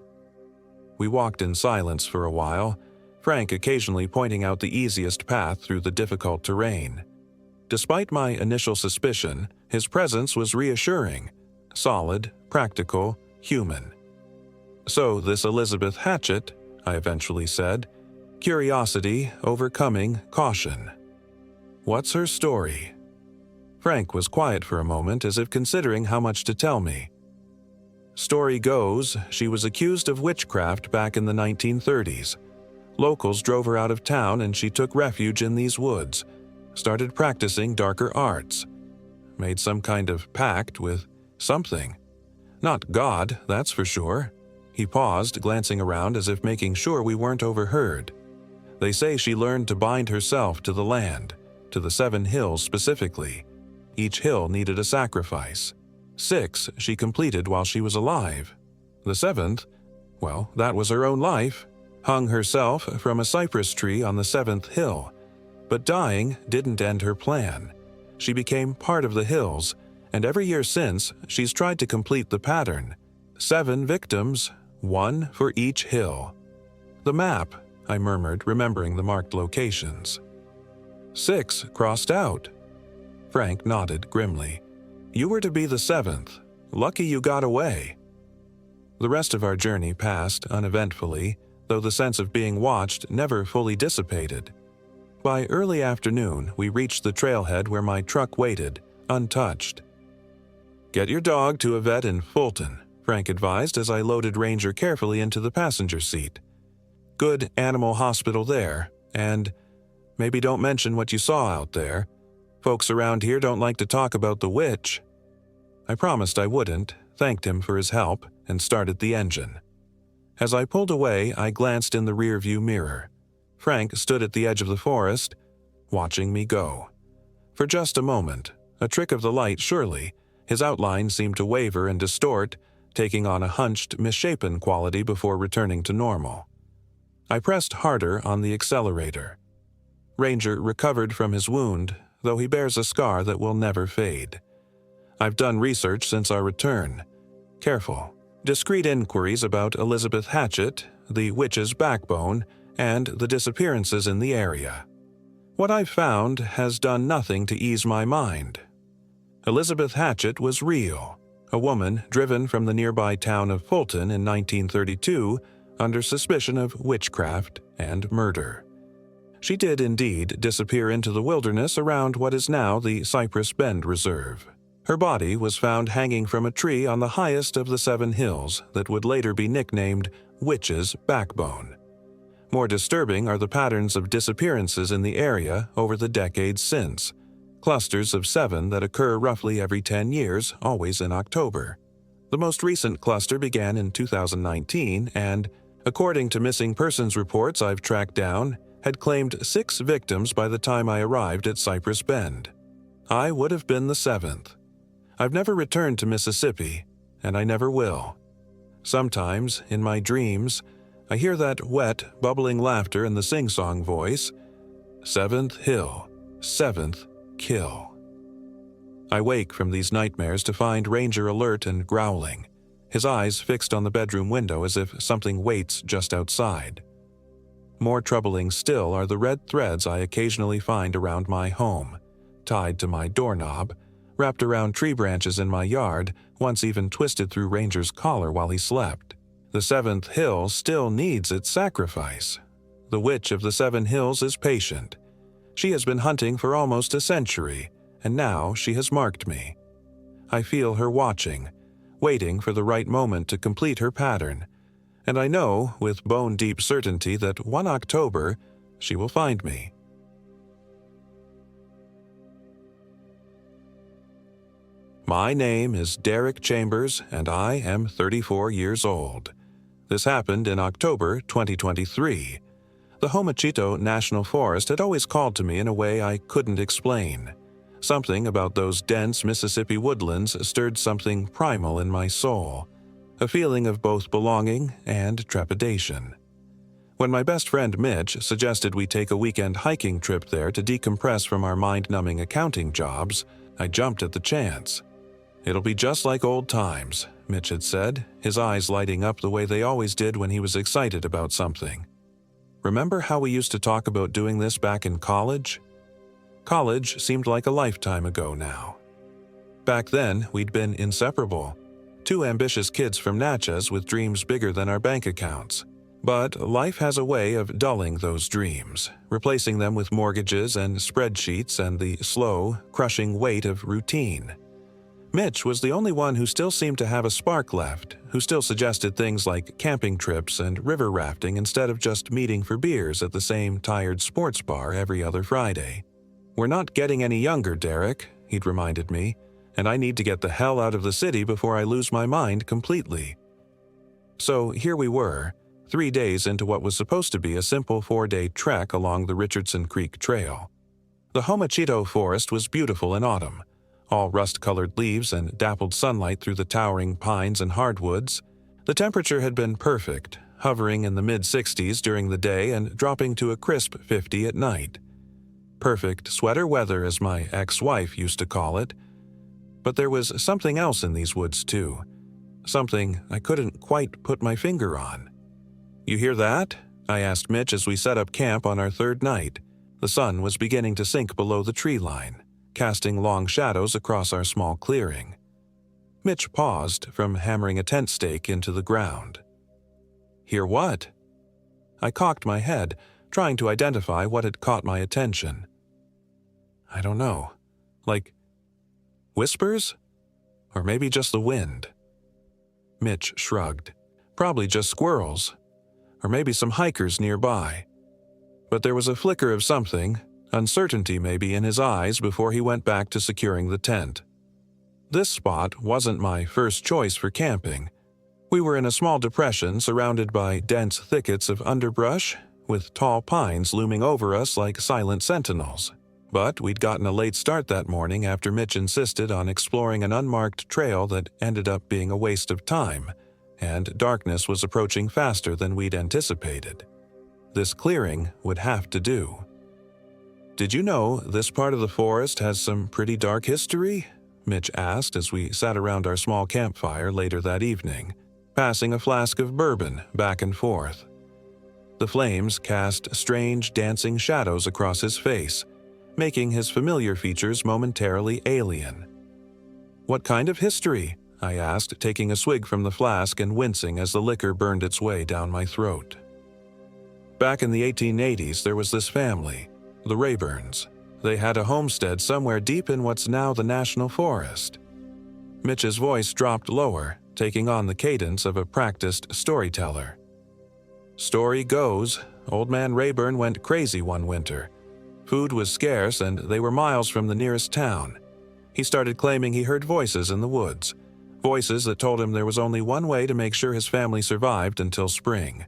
We walked in silence for a while, Frank occasionally pointing out the easiest path through the difficult terrain. Despite my initial suspicion, his presence was reassuring, solid, practical, human. "So this Elizabeth Hatchett," I eventually said, curiosity overcoming caution. "What's her story?" Frank was quiet for a moment as if considering how much to tell me. Story goes, she was accused of witchcraft back in the 1930s. Locals drove her out of town and she took refuge in these woods, started practicing darker arts. Made some kind of pact with something. Not God, that's for sure. He paused, glancing around as if making sure we weren't overheard. They say she learned to bind herself to the land, to the 7 hills specifically. Each hill needed a sacrifice. 6 she completed while she was alive. The 7th, well, that was her own life. Hung herself from a cypress tree on the 7th hill. But dying didn't end her plan. She became part of the hills, and every year since, she's tried to complete the pattern. 7 victims, 1 for each hill. The map, I murmured, remembering the marked locations. 6 crossed out. Frank nodded grimly. You were to be the 7th. Lucky you got away. The rest of our journey passed uneventfully, though the sense of being watched never fully dissipated. By early afternoon, we reached the trailhead where my truck waited, untouched. Get your dog to a vet in Fulton, Frank advised as I loaded Ranger carefully into the passenger seat. Good animal hospital there, and maybe don't mention what you saw out there. Folks around here don't like to talk about the witch. I promised I wouldn't, thanked him for his help, and started the engine. As I pulled away, I glanced in the rearview mirror. Frank stood at the edge of the forest, watching me go. For just a moment, a trick of the light surely, his outline seemed to waver and distort, taking on a hunched, misshapen quality before returning to normal. I pressed harder on the accelerator. Ranger recovered from his wound, though he bears a scar that will never fade. I've done research since our return. Careful, discreet inquiries about Elizabeth Hatchett, the witch's backbone, and the disappearances in the area. What I've found has done nothing to ease my mind. Elizabeth Hatchett was real, a woman driven from the nearby town of Fulton in 1932 under suspicion of witchcraft and murder. She did indeed disappear into the wilderness around what is now the Cypress Bend Reserve. Her body was found hanging from a tree on the highest of the 7 hills that would later be nicknamed Witch's Backbone. More disturbing are the patterns of disappearances in the area over the decades since. Clusters of 7 that occur roughly every 10 years, always in October. The most recent cluster began in 2019 and, according to missing persons reports I've tracked down, had claimed 6 victims by the time I arrived at Cypress Bend. I would have been the 7th. I've never returned to Mississippi, and I never will. Sometimes, in my dreams, I hear that wet, bubbling laughter in the sing-song voice, 7th hill, 7th kill. I wake from these nightmares to find Ranger alert and growling, his eyes fixed on the bedroom window as if something waits just outside. More troubling still are the red threads I occasionally find around my home, tied to my doorknob, wrapped around tree branches in my yard, once even twisted through Ranger's collar while he slept. The 7th hill still needs its sacrifice. The witch of the 7 hills is patient. She has been hunting for almost a century, and now she has marked me. I feel her watching, waiting for the right moment to complete her pattern, and I know with bone-deep certainty that one October she will find me. My name is Derek Chambers, and I am 34 years old. This happened in October 2023. The Homachito National Forest had always called to me in a way I couldn't explain. Something about those dense Mississippi woodlands stirred something primal in my soul, a feeling of both belonging and trepidation. When my best friend Mitch suggested we take a weekend hiking trip there to decompress from our mind-numbing accounting jobs, I jumped at the chance. It'll be just like old times, Mitch had said, his eyes lighting up the way they always did when he was excited about something. Remember how we used to talk about doing this back in college? College seemed like a lifetime ago now. Back then, we'd been inseparable. 2 ambitious kids from Natchez with dreams bigger than our bank accounts. But life has a way of dulling those dreams, replacing them with mortgages and spreadsheets and the slow, crushing weight of routine. Mitch was the only one who still seemed to have a spark left, who still suggested things like camping trips and river rafting instead of just meeting for beers at the same tired sports bar every other Friday. "We're not getting any younger, Derek," he'd reminded me, "and I need to get the hell out of the city before I lose my mind completely." So here we were, 3 days into what was supposed to be a simple 4-day trek along the Richardson Creek Trail. The Homachito Forest was beautiful in autumn, all rust-colored leaves and dappled sunlight through the towering pines and hardwoods. The temperature had been perfect, hovering in the mid-60s during the day and dropping to a crisp 50 at night. Perfect sweater weather, as my ex-wife used to call it. But there was something else in these woods, too. Something I couldn't quite put my finger on. "You hear that?" I asked Mitch as we set up camp on our third night. The sun was beginning to sink below the tree line, casting long shadows across our small clearing. Mitch paused from hammering a tent stake into the ground. "Hear what?" I cocked my head, trying to identify what had caught my attention. "I don't know. Like whispers? Or maybe just the wind?" Mitch shrugged. "Probably just squirrels. Or maybe some hikers nearby." But there was a flicker of something, uncertainty maybe, in his eyes before he went back to securing the tent. This spot wasn't my first choice for camping. We were in a small depression surrounded by dense thickets of underbrush, with tall pines looming over us like silent sentinels. But we'd gotten a late start that morning after Mitch insisted on exploring an unmarked trail that ended up being a waste of time, and darkness was approaching faster than we'd anticipated. This clearing would have to do. "Did you know this part of the forest has some pretty dark history?" Mitch asked as we sat around our small campfire later that evening, passing a flask of bourbon back and forth. The flames cast strange dancing shadows across his face, making his familiar features momentarily alien. "What kind of history?" I asked, taking a swig from the flask and wincing as the liquor burned its way down my throat. "Back in the 1880s, there was this family, the Rayburns. They had a homestead somewhere deep in what's now the National Forest." Mitch's voice dropped lower, taking on the cadence of a practiced storyteller. "Story goes, Old Man Rayburn went crazy one winter. Food was scarce and they were miles from the nearest town. He started claiming he heard voices in the woods, voices that told him there was only one way to make sure his family survived until spring."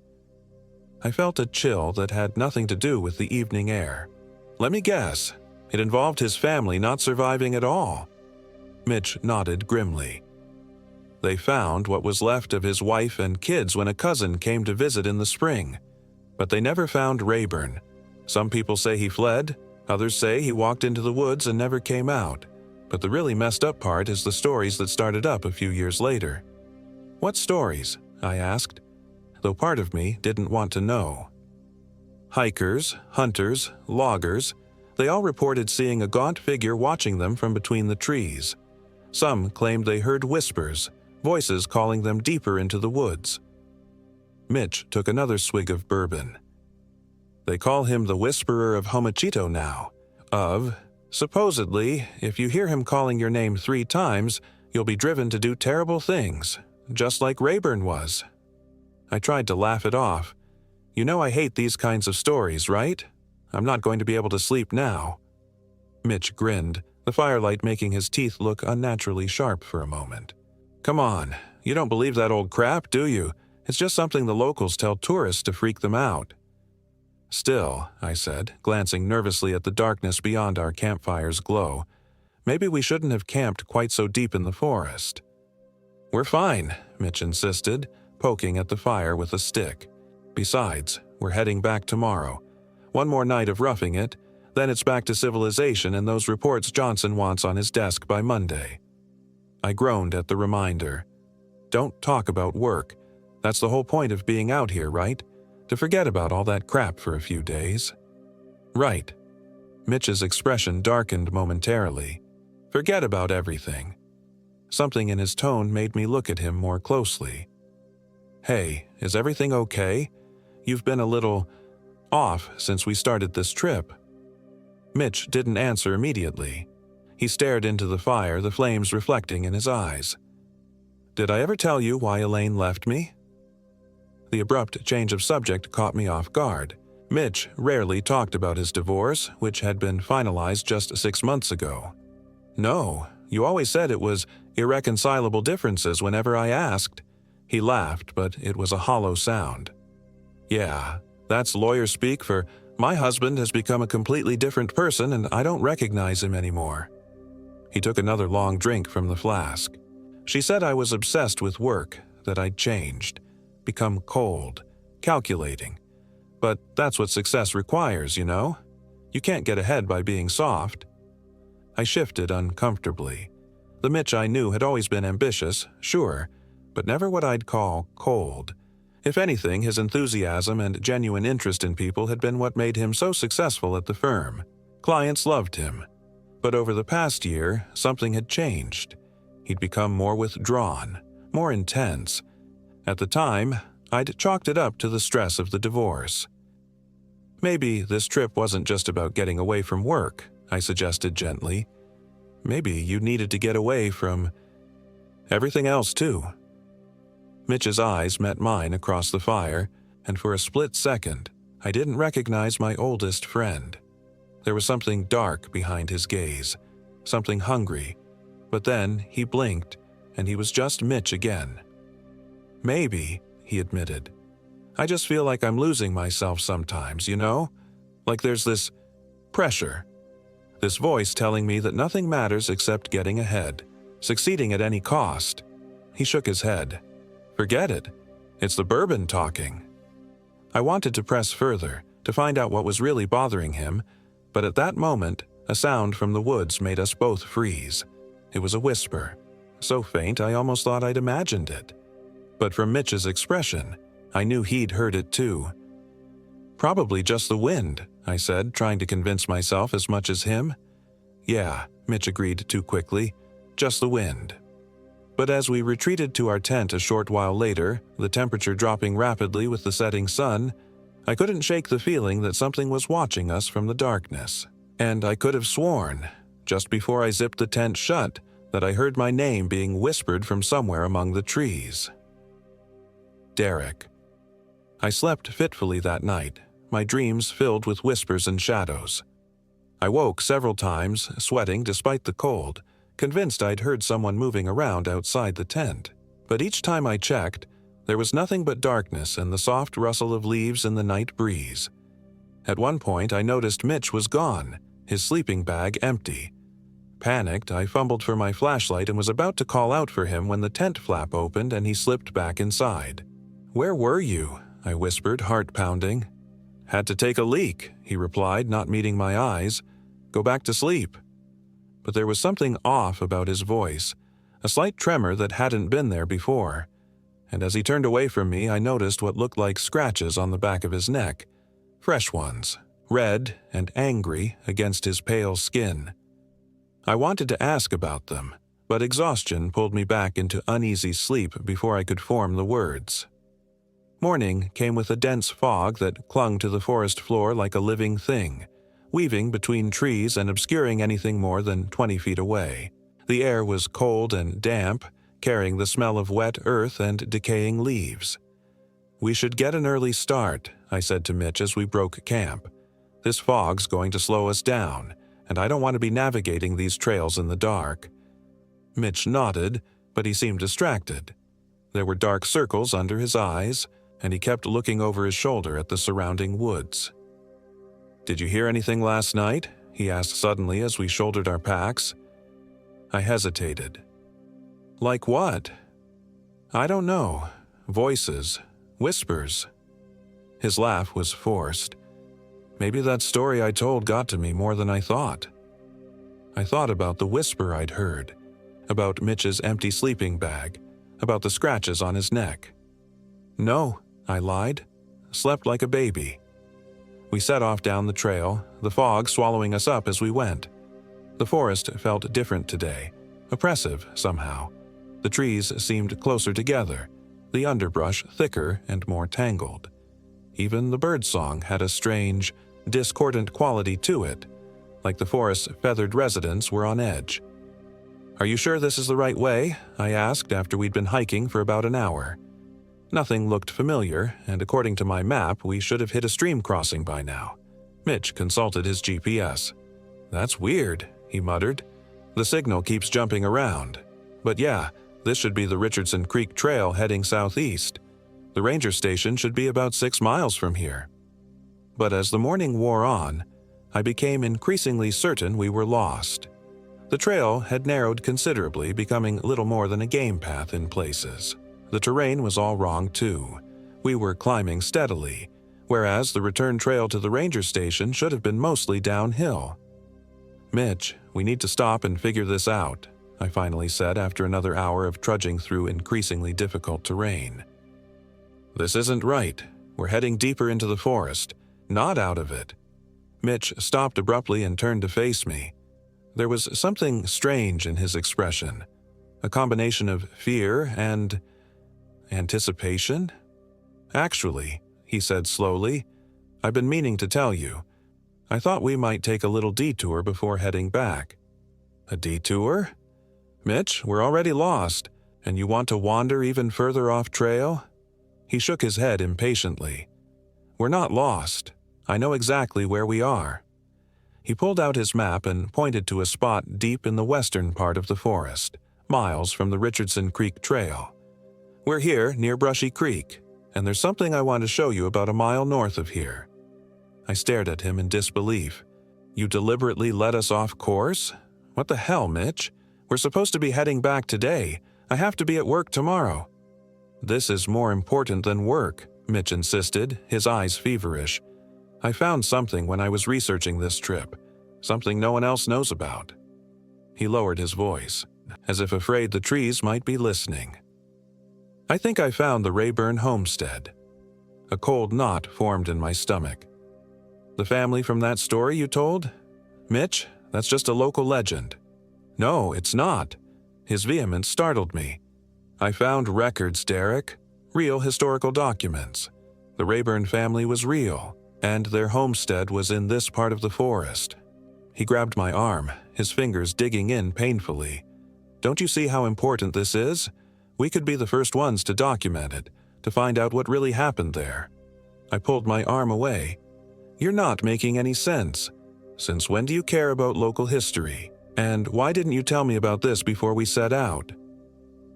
I felt a chill that had nothing to do with the evening air. "Let me guess, it involved his family not surviving at all." Mitch nodded grimly. "They found what was left of his wife and kids when a cousin came to visit in the spring. But they never found Rayburn. Some people say he fled, others say he walked into the woods and never came out. But the really messed up part is the stories that started up a few years later." "What stories?" I asked, though part of me didn't want to know. "Hikers, hunters, loggers, they all reported seeing a gaunt figure watching them from between the trees. Some claimed they heard whispers, voices calling them deeper into the woods." Mitch took another swig of bourbon. "They call him the Whisperer of Homachito now. Supposedly, if you hear him calling your name 3 times, you'll be driven to do terrible things, just like Rayburn was." I tried to laugh it off. "You know I hate these kinds of stories, right? I'm not going to be able to sleep now." Mitch grinned, the firelight making his teeth look unnaturally sharp for a moment. "Come on, you don't believe that old crap, do you? It's just something the locals tell tourists to freak them out." "Still," I said, glancing nervously at the darkness beyond our campfire's glow, "maybe we shouldn't have camped quite so deep in the forest." "We're fine," Mitch insisted, poking at the fire with a stick. "Besides, we're heading back tomorrow. One more night of roughing it, then it's back to civilization and those reports Johnson wants on his desk by Monday." I groaned at the reminder. "Don't talk about work. That's the whole point of being out here, right? To forget about all that crap for a few days." "Right." Mitch's expression darkened momentarily. "Forget about everything." Something in his tone made me look at him more closely. "Hey, is everything okay? You've been a little off since we started this trip." Mitch didn't answer immediately. He stared into the fire, the flames reflecting in his eyes. Did I ever tell you why Elaine left me?" The abrupt change of subject caught me off guard. Mitch rarely talked about his divorce, which had been finalized just 6 months ago. "No, you always said it was irreconcilable differences whenever I asked." He laughed, but it was a hollow sound. "Yeah, that's lawyer speak for my husband has become a completely different person and I don't recognize him anymore." He took another long drink from the flask. "She said I was obsessed with work, that I'd changed, become cold, calculating. But that's what success requires, you know? You can't get ahead by being soft." I shifted uncomfortably. The Mitch I knew had always been ambitious, sure, but never what I'd call cold. If anything, his enthusiasm and genuine interest in people had been what made him so successful at the firm. Clients loved him. But over the past year, something had changed. He'd become more withdrawn, more intense. At the time, I'd chalked it up to the stress of the divorce. "Maybe this trip wasn't just about getting away from work," I suggested gently. "Maybe you needed to get away from everything else too." Mitch's eyes met mine across the fire, and for a split second, I didn't recognize my oldest friend. There was something dark behind his gaze, something hungry, but then he blinked, and he was just Mitch again. "Maybe," he admitted. "I just feel like I'm losing myself sometimes, you know? Like there's this pressure. This voice telling me that nothing matters except getting ahead, succeeding at any cost." He shook his head. "Forget it. It's the bourbon talking." I wanted to press further, to find out what was really bothering him, but at that moment, a sound from the woods made us both freeze. It was a whisper, so faint I almost thought I'd imagined it. But from Mitch's expression, I knew he'd heard it too. "Probably just the wind," I said, trying to convince myself as much as him. "Yeah," Mitch agreed too quickly, "just the wind." But as we retreated to our tent a short while later, the temperature dropping rapidly with the setting sun, I couldn't shake the feeling that something was watching us from the darkness. And I could have sworn, just before I zipped the tent shut, that I heard my name being whispered from somewhere among the trees. Derek. I slept fitfully that night, my dreams filled with whispers and shadows. I woke several times, sweating despite the cold, convinced I'd heard someone moving around outside the tent. But each time I checked, there was nothing but darkness and the soft rustle of leaves in the night breeze. At one point, I noticed Mitch was gone, his sleeping bag empty. Panicked, I fumbled for my flashlight and was about to call out for him when the tent flap opened and he slipped back inside. "Where were you?" I whispered, heart pounding. "Had to take a leak," he replied, not meeting my eyes. "Go back to sleep." But there was something off about his voice, a slight tremor that hadn't been there before. And as he turned away from me, I noticed what looked like scratches on the back of his neck. Fresh ones, red and angry against his pale skin. I wanted to ask about them, but exhaustion pulled me back into uneasy sleep before I could form the words. Morning came with a dense fog that clung to the forest floor like a living thing, weaving between trees and obscuring anything more than 20 feet away. The air was cold and damp, carrying the smell of wet earth and decaying leaves. "We should get an early start," I said to Mitch as we broke camp. "This fog's going to slow us down, and I don't want to be navigating these trails in the dark." Mitch nodded, but he seemed distracted. There were dark circles under his eyes, and he kept looking over his shoulder at the surrounding woods. "Did you hear anything last night?" he asked suddenly as we shouldered our packs. I hesitated. "Like what?" "I don't know. Voices. Whispers." His laugh was forced. Maybe that story I told got to me more than I thought. I thought about the whisper I'd heard, about Mitch's empty sleeping bag, about the scratches on his neck. "No," I lied. "Slept like a baby." We set off down the trail, the fog swallowing us up as we went. The forest felt different today, oppressive somehow. The trees seemed closer together, the underbrush thicker and more tangled. Even the birdsong had a strange, discordant quality to it, like the forest's feathered residents were on edge. "Are you sure this is the right way?" I asked after we'd been hiking for about an hour. Nothing looked familiar, and according to my map, we should have hit a stream crossing by now. Mitch consulted his GPS. "That's weird," he muttered. "The signal keeps jumping around. But yeah, this should be the Richardson Creek Trail heading southeast. The ranger station should be about 6 miles from here." But as the morning wore on, I became increasingly certain we were lost. The trail had narrowed considerably, becoming little more than a game path in places. The terrain was all wrong too. We were climbing steadily, whereas the return trail to the ranger station should have been mostly downhill. "Mitch, we need to stop and figure this out," I finally said after another hour of trudging through increasingly difficult terrain. "This isn't right. We're heading deeper into the forest, not out of it." Mitch stopped abruptly and turned to face me. There was something strange in his expression, a combination of fear and anticipation. "Actually," he said slowly, "I've been meaning to tell you. I thought we might take a little detour before heading back." "A detour? Mitch, we're already lost, and you want to wander even further off trail?" He shook his head impatiently. "We're not lost. I know exactly where we are." He pulled out his map and pointed to a spot deep in the western part of the forest, miles from the Richardson Creek Trail. "We're here near Brushy Creek, and there's something I want to show you about a mile north of here." I stared at him in disbelief. "You deliberately led us off course? What the hell, Mitch? We're supposed to be heading back today. I have to be at work tomorrow." "This is more important than work," Mitch insisted, his eyes feverish. "I found something when I was researching this trip, something no one else knows about." He lowered his voice, as if afraid the trees might be listening. "I think I found the Rayburn homestead." A cold knot formed in my stomach. "The family from that story you told? Mitch, that's just a local legend." "No, it's not." His vehemence startled me. "I found records, Derek. Real historical documents. The Rayburn family was real, and their homestead was in this part of the forest." He grabbed my arm, his fingers digging in painfully. "Don't you see how important this is? We could be the first ones to document it, to find out what really happened there." I pulled my arm away. "You're not making any sense. Since when do you care about local history? And why didn't you tell me about this before we set out?"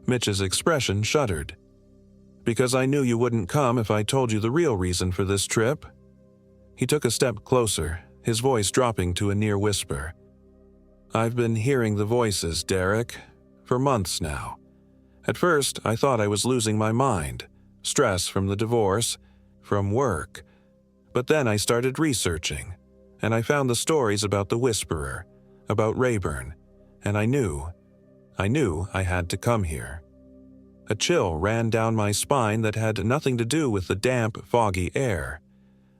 Mitch's expression shuddered. "Because I knew you wouldn't come if I told you the real reason for this trip." He took a step closer, his voice dropping to a near whisper. "I've been hearing the voices, Derek, for months now. At first, I thought I was losing my mind, stress from the divorce, from work. But then I started researching, and I found the stories about the Whisperer, about Rayburn, and I knew I had to come here." A chill ran down my spine that had nothing to do with the damp, foggy air.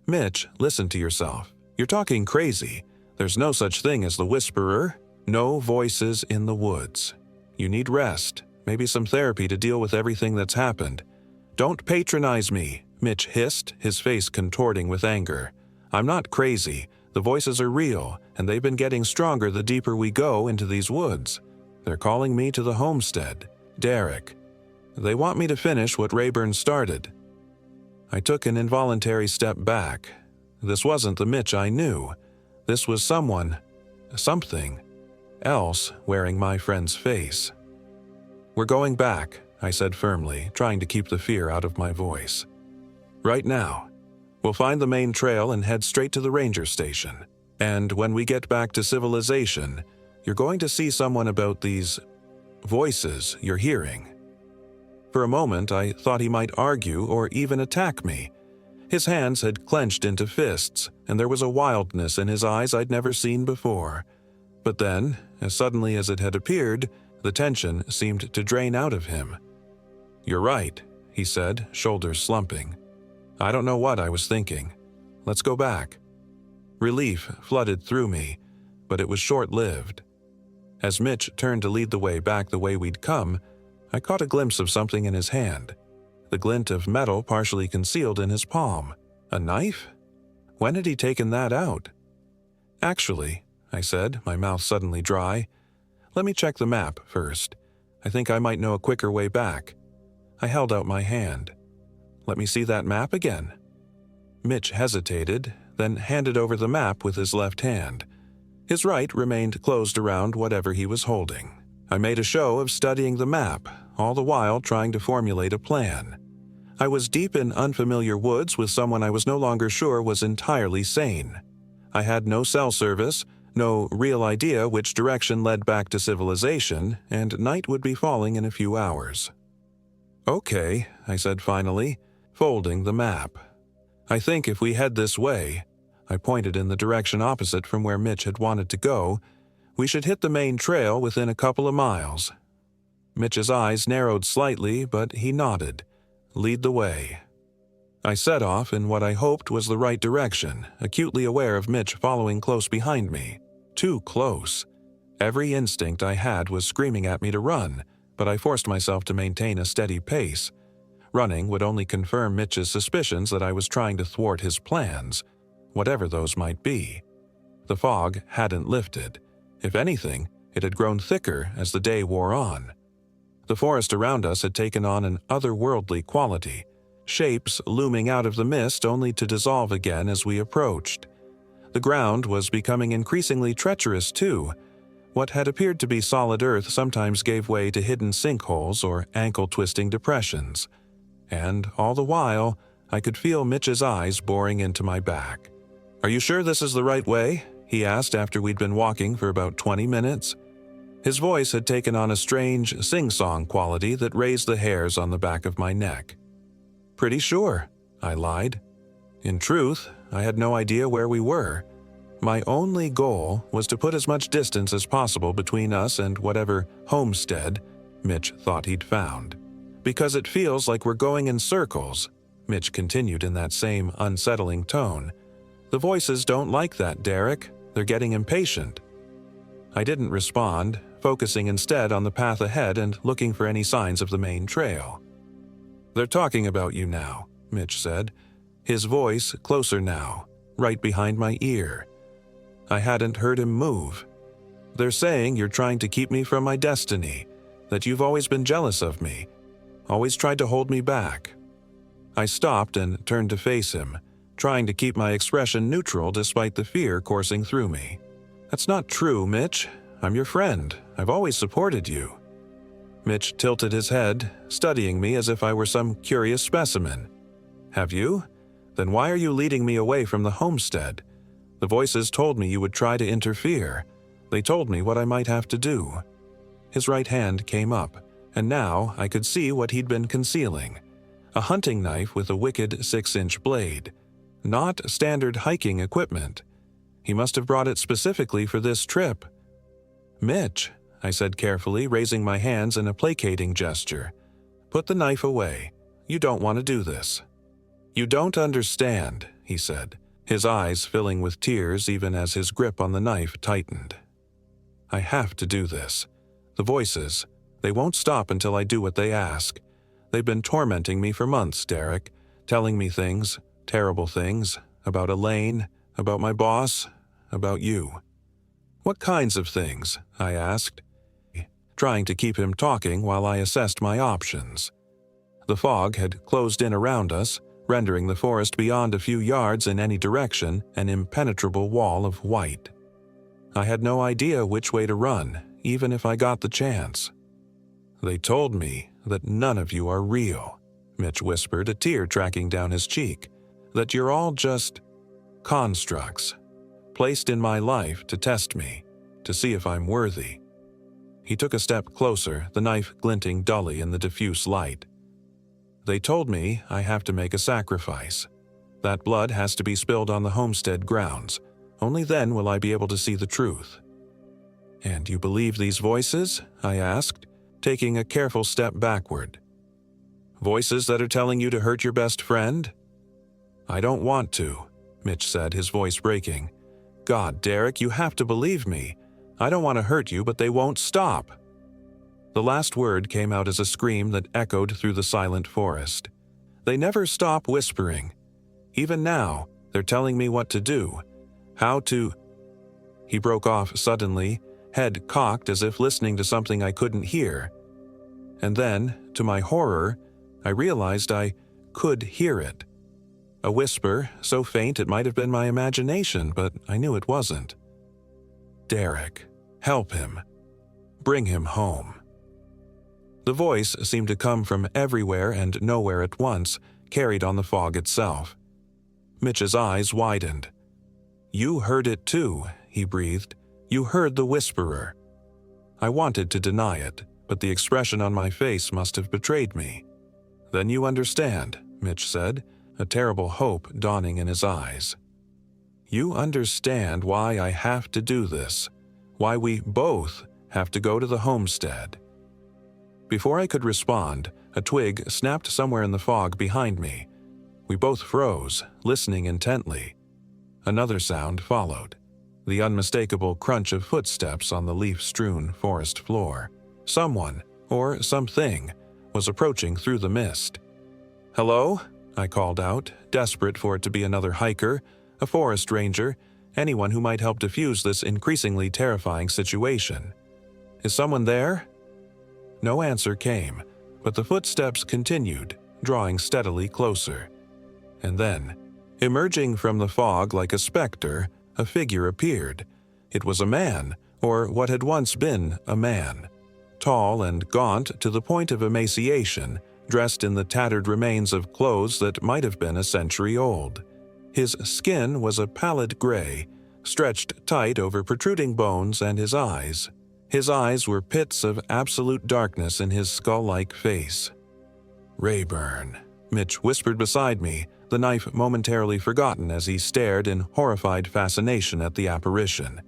"Mitch, listen to yourself. You're talking crazy. There's no such thing as the Whisperer. No voices in the woods. You need rest, maybe some therapy to deal with everything that's happened." "Don't patronize me," Mitch hissed, his face contorting with anger. "I'm not crazy. The voices are real, and they've been getting stronger the deeper we go into these woods. They're calling me to the homestead. Derek. They want me to finish what Rayburn started." I took an involuntary step back. This wasn't the Mitch I knew. This was something else wearing my friend's face. "We're going back," I said firmly, trying to keep the fear out of my voice. "Right now. We'll find the main trail and head straight to the ranger station. And when we get back to civilization, you're going to see someone about these voices you're hearing." For a moment, I thought he might argue or even attack me. His hands had clenched into fists, and there was a wildness in his eyes I'd never seen before. But then, as suddenly as it had appeared, the tension seemed to drain out of him. "You're right," he said, shoulders slumping. "I don't know what I was thinking. Let's go back." Relief flooded through me, but it was short-lived. As Mitch turned to lead the way back the way we'd come, I caught a glimpse of something in his hand, the glint of metal partially concealed in his palm. A knife? When had he taken that out? "Actually," I said, my mouth suddenly dry, Let me check the map first. I think I might know a quicker way back. I held out my hand. Let me see that map again. Mitch hesitated, then handed over the map with his left hand. His right remained closed around whatever he was holding. I made a show of studying the map, all the while trying to formulate a plan. I was deep in unfamiliar woods with someone I was no longer sure was entirely sane. I had no cell service, no real idea which direction led back to civilization, and night would be falling in a few hours. "Okay," I said finally, folding the map. "I think if we head this way," I pointed in the direction opposite from where Mitch had wanted to go, "we should hit the main trail within a couple of miles." Mitch's eyes narrowed slightly, but he nodded. "Lead the way." I set off in what I hoped was the right direction, acutely aware of Mitch following close behind me. Too close. Every instinct I had was screaming at me to run, but I forced myself to maintain a steady pace. Running would only confirm Mitch's suspicions that I was trying to thwart his plans, whatever those might be. The fog hadn't lifted. If anything, it had grown thicker as the day wore on. The forest around us had taken on an otherworldly quality, shapes looming out of the mist only to dissolve again as we approached. The ground was becoming increasingly treacherous too. What had appeared to be solid earth sometimes gave way to hidden sinkholes or ankle-twisting depressions. And all the while, I could feel Mitch's eyes boring into my back. "Are you sure this is the right way?" he asked after we'd been walking for about 20 minutes. His voice had taken on a strange sing-song quality that raised the hairs on the back of my neck. "Pretty sure," I lied. In truth, I had no idea where we were. My only goal was to put as much distance as possible between us and whatever homestead Mitch thought he'd found. "Because it feels like we're going in circles," Mitch continued in that same unsettling tone. "The voices don't like that, Derek. They're getting impatient." I didn't respond, focusing instead on the path ahead and looking for any signs of the main trail. "They're talking about you now," Mitch said, his voice closer now, right behind my ear. I hadn't heard him move. "They're saying you're trying to keep me from my destiny, that you've always been jealous of me, always tried to hold me back." I stopped and turned to face him, trying to keep my expression neutral despite the fear coursing through me. "That's not true, Mitch. I'm your friend. I've always supported you." Mitch tilted his head, studying me as if I were some curious specimen. "Have you? Then why are you leading me away from the homestead? The voices told me you would try to interfere. They told me what I might have to do." His right hand came up, and now I could see what he'd been concealing. A hunting knife with a wicked 6-inch blade. Not standard hiking equipment. He must have brought it specifically for this trip. "Mitch," I said carefully, raising my hands in a placating gesture. "Put the knife away. You don't want to do this." "You don't understand," he said, his eyes filling with tears even as his grip on the knife tightened. "I have to do this. The voices, they won't stop until I do what they ask. They've been tormenting me for months, Derek, telling me things, terrible things, about Elaine, about my boss, about you." "What kinds of things?" I asked, trying to keep him talking while I assessed my options. The fog had closed in around us, rendering the forest beyond a few yards in any direction an impenetrable wall of white. I had no idea which way to run, even if I got the chance. "They told me that none of you are real," Mitch whispered, a tear tracking down his cheek. "That you're all just constructs, placed in my life to test me, to see if I'm worthy." He took a step closer, the knife glinting dully in the diffuse light. "They told me I have to make a sacrifice. That blood has to be spilled on the homestead grounds. Only then will I be able to see the truth." "And you believe these voices?" I asked, taking a careful step backward. "Voices that are telling you to hurt your best friend?" "I don't want to," Mitch said, his voice breaking. "God, Derek, you have to believe me. I don't want to hurt you, but they won't stop." The last word came out as a scream that echoed through the silent forest. They never stop whispering. Even now, they're telling me what to do, how to... He broke off suddenly, head cocked as if listening to something I couldn't hear. And then, to my horror, I realized I could hear it. A whisper, so faint it might have been my imagination, but I knew it wasn't. "Derek, help him. Bring him home." The voice seemed to come from everywhere and nowhere at once, carried on the fog itself. Mitch's eyes widened. "You heard it too," he breathed. "You heard the whisperer." I wanted to deny it, but the expression on my face must have betrayed me. "Then you understand," Mitch said, a terrible hope dawning in his eyes. "You understand why I have to do this, why we both have to go to the homestead." Before I could respond, a twig snapped somewhere in the fog behind me. We both froze, listening intently. Another sound followed, the unmistakable crunch of footsteps on the leaf-strewn forest floor. Someone, or something, was approaching through the mist. "Hello?" I called out, desperate for it to be another hiker, a forest ranger, anyone who might help defuse this increasingly terrifying situation. "Is someone there?" No answer came, but the footsteps continued, drawing steadily closer. And then, emerging from the fog like a specter, a figure appeared. It was a man, or what had once been a man. Tall and gaunt to the point of emaciation, dressed in the tattered remains of clothes that might have been a century old. His skin was a pallid gray, stretched tight over protruding bones, and his eyes were pits of absolute darkness in his skull-like face. "Rayburn," Mitch whispered beside me, the knife momentarily forgotten as he stared in horrified fascination at the apparition.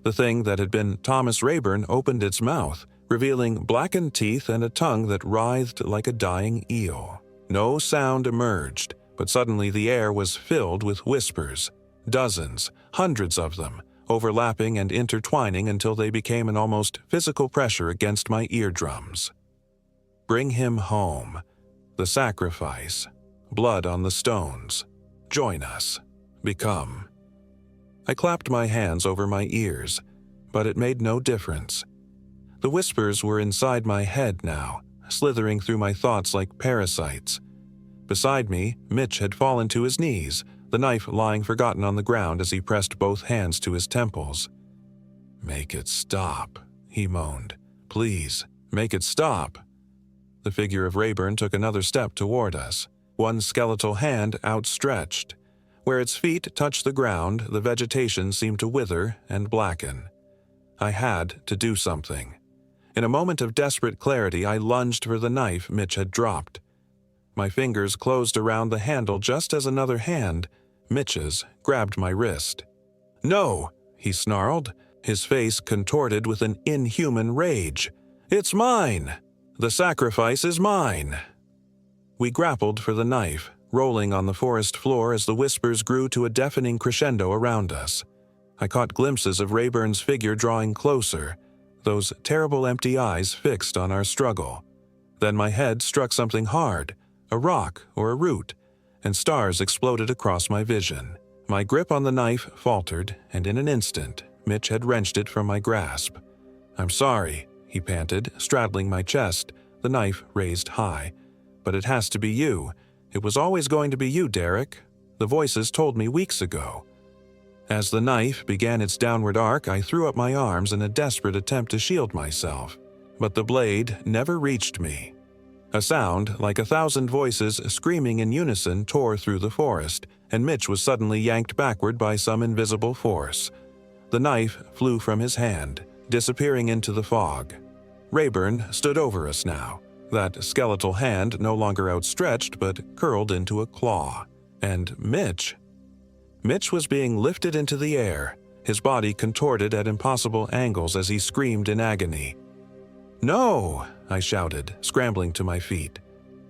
The thing that had been Thomas Rayburn opened its mouth, revealing blackened teeth and a tongue that writhed like a dying eel. No sound emerged, but suddenly the air was filled with whispers. Dozens, hundreds of them, overlapping and intertwining until they became an almost physical pressure against my eardrums. "Bring him home. The sacrifice. Blood on the stones. Join us. Become." I clapped my hands over my ears, but it made no difference. The whispers were inside my head now, slithering through my thoughts like parasites. Beside me, Mitch had fallen to his knees, the knife lying forgotten on the ground as he pressed both hands to his temples. "Make it stop," he moaned. "Please, make it stop." The figure of Rayburn took another step toward us, one skeletal hand outstretched. Where its feet touched the ground, the vegetation seemed to wither and blacken. I had to do something. In a moment of desperate clarity, I lunged for the knife Mitch had dropped. My fingers closed around the handle just as another hand, Mitch's, grabbed my wrist. "No!" he snarled, his face contorted with an inhuman rage. "It's mine! The sacrifice is mine!" We grappled for the knife, rolling on the forest floor as the whispers grew to a deafening crescendo around us. I caught glimpses of Rayburn's figure drawing closer, those terrible empty eyes fixed on our struggle. Then my head struck something hard, a rock or a root, and stars exploded across my vision. My grip on the knife faltered, and in an instant, Mitch had wrenched it from my grasp. "I'm sorry," he panted, straddling my chest, the knife raised high. "But it has to be you. It was always going to be you, Derek. The voices told me weeks ago." As the knife began its downward arc, I threw up my arms in a desperate attempt to shield myself. But the blade never reached me. A sound like 1,000 voices screaming in unison tore through the forest, and Mitch was suddenly yanked backward by some invisible force. The knife flew from his hand, disappearing into the fog. Rayburn stood over us now, that skeletal hand no longer outstretched but curled into a claw. And Mitch was being lifted into the air, his body contorted at impossible angles as he screamed in agony. "No!" I shouted, scrambling to my feet.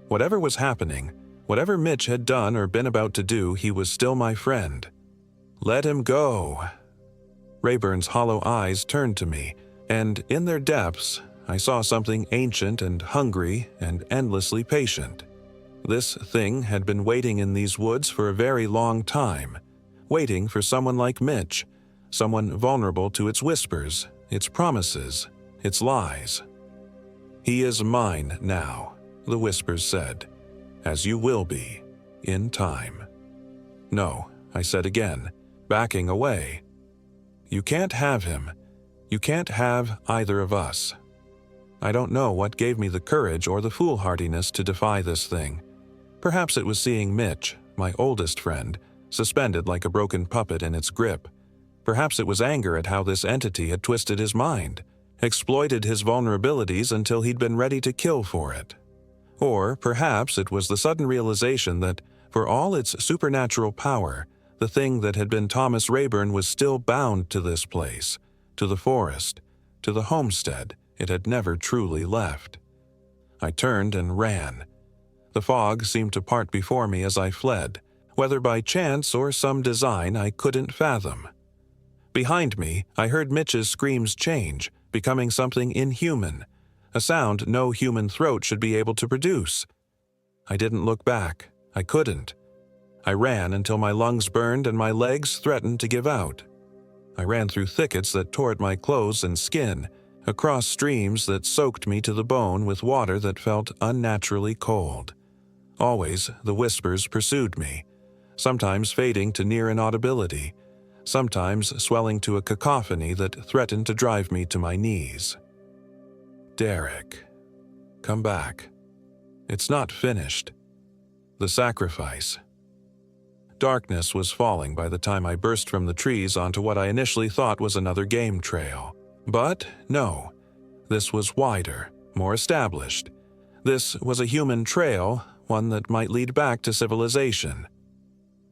Whatever was happening, whatever Mitch had done or been about to do, he was still my friend. "Let him go." Rayburn's hollow eyes turned to me, and in their depths, I saw something ancient and hungry and endlessly patient. This thing had been waiting in these woods for a very long time, waiting for someone like Mitch, someone vulnerable to its whispers, its promises, its lies. "He is mine now," the whispers said, "as you will be, in time." "No," I said again, backing away. "You can't have him. You can't have either of us." I don't know what gave me the courage or the foolhardiness to defy this thing. Perhaps it was seeing Mitch, my oldest friend, suspended like a broken puppet in its grip. Perhaps it was anger at how this entity had twisted his mind, exploited his vulnerabilities until he'd been ready to kill for it. Or perhaps it was the sudden realization that, for all its supernatural power, the thing that had been Thomas Rayburn was still bound to this place, to the forest, to the homestead it had never truly left. I turned and ran. The fog seemed to part before me as I fled, whether by chance or some design I couldn't fathom. Behind me, I heard Mitch's screams change, becoming something inhuman, a sound no human throat should be able to produce. I didn't look back. I couldn't. I ran until my lungs burned and my legs threatened to give out. I ran through thickets that tore at my clothes and skin, across streams that soaked me to the bone with water that felt unnaturally cold. Always, the whispers pursued me, sometimes fading to near inaudibility, sometimes swelling to a cacophony that threatened to drive me to my knees. "Derek, come back. It's not finished. The sacrifice." Darkness was falling by the time I burst from the trees onto what I initially thought was another game trail. But no, this was wider, more established. This was a human trail, one that might lead back to civilization.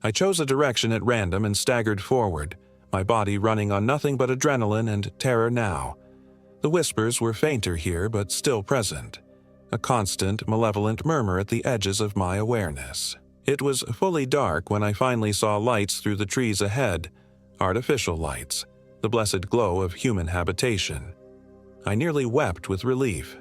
I chose a direction at random and staggered forward, my body running on nothing but adrenaline and terror now. The whispers were fainter here, but still present, a constant, malevolent murmur at the edges of my awareness. It was fully dark when I finally saw lights through the trees ahead, artificial lights, the blessed glow of human habitation. I nearly wept with relief.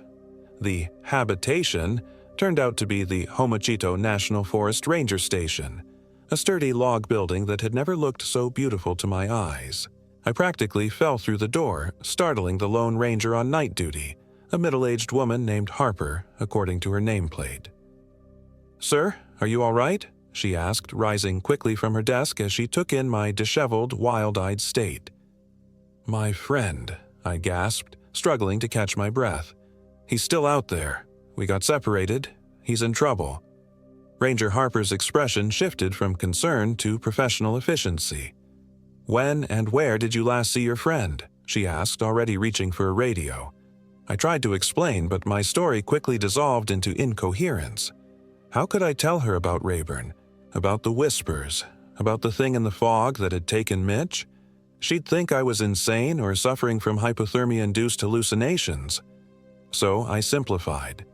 The habitation turned out to be the Homachito National Forest Ranger Station, a sturdy log building that had never looked so beautiful to my eyes. I practically fell through the door, startling the lone ranger on night duty, a middle-aged woman named Harper, according to her nameplate. "Sir, are you all right?" she asked, rising quickly from her desk as she took in my disheveled, wild-eyed state. "My friend," I gasped, struggling to catch my breath. "He's still out there. We got separated. He's in trouble." Ranger Harper's expression shifted from concern to professional efficiency. "When and where did you last see your friend?" she asked, already reaching for a radio. I tried to explain, but my story quickly dissolved into incoherence. How could I tell her about Rayburn, about the whispers, about the thing in the fog that had taken Mitch? She'd think I was insane or suffering from hypothermia-induced hallucinations. So I simplified.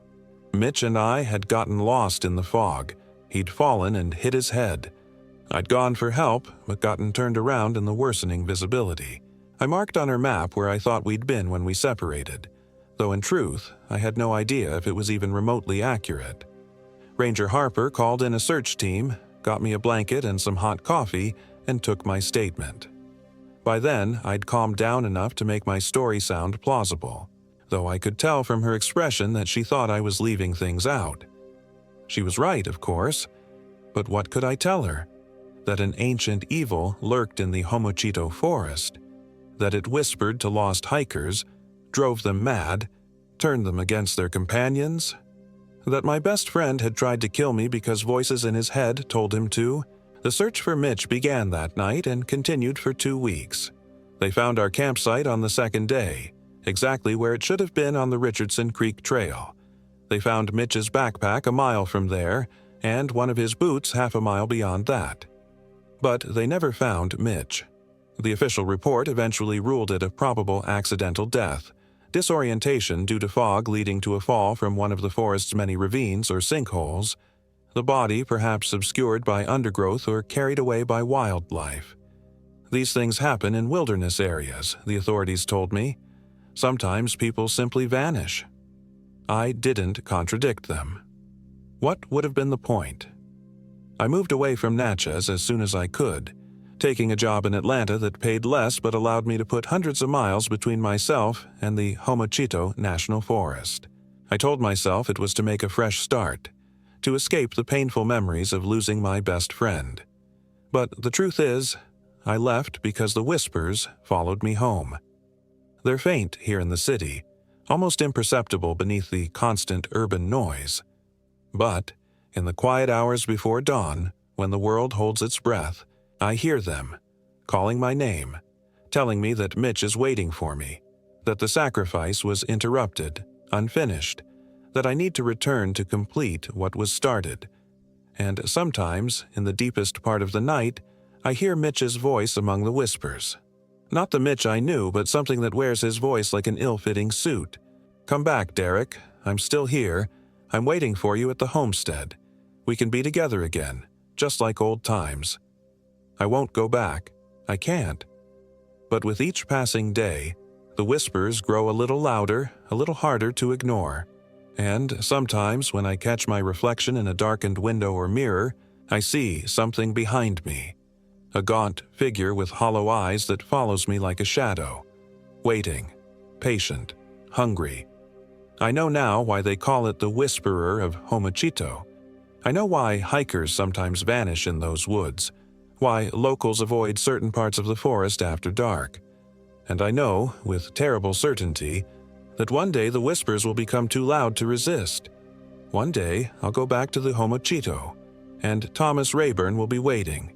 Mitch and I had gotten lost in the fog. He'd fallen and hit his head. I'd gone for help, but gotten turned around in the worsening visibility. I marked on her map where I thought we'd been when we separated, though in truth, I had no idea if it was even remotely accurate. Ranger Harper called in a search team, got me a blanket and some hot coffee, and took my statement. By then, I'd calmed down enough to make my story sound plausible, though I could tell from her expression that she thought I was leaving things out. She was right, of course, but what could I tell her? That an ancient evil lurked in the Homachito forest, that it whispered to lost hikers, drove them mad, turned them against their companions, that my best friend had tried to kill me because voices in his head told him to. The search for Mitch began that night and continued for 2 weeks. They found our campsite on the second day, exactly where it should have been on the Richardson Creek Trail. They found Mitch's backpack a mile from there, and one of his boots half a mile beyond that. But they never found Mitch. The official report eventually ruled it a probable accidental death, disorientation due to fog leading to a fall from one of the forest's many ravines or sinkholes, the body perhaps obscured by undergrowth or carried away by wildlife. These things happen in wilderness areas, the authorities told me. Sometimes people simply vanish. I didn't contradict them. What would have been the point? I moved away from Natchez as soon as I could, taking a job in Atlanta that paid less but allowed me to put hundreds of miles between myself and the Homachito National Forest. I told myself it was to make a fresh start, to escape the painful memories of losing my best friend. But the truth is, I left because the whispers followed me home. They're faint here in the city, almost imperceptible beneath the constant urban noise. But in the quiet hours before dawn, when the world holds its breath, I hear them, calling my name, telling me that Mitch is waiting for me, that the sacrifice was interrupted, unfinished, that I need to return to complete what was started. And sometimes, in the deepest part of the night, I hear Mitch's voice among the whispers. Not the Mitch I knew, but something that wears his voice like an ill-fitting suit. "Come back, Derek. I'm still here. I'm waiting for you at the homestead. We can be together again, just like old times." I won't go back. I can't. But with each passing day, the whispers grow a little louder, a little harder to ignore. And sometimes, when I catch my reflection in a darkened window or mirror, I see something behind me. A gaunt figure with hollow eyes that follows me like a shadow. Waiting, patient, hungry. I know now why they call it the Whisperer of Homachito. I know why hikers sometimes vanish in those woods, why locals avoid certain parts of the forest after dark. And I know, with terrible certainty, that one day the whispers will become too loud to resist. One day I'll go back to the Homachito, and Thomas Rayburn will be waiting.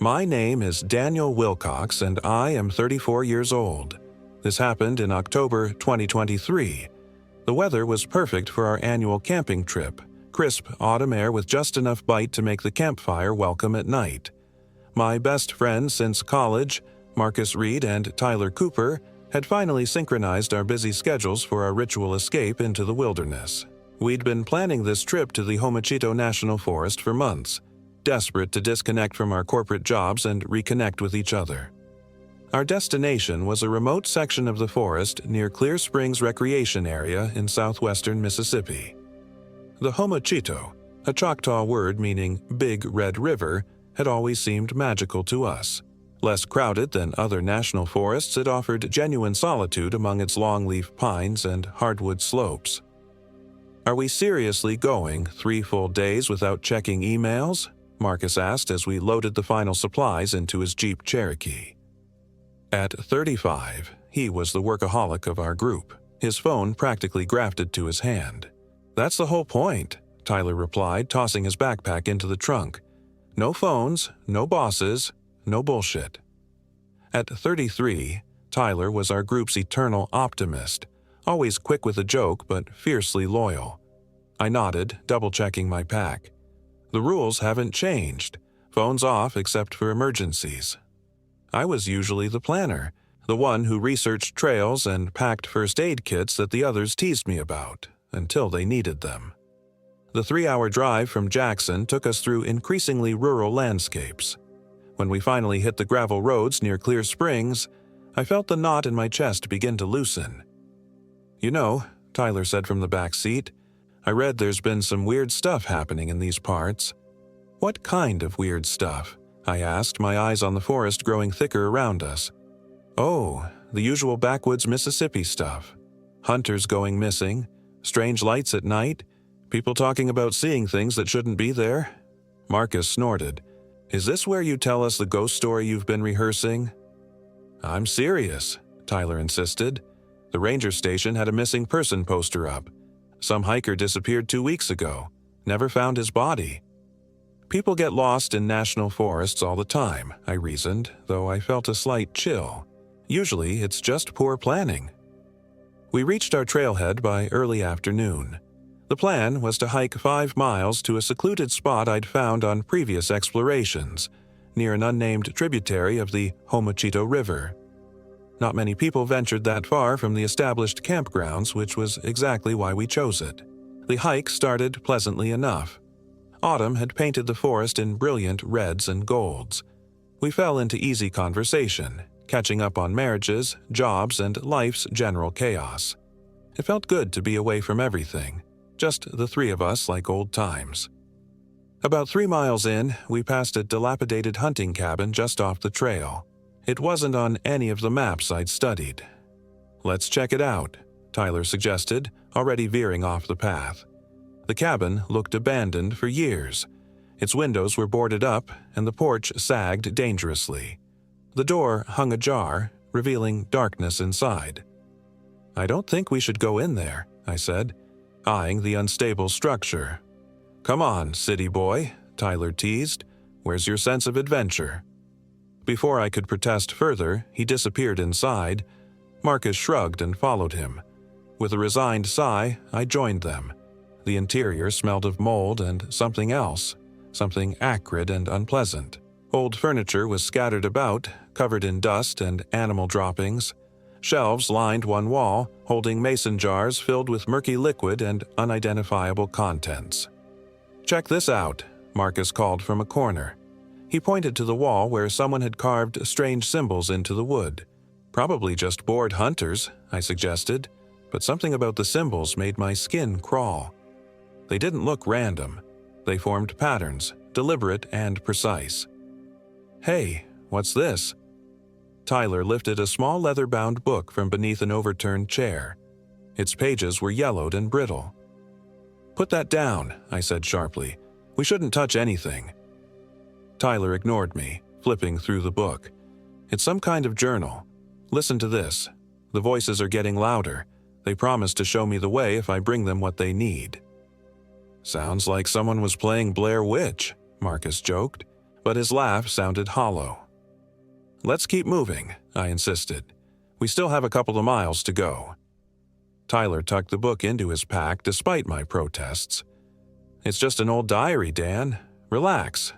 My name is Daniel Wilcox, and I am 34 years old. This happened in October 2023. The weather was perfect for our annual camping trip, crisp autumn air with just enough bite to make the campfire welcome at night. My best friends since college, Marcus Reed and Tyler Cooper, had finally synchronized our busy schedules for our ritual escape into the wilderness. We'd been planning this trip to the Homachito National Forest for months, desperate to disconnect from our corporate jobs and reconnect with each other. Our destination was a remote section of the forest near Clear Springs Recreation Area in southwestern Mississippi. The Homachito, a Choctaw word meaning Big Red River, had always seemed magical to us. Less crowded than other national forests, it offered genuine solitude among its longleaf pines and hardwood slopes. "Are we seriously going 3 full days without checking emails?" Marcus asked as we loaded the final supplies into his Jeep Cherokee. At 35, he was the workaholic of our group, his phone practically grafted to his hand. "That's the whole point," Tyler replied, tossing his backpack into the trunk. "No phones, no bosses, no bullshit." At 33, Tyler was our group's eternal optimist, always quick with a joke but fiercely loyal. I nodded, double-checking my pack. The rules haven't changed. Phones off except for emergencies. I was usually the planner, the one who researched trails and packed first aid kits that the others teased me about, until they needed them. The 3-hour drive from Jackson took us through increasingly rural landscapes. When we finally hit the gravel roads near Clear Springs, I felt the knot in my chest begin to loosen. "You know," Tyler said from the back seat, "I read there's been some weird stuff happening in these parts." "What kind of weird stuff?" I asked, my eyes on the forest growing thicker around us. "Oh, the usual backwoods Mississippi stuff. Hunters going missing, strange lights at night, people talking about seeing things that shouldn't be there." Marcus snorted. "Is this where you tell us the ghost story you've been rehearsing?" "I'm serious," Tyler insisted. "The ranger station had a missing person poster up. Some hiker disappeared 2 weeks ago. Never found his body." "People get lost in national forests all the time," I reasoned, though I felt a slight chill. Usually, it's just poor planning. We reached our trailhead by early afternoon. The plan was to hike 5 miles to a secluded spot I'd found on previous explorations, near an unnamed tributary of the Homachito River. Not many people ventured that far from the established campgrounds, which was exactly why we chose it. The hike started pleasantly enough. Autumn had painted the forest in brilliant reds and golds. We fell into easy conversation, catching up on marriages, jobs, and life's general chaos. It felt good to be away from everything, just the 3 of us like old times. About 3 miles in, we passed a dilapidated hunting cabin just off the trail. It wasn't on any of the maps I'd studied. "Let's check it out," Tyler suggested, already veering off the path. The cabin looked abandoned for years. Its windows were boarded up, and the porch sagged dangerously. The door hung ajar, revealing darkness inside. "I don't think we should go in there," I said, eyeing the unstable structure. "Come on, city boy," Tyler teased. "Where's your sense of adventure?" Before I could protest further, he disappeared inside. Marcus shrugged and followed him. With a resigned sigh, I joined them. The interior smelled of mold and something else, something acrid and unpleasant. Old furniture was scattered about, covered in dust and animal droppings. Shelves lined one wall, holding mason jars filled with murky liquid and unidentifiable contents. "Check this out," Marcus called from a corner. He pointed to the wall where someone had carved strange symbols into the wood. "Probably just bored hunters," I suggested, but something about the symbols made my skin crawl. They didn't look random. They formed patterns, deliberate and precise. "Hey, what's this?" Tyler lifted a small leather-bound book from beneath an overturned chair. Its pages were yellowed and brittle. "Put that down," I said sharply. "We shouldn't touch anything." Tyler ignored me, flipping through the book. "It's some kind of journal. Listen to this. The voices are getting louder. They promise to show me the way if I bring them what they need." "Sounds like someone was playing Blair Witch," Marcus joked, but his laugh sounded hollow. "Let's keep moving," I insisted. "We still have a couple of miles to go." Tyler tucked the book into his pack despite my protests. "It's just an old diary, Dan. Relax."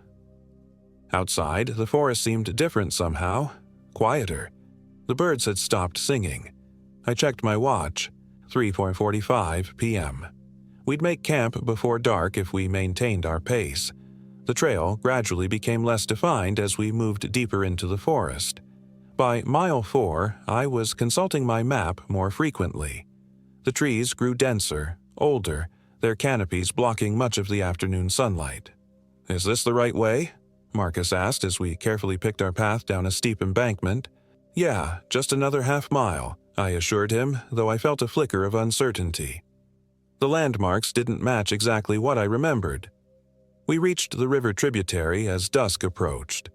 Outside, the forest seemed different somehow, quieter. The birds had stopped singing. I checked my watch, 3:45 p.m. We'd make camp before dark if we maintained our pace. The trail gradually became less defined as we moved deeper into the forest. By mile 4, I was consulting my map more frequently. The trees grew denser, older, their canopies blocking much of the afternoon sunlight. "Is this the right way?" Marcus asked as we carefully picked our path down a steep embankment. "Yeah, just another half-mile," I assured him, though I felt a flicker of uncertainty. The landmarks didn't match exactly what I remembered. We reached the river tributary as dusk approached.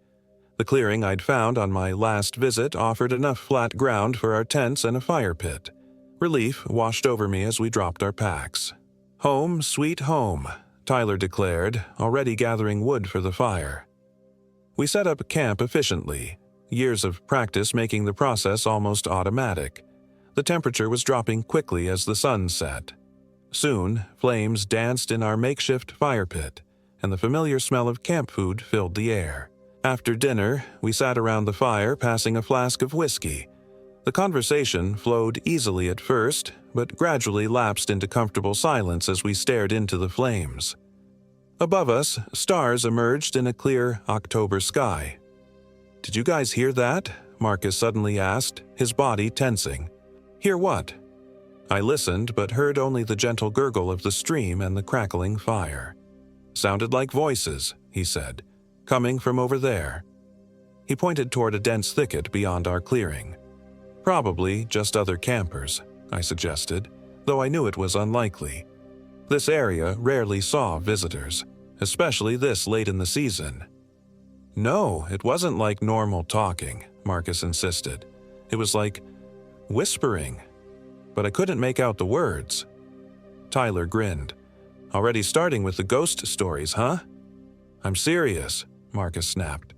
The clearing I'd found on my last visit offered enough flat ground for our tents and a fire pit. Relief washed over me as we dropped our packs. "Home, sweet home," Tyler declared, already gathering wood for the fire. We set up camp efficiently, years of practice making the process almost automatic. The temperature was dropping quickly as the sun set. Soon, flames danced in our makeshift fire pit, and the familiar smell of camp food filled the air. After dinner, we sat around the fire passing a flask of whiskey. The conversation flowed easily at first, but gradually lapsed into comfortable silence as we stared into the flames. Above us, stars emerged in a clear October sky. "Did you guys hear that?" Marcus suddenly asked, his body tensing. "Hear what?" I listened, but heard only the gentle gurgle of the stream and the crackling fire. "Sounded like voices," he said, "coming from over there." He pointed toward a dense thicket beyond our clearing. "Probably just other campers," I suggested, though I knew it was unlikely. This area rarely saw visitors, especially this late in the season. "No, it wasn't like normal talking," Marcus insisted. "It was like whispering, but I couldn't make out the words." Tyler grinned. "Already starting with the ghost stories, huh?" "I'm serious," Marcus snapped.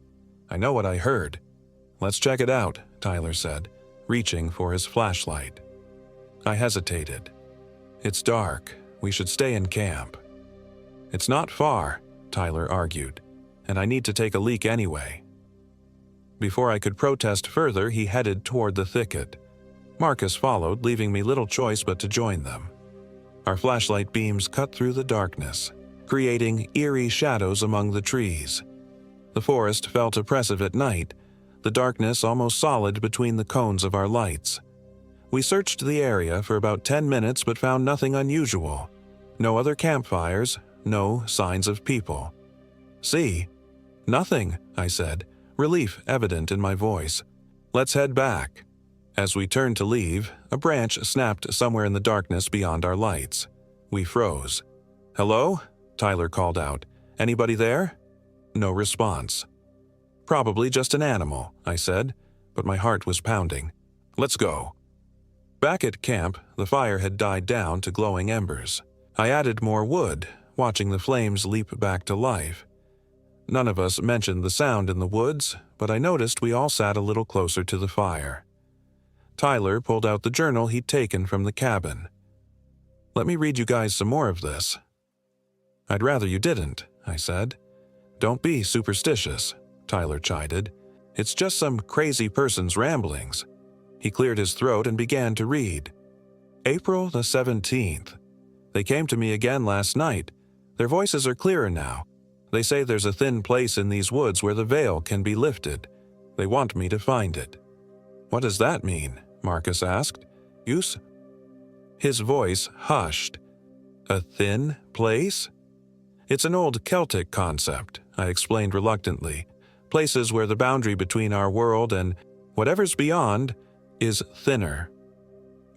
"I know what I heard." "Let's check it out," Tyler said, reaching for his flashlight. I hesitated. "It's dark. We should stay in camp." "It's not far," Tyler argued, "and I need to take a leak anyway." Before I could protest further, he headed toward the thicket. Marcus followed, leaving me little choice but to join them. Our flashlight beams cut through the darkness, creating eerie shadows among the trees. The forest felt oppressive at night, the darkness almost solid between the cones of our lights. We searched the area for about 10 minutes but found nothing unusual. No other campfires, no signs of people. See? Nothing, I said, relief evident in my voice. Let's head back. As we turned to leave, a branch snapped somewhere in the darkness beyond our lights. We froze. Hello? Tyler called out. Anybody there? No response. Probably just an animal, I said, but my heart was pounding. Let's go. Back at camp, the fire had died down to glowing embers. I added more wood, watching the flames leap back to life. None of us mentioned the sound in the woods, but I noticed we all sat a little closer to the fire. Tyler pulled out the journal he'd taken from the cabin. Let me read you guys some more of this. I'd rather you didn't, I said. Don't be superstitious, Tyler chided. It's just some crazy person's ramblings. He cleared his throat and began to read. April the 17th. They came to me again last night. Their voices are clearer now. They say there's a thin place in these woods where the veil can be lifted. They want me to find it. What does that mean? Marcus asked. Use? His voice hushed. A thin place? It's an old Celtic concept, I explained reluctantly. Places where the boundary between our world and whatever's beyond is thinner.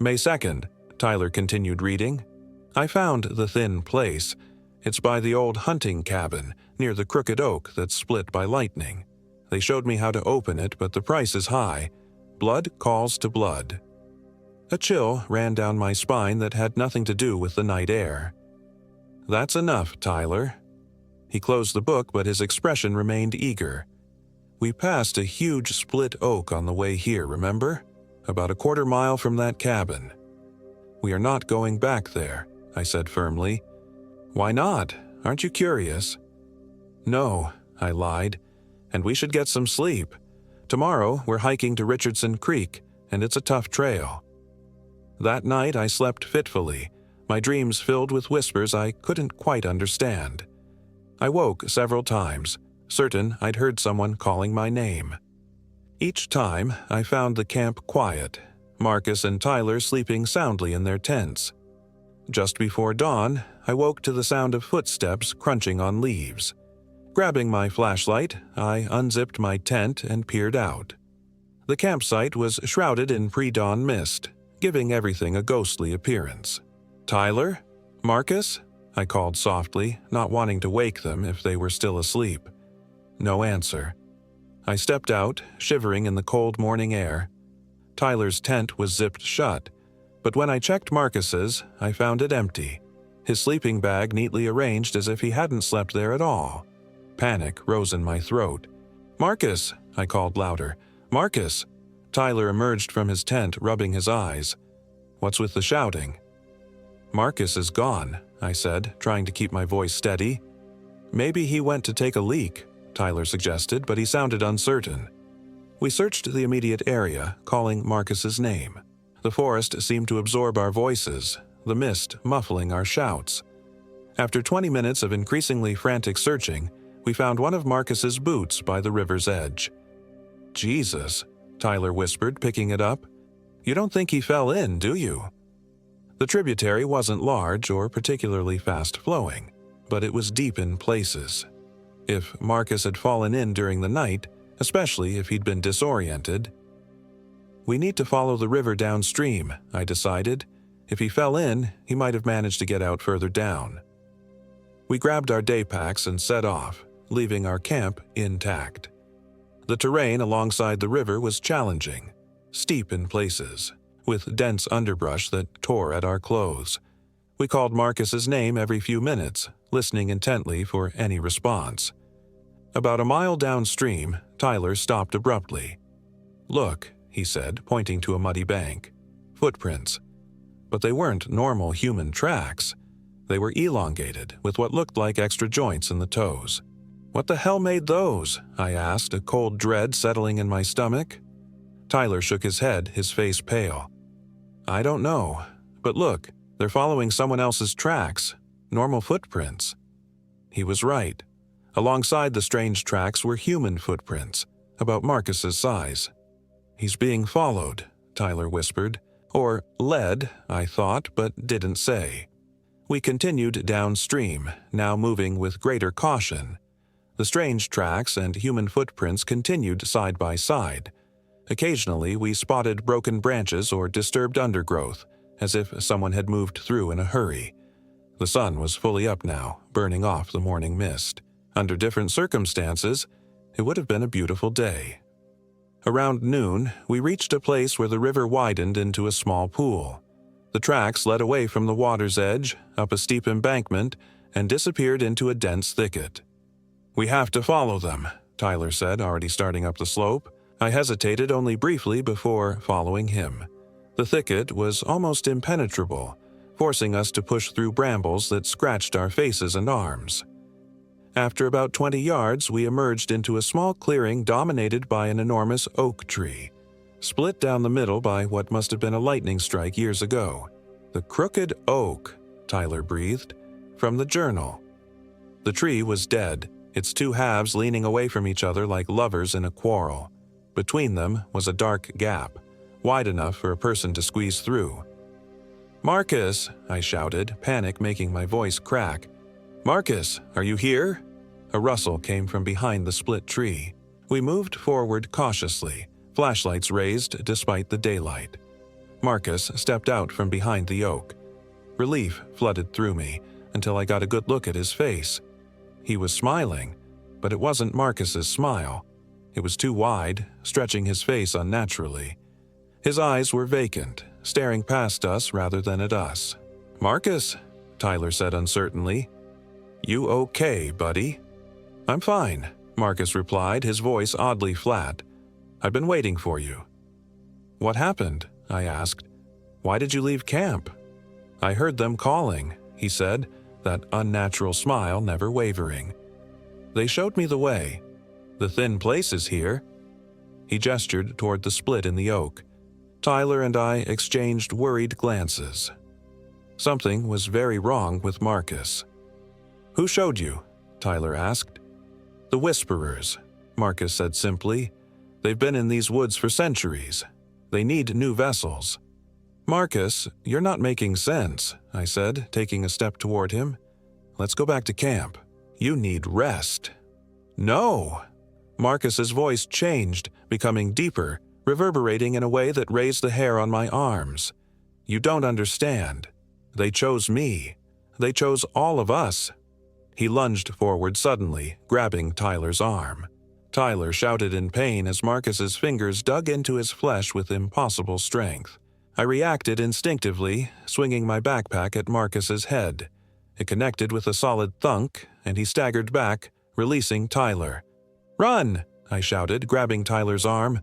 May 2nd, Tyler continued reading. I found the thin place. It's by the old hunting cabin, near the crooked oak that's split by lightning. They showed me how to open it, but the price is high. Blood calls to blood. A chill ran down my spine that had nothing to do with the night air. That's enough, Tyler. He closed the book, but his expression remained eager. We passed a huge split oak on the way here, remember? About a quarter mile from that cabin. We are not going back there, I said firmly. Why not? Aren't you curious? No, I lied, and we should get some sleep. Tomorrow we're hiking to Richardson Creek, and it's a tough trail. That night I slept fitfully, my dreams filled with whispers I couldn't quite understand. I woke several times, certain I'd heard someone calling my name. Each time I found the camp quiet, Marcus and Tyler sleeping soundly in their tents. Just before dawn, I woke to the sound of footsteps crunching on leaves. Grabbing my flashlight, I unzipped my tent and peered out. The campsite was shrouded in pre-dawn mist, giving everything a ghostly appearance. Tyler? Marcus? I called softly, not wanting to wake them if they were still asleep. No answer. I stepped out, shivering in the cold morning air. Tyler's tent was zipped shut, but when I checked Marcus's, I found it empty, his sleeping bag neatly arranged as if he hadn't slept there at all. Panic rose in my throat. Marcus, I called louder. Marcus! Tyler emerged from his tent, rubbing his eyes. What's with the shouting? Marcus is gone, I said, trying to keep my voice steady. Maybe he went to take a leak, Tyler suggested, but he sounded uncertain. We searched the immediate area, calling Marcus's name. The forest seemed to absorb our voices, the mist muffling our shouts. After 20 minutes of increasingly frantic searching, we found one of Marcus's boots by the river's edge. Jesus, Tyler whispered, picking it up. You don't think he fell in, do you? The tributary wasn't large or particularly fast-flowing, but it was deep in places. If Marcus had fallen in during the night, especially if he'd been disoriented. We need to follow the river downstream, I decided. If he fell in, he might have managed to get out further down. We grabbed our day packs and set off, leaving our camp intact. The terrain alongside the river was challenging, steep in places, with dense underbrush that tore at our clothes. We called Marcus's name every few minutes, listening intently for any response. About a mile downstream, Tyler stopped abruptly. Look, he said, pointing to a muddy bank. Footprints. But they weren't normal human tracks. They were elongated, with what looked like extra joints in the toes. What the hell made those? I asked, a cold dread settling in my stomach. Tyler shook his head, his face pale. I don't know. But look, they're following someone else's tracks. Normal footprints. He was right. Alongside the strange tracks were human footprints, about Marcus's size. He's being followed, Tyler whispered. Or led, I thought, but didn't say. We continued downstream, now moving with greater caution. The strange tracks and human footprints continued side by side. Occasionally, we spotted broken branches or disturbed undergrowth, as if someone had moved through in a hurry. The sun was fully up now, burning off the morning mist. Under different circumstances, it would have been a beautiful day. Around noon, we reached a place where the river widened into a small pool. The tracks led away from the water's edge, up a steep embankment, and disappeared into a dense thicket. "We have to follow them," Tyler said, already starting up the slope. I hesitated only briefly before following him. The thicket was almost impenetrable, forcing us to push through brambles that scratched our faces and arms. After about 20 yards, we emerged into a small clearing dominated by an enormous oak tree, split down the middle by what must have been a lightning strike years ago. "The crooked oak," Tyler breathed, from the journal. The tree was dead, its two halves leaning away from each other like lovers in a quarrel. Between them was a dark gap, wide enough for a person to squeeze through. "Marcus!" I shouted, panic making my voice crack. "Marcus, are you here?" A rustle came from behind the split tree. We moved forward cautiously, flashlights raised despite the daylight. Marcus stepped out from behind the oak. Relief flooded through me until I got a good look at his face. He was smiling, but it wasn't Marcus's smile. It was too wide, stretching his face unnaturally. His eyes were vacant, staring past us rather than at us. "Marcus," Tyler said uncertainly. "You okay, buddy?" "I'm fine," Marcus replied, his voice oddly flat. "I've been waiting for you." "What happened?" I asked. "Why did you leave camp?" "I heard them calling," he said, that unnatural smile never wavering. "They showed me the way. The thin place is here." He gestured toward the split in the oak. Tyler and I exchanged worried glances. Something was very wrong with Marcus. "Who showed you?" Tyler asked. "The Whisperers," Marcus said simply. "They've been in these woods for centuries. They need new vessels." "Marcus, you're not making sense," I said, taking a step toward him. "Let's go back to camp. You need rest." "No!" Marcus's voice changed, becoming deeper, reverberating in a way that raised the hair on my arms. "You don't understand. They chose me. They chose all of us." He lunged forward suddenly, grabbing Tyler's arm. Tyler shouted in pain as Marcus's fingers dug into his flesh with impossible strength. I reacted instinctively, swinging my backpack at Marcus's head. It connected with a solid thunk, and he staggered back, releasing Tyler. "Run!" I shouted, grabbing Tyler's arm.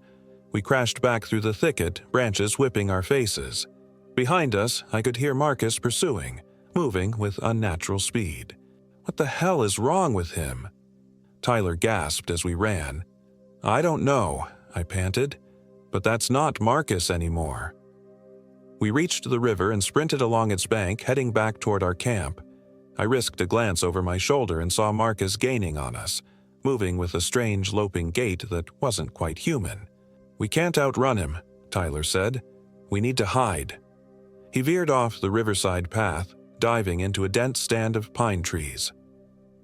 We crashed back through the thicket, branches whipping our faces. Behind us, I could hear Marcus pursuing, moving with unnatural speed. What the hell is wrong with him? Tyler gasped as we ran. "I don't know," I panted, "but that's not Marcus anymore." We reached the river and sprinted along its bank, heading back toward our camp. I risked a glance over my shoulder and saw Marcus gaining on us, moving with a strange loping gait that wasn't quite human. "We can't outrun him," Tyler said. "We need to hide." He veered off the riverside path, diving into a dense stand of pine trees.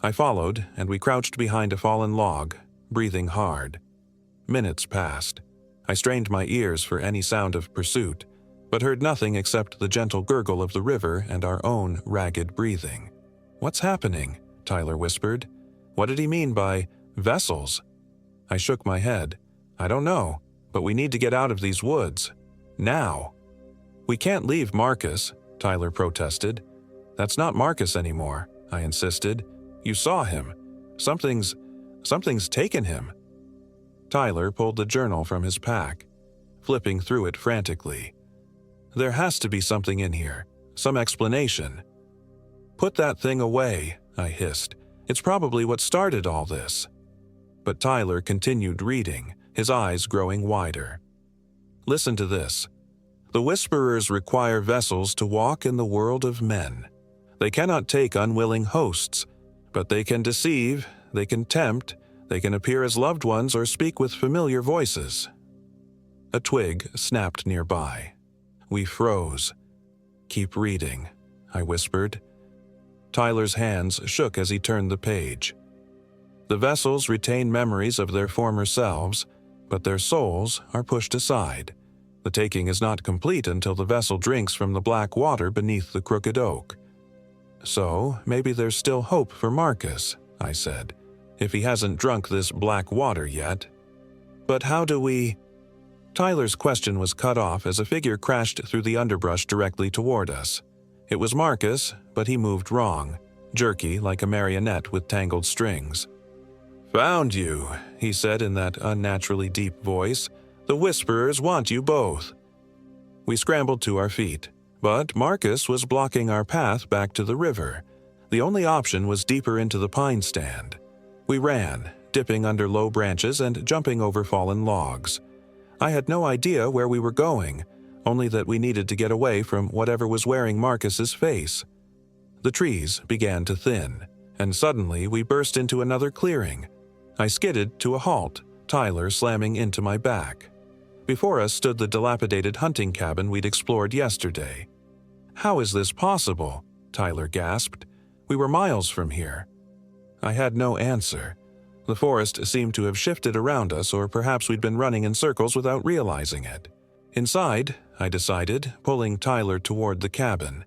I followed, and we crouched behind a fallen log, breathing hard. Minutes passed. I strained my ears for any sound of pursuit, but heard nothing except the gentle gurgle of the river and our own ragged breathing. "What's happening?" Tyler whispered. "What did he mean by vessels?" I shook my head. "I don't know, but we need to get out of these woods. Now." "We can't leave Marcus," Tyler protested. "That's not Marcus anymore," I insisted. "You saw him. Something's taken him." Tyler pulled the journal from his pack, flipping through it frantically. "There has to be something in here, some explanation." "Put that thing away," I hissed. "It's probably what started all this." But Tyler continued reading, his eyes growing wider. "Listen to this. The Whisperers require vessels to walk in the world of men. They cannot take unwilling hosts, but they can deceive, they can tempt, they can appear as loved ones or speak with familiar voices." A twig snapped nearby. We froze. "Keep reading," I whispered. Tyler's hands shook as he turned the page. The vessels retain memories of their former selves, but their souls are pushed aside. The taking is not complete until the vessel drinks from the black water beneath the crooked oak. So, maybe there's still hope for Marcus, I said, if he hasn't drunk this black water yet. But how do we… Tyler's question was cut off as a figure crashed through the underbrush directly toward us. It was Marcus, but he moved wrong, jerky like a marionette with tangled strings. "Found you," he said in that unnaturally deep voice. "The Whisperers want you both." We scrambled to our feet, but Marcus was blocking our path back to the river. The only option was deeper into the pine stand. We ran, dipping under low branches and jumping over fallen logs. I had no idea where we were going, only that we needed to get away from whatever was wearing Marcus's face. The trees began to thin, and suddenly we burst into another clearing. I skidded to a halt, Tyler slamming into my back. Before us stood the dilapidated hunting cabin we'd explored yesterday. "How is this possible?" Tyler gasped. "We were miles from here." I had no answer. The forest seemed to have shifted around us, or perhaps we'd been running in circles without realizing it. "Inside," I decided, pulling Tyler toward the cabin.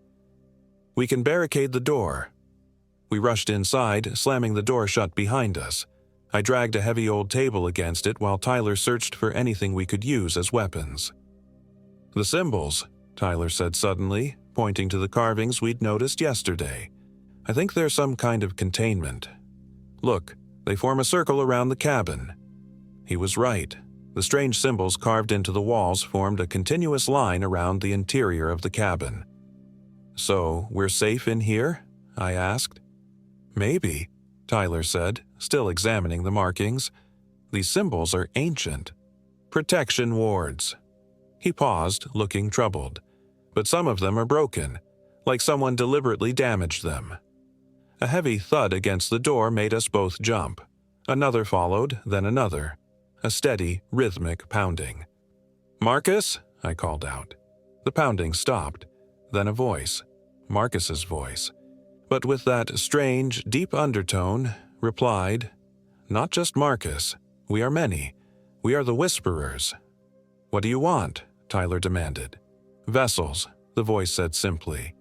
"We can barricade the door." We rushed inside, slamming the door shut behind us. I dragged a heavy old table against it while Tyler searched for anything we could use as weapons. "The symbols," Tyler said suddenly, pointing to the carvings we'd noticed yesterday. "I think they're some kind of containment. Look, they form a circle around the cabin." He was right. The strange symbols carved into the walls formed a continuous line around the interior of the cabin. "So, we're safe in here?" I asked. "Maybe," Tyler said, still examining the markings. "These symbols are ancient. Protection wards." He paused, looking troubled. "But some of them are broken, like someone deliberately damaged them." A heavy thud against the door made us both jump. Another followed, then another. A steady, rhythmic pounding. "Marcus?" I called out. The pounding stopped. Then a voice. Marcus's voice. But with that strange, deep undertone, replied, "Not just Marcus. We are many. We are the Whisperers." "What do you want?" Tyler demanded. "Vessels," the voice said simply.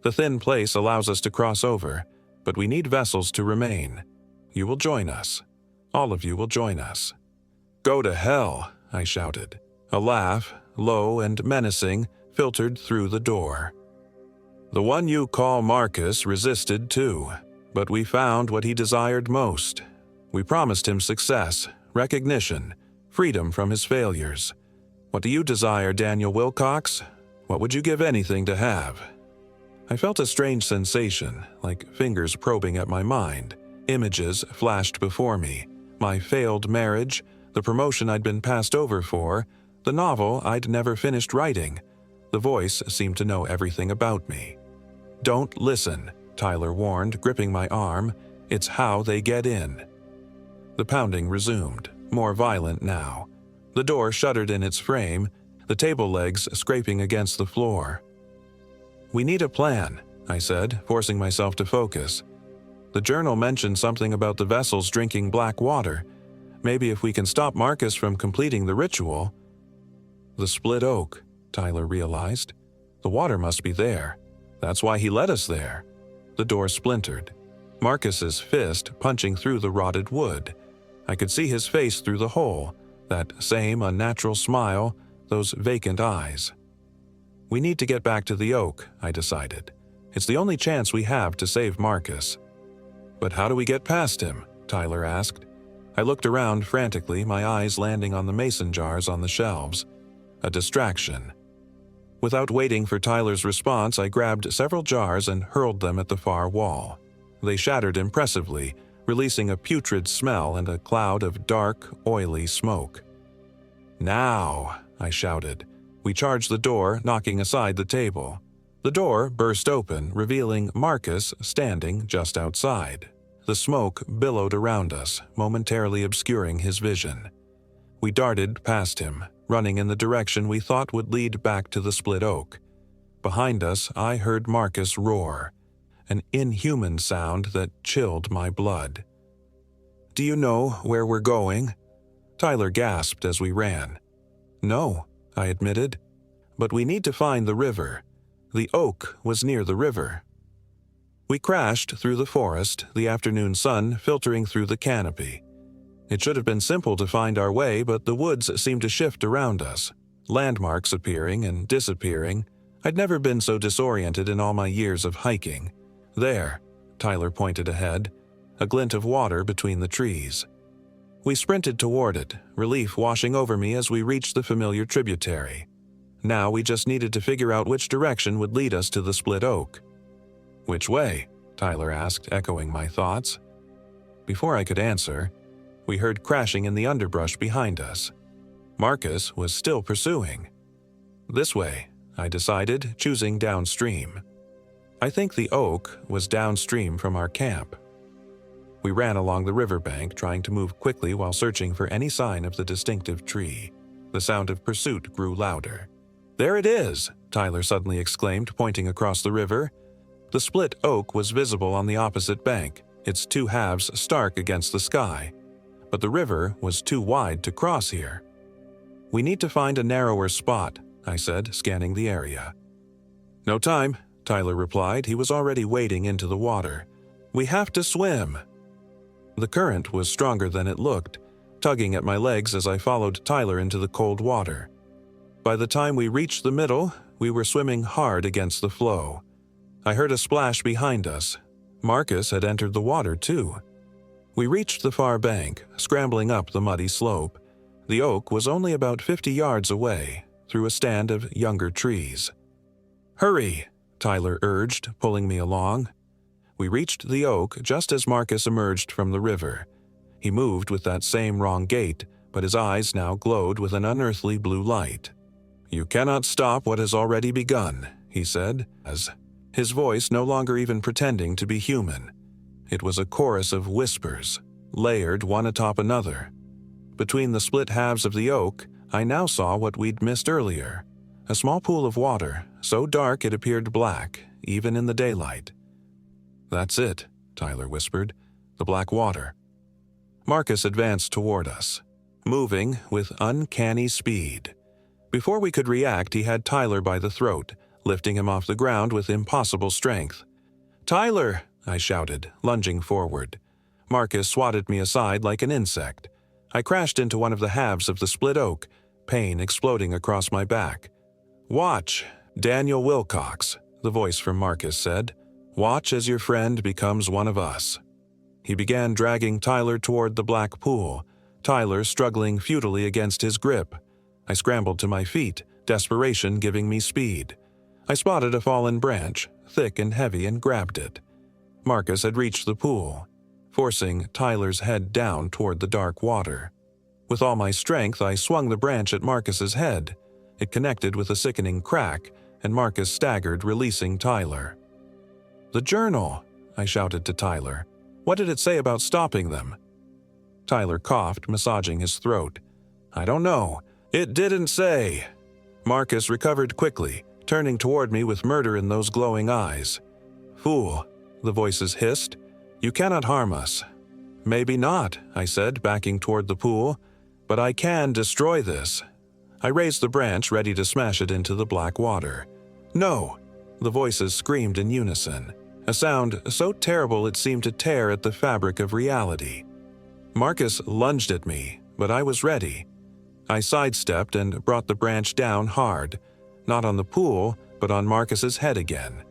"The thin place allows us to cross over, but we need vessels to remain. You will join us. All of you will join us." "Go to hell," I shouted. A laugh, low and menacing, filtered through the door. "The one you call Marcus resisted too, but we found what he desired most. We promised him success, recognition, freedom from his failures. What do you desire, Daniel Wilcox? What would you give anything to have?" I felt a strange sensation, like fingers probing at my mind. Images flashed before me. My failed marriage, the promotion I'd been passed over for, the novel I'd never finished writing. The voice seemed to know everything about me. "Don't listen," Tyler warned, gripping my arm. "It's how they get in." The pounding resumed, more violent now. The door shuddered in its frame, the table legs scraping against the floor. "We need a plan," I said, forcing myself to focus. "The journal mentioned something about the vessels drinking black water. Maybe if we can stop Marcus from completing the ritual." "The split oak," Tyler realized. "The water must be there. That's why he led us there." The door splintered. Marcus's fist punching through the rotted wood. I could see his face through the hole, that same unnatural smile, those vacant eyes. "We need to get back to the oak," I decided. "It's the only chance we have to save Marcus." "But how do we get past him?" Tyler asked. I looked around frantically, my eyes landing on the mason jars on the shelves. A distraction. Without waiting for Tyler's response, I grabbed several jars and hurled them at the far wall. They shattered impressively, releasing a putrid smell and a cloud of dark, oily smoke. "Now!" I shouted. We charged the door, knocking aside the table. The door burst open, revealing Marcus standing just outside. The smoke billowed around us, momentarily obscuring his vision. We darted past him, running in the direction we thought would lead back to the split oak. Behind us, I heard Marcus roar, an inhuman sound that chilled my blood. Do you know where we're going?" Tyler gasped as we ran. "No," I admitted. "But we need to find the river. The oak was near the river." We crashed through the forest, the afternoon sun filtering through the canopy. It should have been simple to find our way, but the woods seemed to shift around us, landmarks appearing and disappearing. I'd never been so disoriented in all my years of hiking. "There," Tyler pointed ahead, a glint of water between the trees. We sprinted toward it, relief washing over me as we reached the familiar tributary. Now we just needed to figure out which direction would lead us to the split oak. "Which way?" Tyler asked, echoing my thoughts. Before I could answer, we heard crashing in the underbrush behind us. Marcus was still pursuing. "This way," I decided, choosing downstream. I think the oak was downstream from our camp. We ran along the riverbank, trying to move quickly while searching for any sign of the distinctive tree. The sound of pursuit grew louder. "There it is!" Tyler suddenly exclaimed, pointing across the river. The split oak was visible on the opposite bank, its two halves stark against the sky. But the river was too wide to cross here. "We need to find a narrower spot," I said, scanning the area. "No time," Tyler replied. He was already wading into the water. "We have to swim." The current was stronger than it looked, tugging at my legs as I followed Tyler into the cold water. By the time we reached the middle, we were swimming hard against the flow. I heard a splash behind us. Marcus had entered the water too. We reached the far bank, scrambling up the muddy slope. The oak was only about 50 yards away, through a stand of younger trees. "Hurry," Tyler urged, pulling me along. We reached the oak just as Marcus emerged from the river. He moved with that same wrong gait, but his eyes now glowed with an unearthly blue light. "You cannot stop what has already begun," he said, his voice no longer even pretending to be human. It was a chorus of whispers, layered one atop another. Between the split halves of the oak, I now saw what we'd missed earlier. A small pool of water, so dark it appeared black, even in the daylight. "That's it," Tyler whispered. "The black water." Marcus advanced toward us, moving with uncanny speed. Before we could react, he had Tyler by the throat, lifting him off the ground with impossible strength. "Tyler!" I shouted, lunging forward. Marcus swatted me aside like an insect. I crashed into one of the halves of the split oak, pain exploding across my back. "Watch, Daniel Wilcox," the voice from Marcus said. "Watch as your friend becomes one of us." He began dragging Tyler toward the black pool, Tyler struggling futilely against his grip. I scrambled to my feet, desperation giving me speed. I spotted a fallen branch, thick and heavy, and grabbed it. Marcus had reached the pool, forcing Tyler's head down toward the dark water. With all my strength, I swung the branch at Marcus's head. It connected with a sickening crack, and Marcus staggered, releasing Tyler. "The journal!" I shouted to Tyler. "What did it say about stopping them?" Tyler coughed, massaging his throat. "I don't know. It didn't say." Marcus recovered quickly, turning toward me with murder in those glowing eyes. "Fool," the voices hissed. "You cannot harm us." "Maybe not," I said, backing toward the pool. "But I can destroy this." I raised the branch, ready to smash it into the black water. "No!" The voices screamed in unison, a sound so terrible it seemed to tear at the fabric of reality. Marcus lunged at me, but I was ready. I sidestepped and brought the branch down hard, not on the pool, but on Marcus's head again.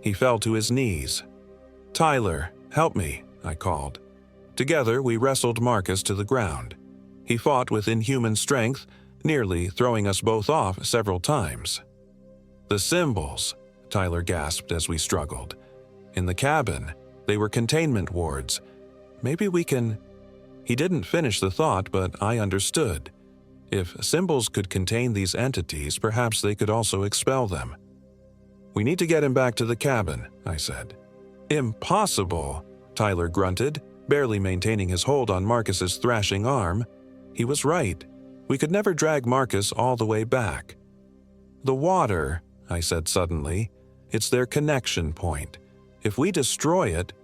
He fell to his knees. "Tyler, help me," I called. Together, we wrestled Marcus to the ground. He fought with inhuman strength, nearly throwing us both off several times. "The symbols," Tyler gasped as we struggled. "In the cabin, they were containment wards. Maybe we can—" He didn't finish the thought, but I understood. If symbols could contain these entities, perhaps they could also expel them. "We need to get him back to the cabin," I said. "Impossible," Tyler grunted, barely maintaining his hold on Marcus's thrashing arm. He was right. We could never drag Marcus all the way back. "The water," I said suddenly. "It's their connection point. If we destroy it,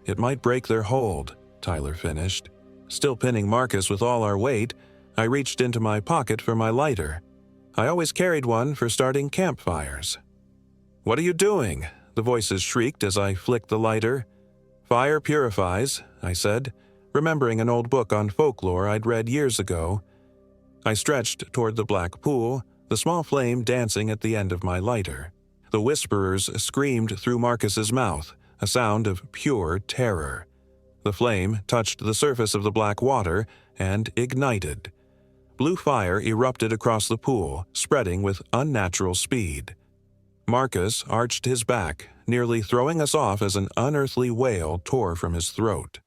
it might break their hold," Tyler finished. Still pinning Marcus with all our weight, I reached into my pocket for my lighter. I always carried one for starting campfires. "What are you doing?" the voices shrieked as I flicked the lighter. "Fire purifies," I said, remembering an old book on folklore I'd read years ago. I stretched toward the black pool, the small flame dancing at the end of my lighter. The whisperers screamed through Marcus's mouth, a sound of pure terror. The flame touched the surface of the black water and ignited. Blue fire erupted across the pool, spreading with unnatural speed. Marcus arched his back, nearly throwing us off as an unearthly wail tore from his throat.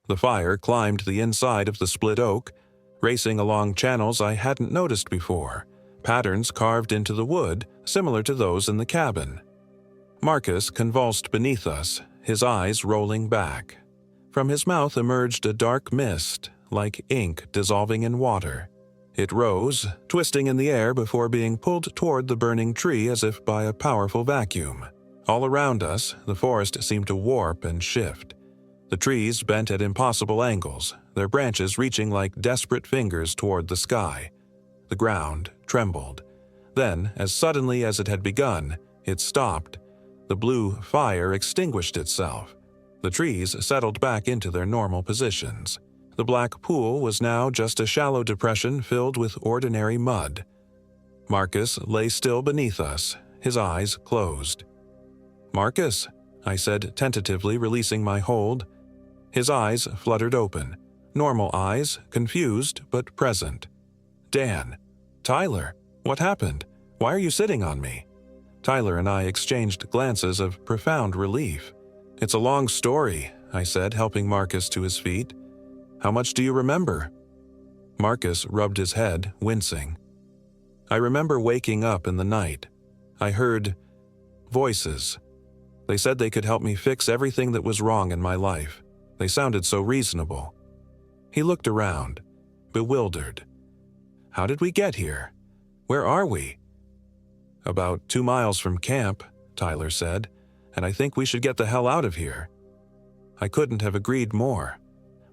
The fire climbed the inside of the split oak, racing along channels I hadn't noticed before, patterns carved into the wood similar to those in the cabin. Marcus convulsed beneath us, his eyes rolling back. From his mouth emerged a dark mist, like ink dissolving in water. It rose, twisting in the air before being pulled toward the burning tree as if by a powerful vacuum. All around us, the forest seemed to warp and shift. The trees bent at impossible angles, their branches reaching like desperate fingers toward the sky. The ground trembled. Then, as suddenly as it had begun, it stopped. The blue fire extinguished itself. The trees settled back into their normal positions. The black pool was now just a shallow depression filled with ordinary mud. Marcus lay still beneath us, his eyes closed. "Marcus," I said tentatively, releasing my hold. His eyes fluttered open, normal eyes, confused but present. "Dan. Tyler, what happened? Why are you sitting on me?" Tyler and I exchanged glances of profound relief. "It's a long story," I said, helping Marcus to his feet. "How much do you remember?" Marcus rubbed his head, wincing. "I remember waking up in the night. I heard voices. They said they could help me fix everything that was wrong in my life. They sounded so reasonable." He looked around, bewildered. "How did we get here? Where are we?" "About 2 miles from camp," Tyler said, "and I think we should get the hell out of here." I couldn't have agreed more.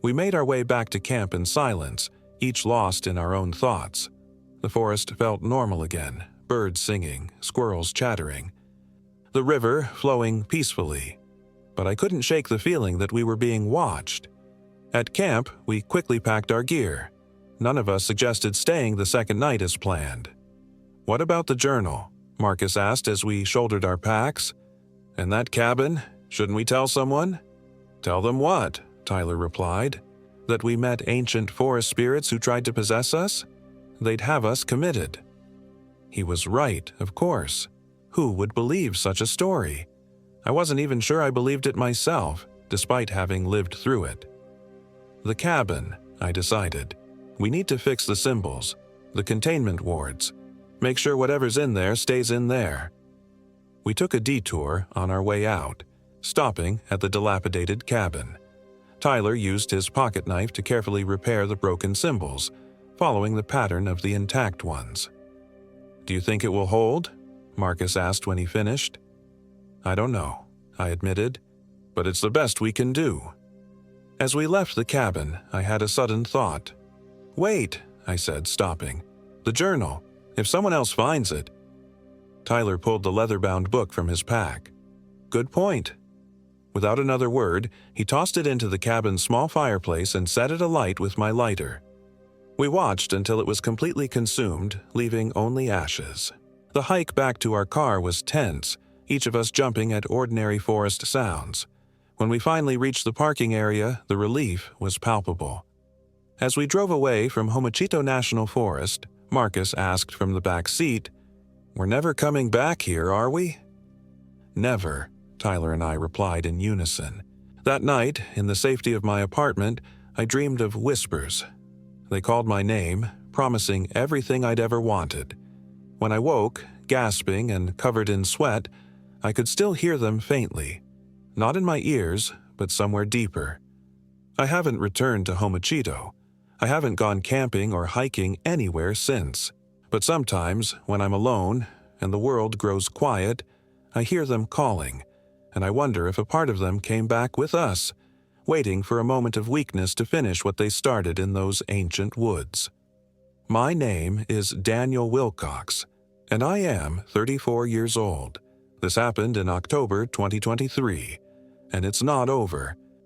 We made our way back to camp in silence, each lost in our own thoughts. The forest felt normal again, birds singing, squirrels chattering. The river flowing peacefully. But I couldn't shake the feeling that we were being watched. At camp, we quickly packed our gear. None of us suggested staying the second night as planned. "What about the journal?" Marcus asked as we shouldered our packs. "And that cabin? Shouldn't we tell someone?" "Tell them what?" Tyler replied. "That we met ancient forest spirits who tried to possess us? They'd have us committed." He was right, of course. Who would believe such a story? I wasn't even sure I believed it myself, despite having lived through it. "The cabin," I decided. "We need to fix the symbols, the containment wards. Make sure whatever's in there stays in there." We took a detour on our way out, stopping at the dilapidated cabin. Tyler used his pocket knife to carefully repair the broken symbols, following the pattern of the intact ones. "Do you think it will hold?" Marcus asked when he finished. "I don't know," I admitted, "but it's the best we can do." As we left the cabin, I had a sudden thought. "Wait," I said, stopping. "The journal. If someone else finds it." Tyler pulled the leather-bound book from his pack. "Good point." Without another word, he tossed it into the cabin's small fireplace and set it alight with my lighter. We watched until it was completely consumed, leaving only ashes. The hike back to our car was tense, each of us jumping at ordinary forest sounds. When we finally reached the parking area, the relief was palpable. As we drove away from Homachito National Forest, Marcus asked from the back seat, "We're never coming back here, are we?" "Never," Tyler and I replied in unison. That night, in the safety of my apartment, I dreamed of whispers. They called my name, promising everything I'd ever wanted. When I woke, gasping and covered in sweat, I could still hear them faintly. Not in my ears, but somewhere deeper. I haven't returned to Homachito. I haven't gone camping or hiking anywhere since. But sometimes, when I'm alone and the world grows quiet, I hear them calling, and I wonder if a part of them came back with us, waiting for a moment of weakness to finish what they started in those ancient woods. My name is Daniel Wilcox, and I am 34 years old. This happened in October 2023, and it's not over.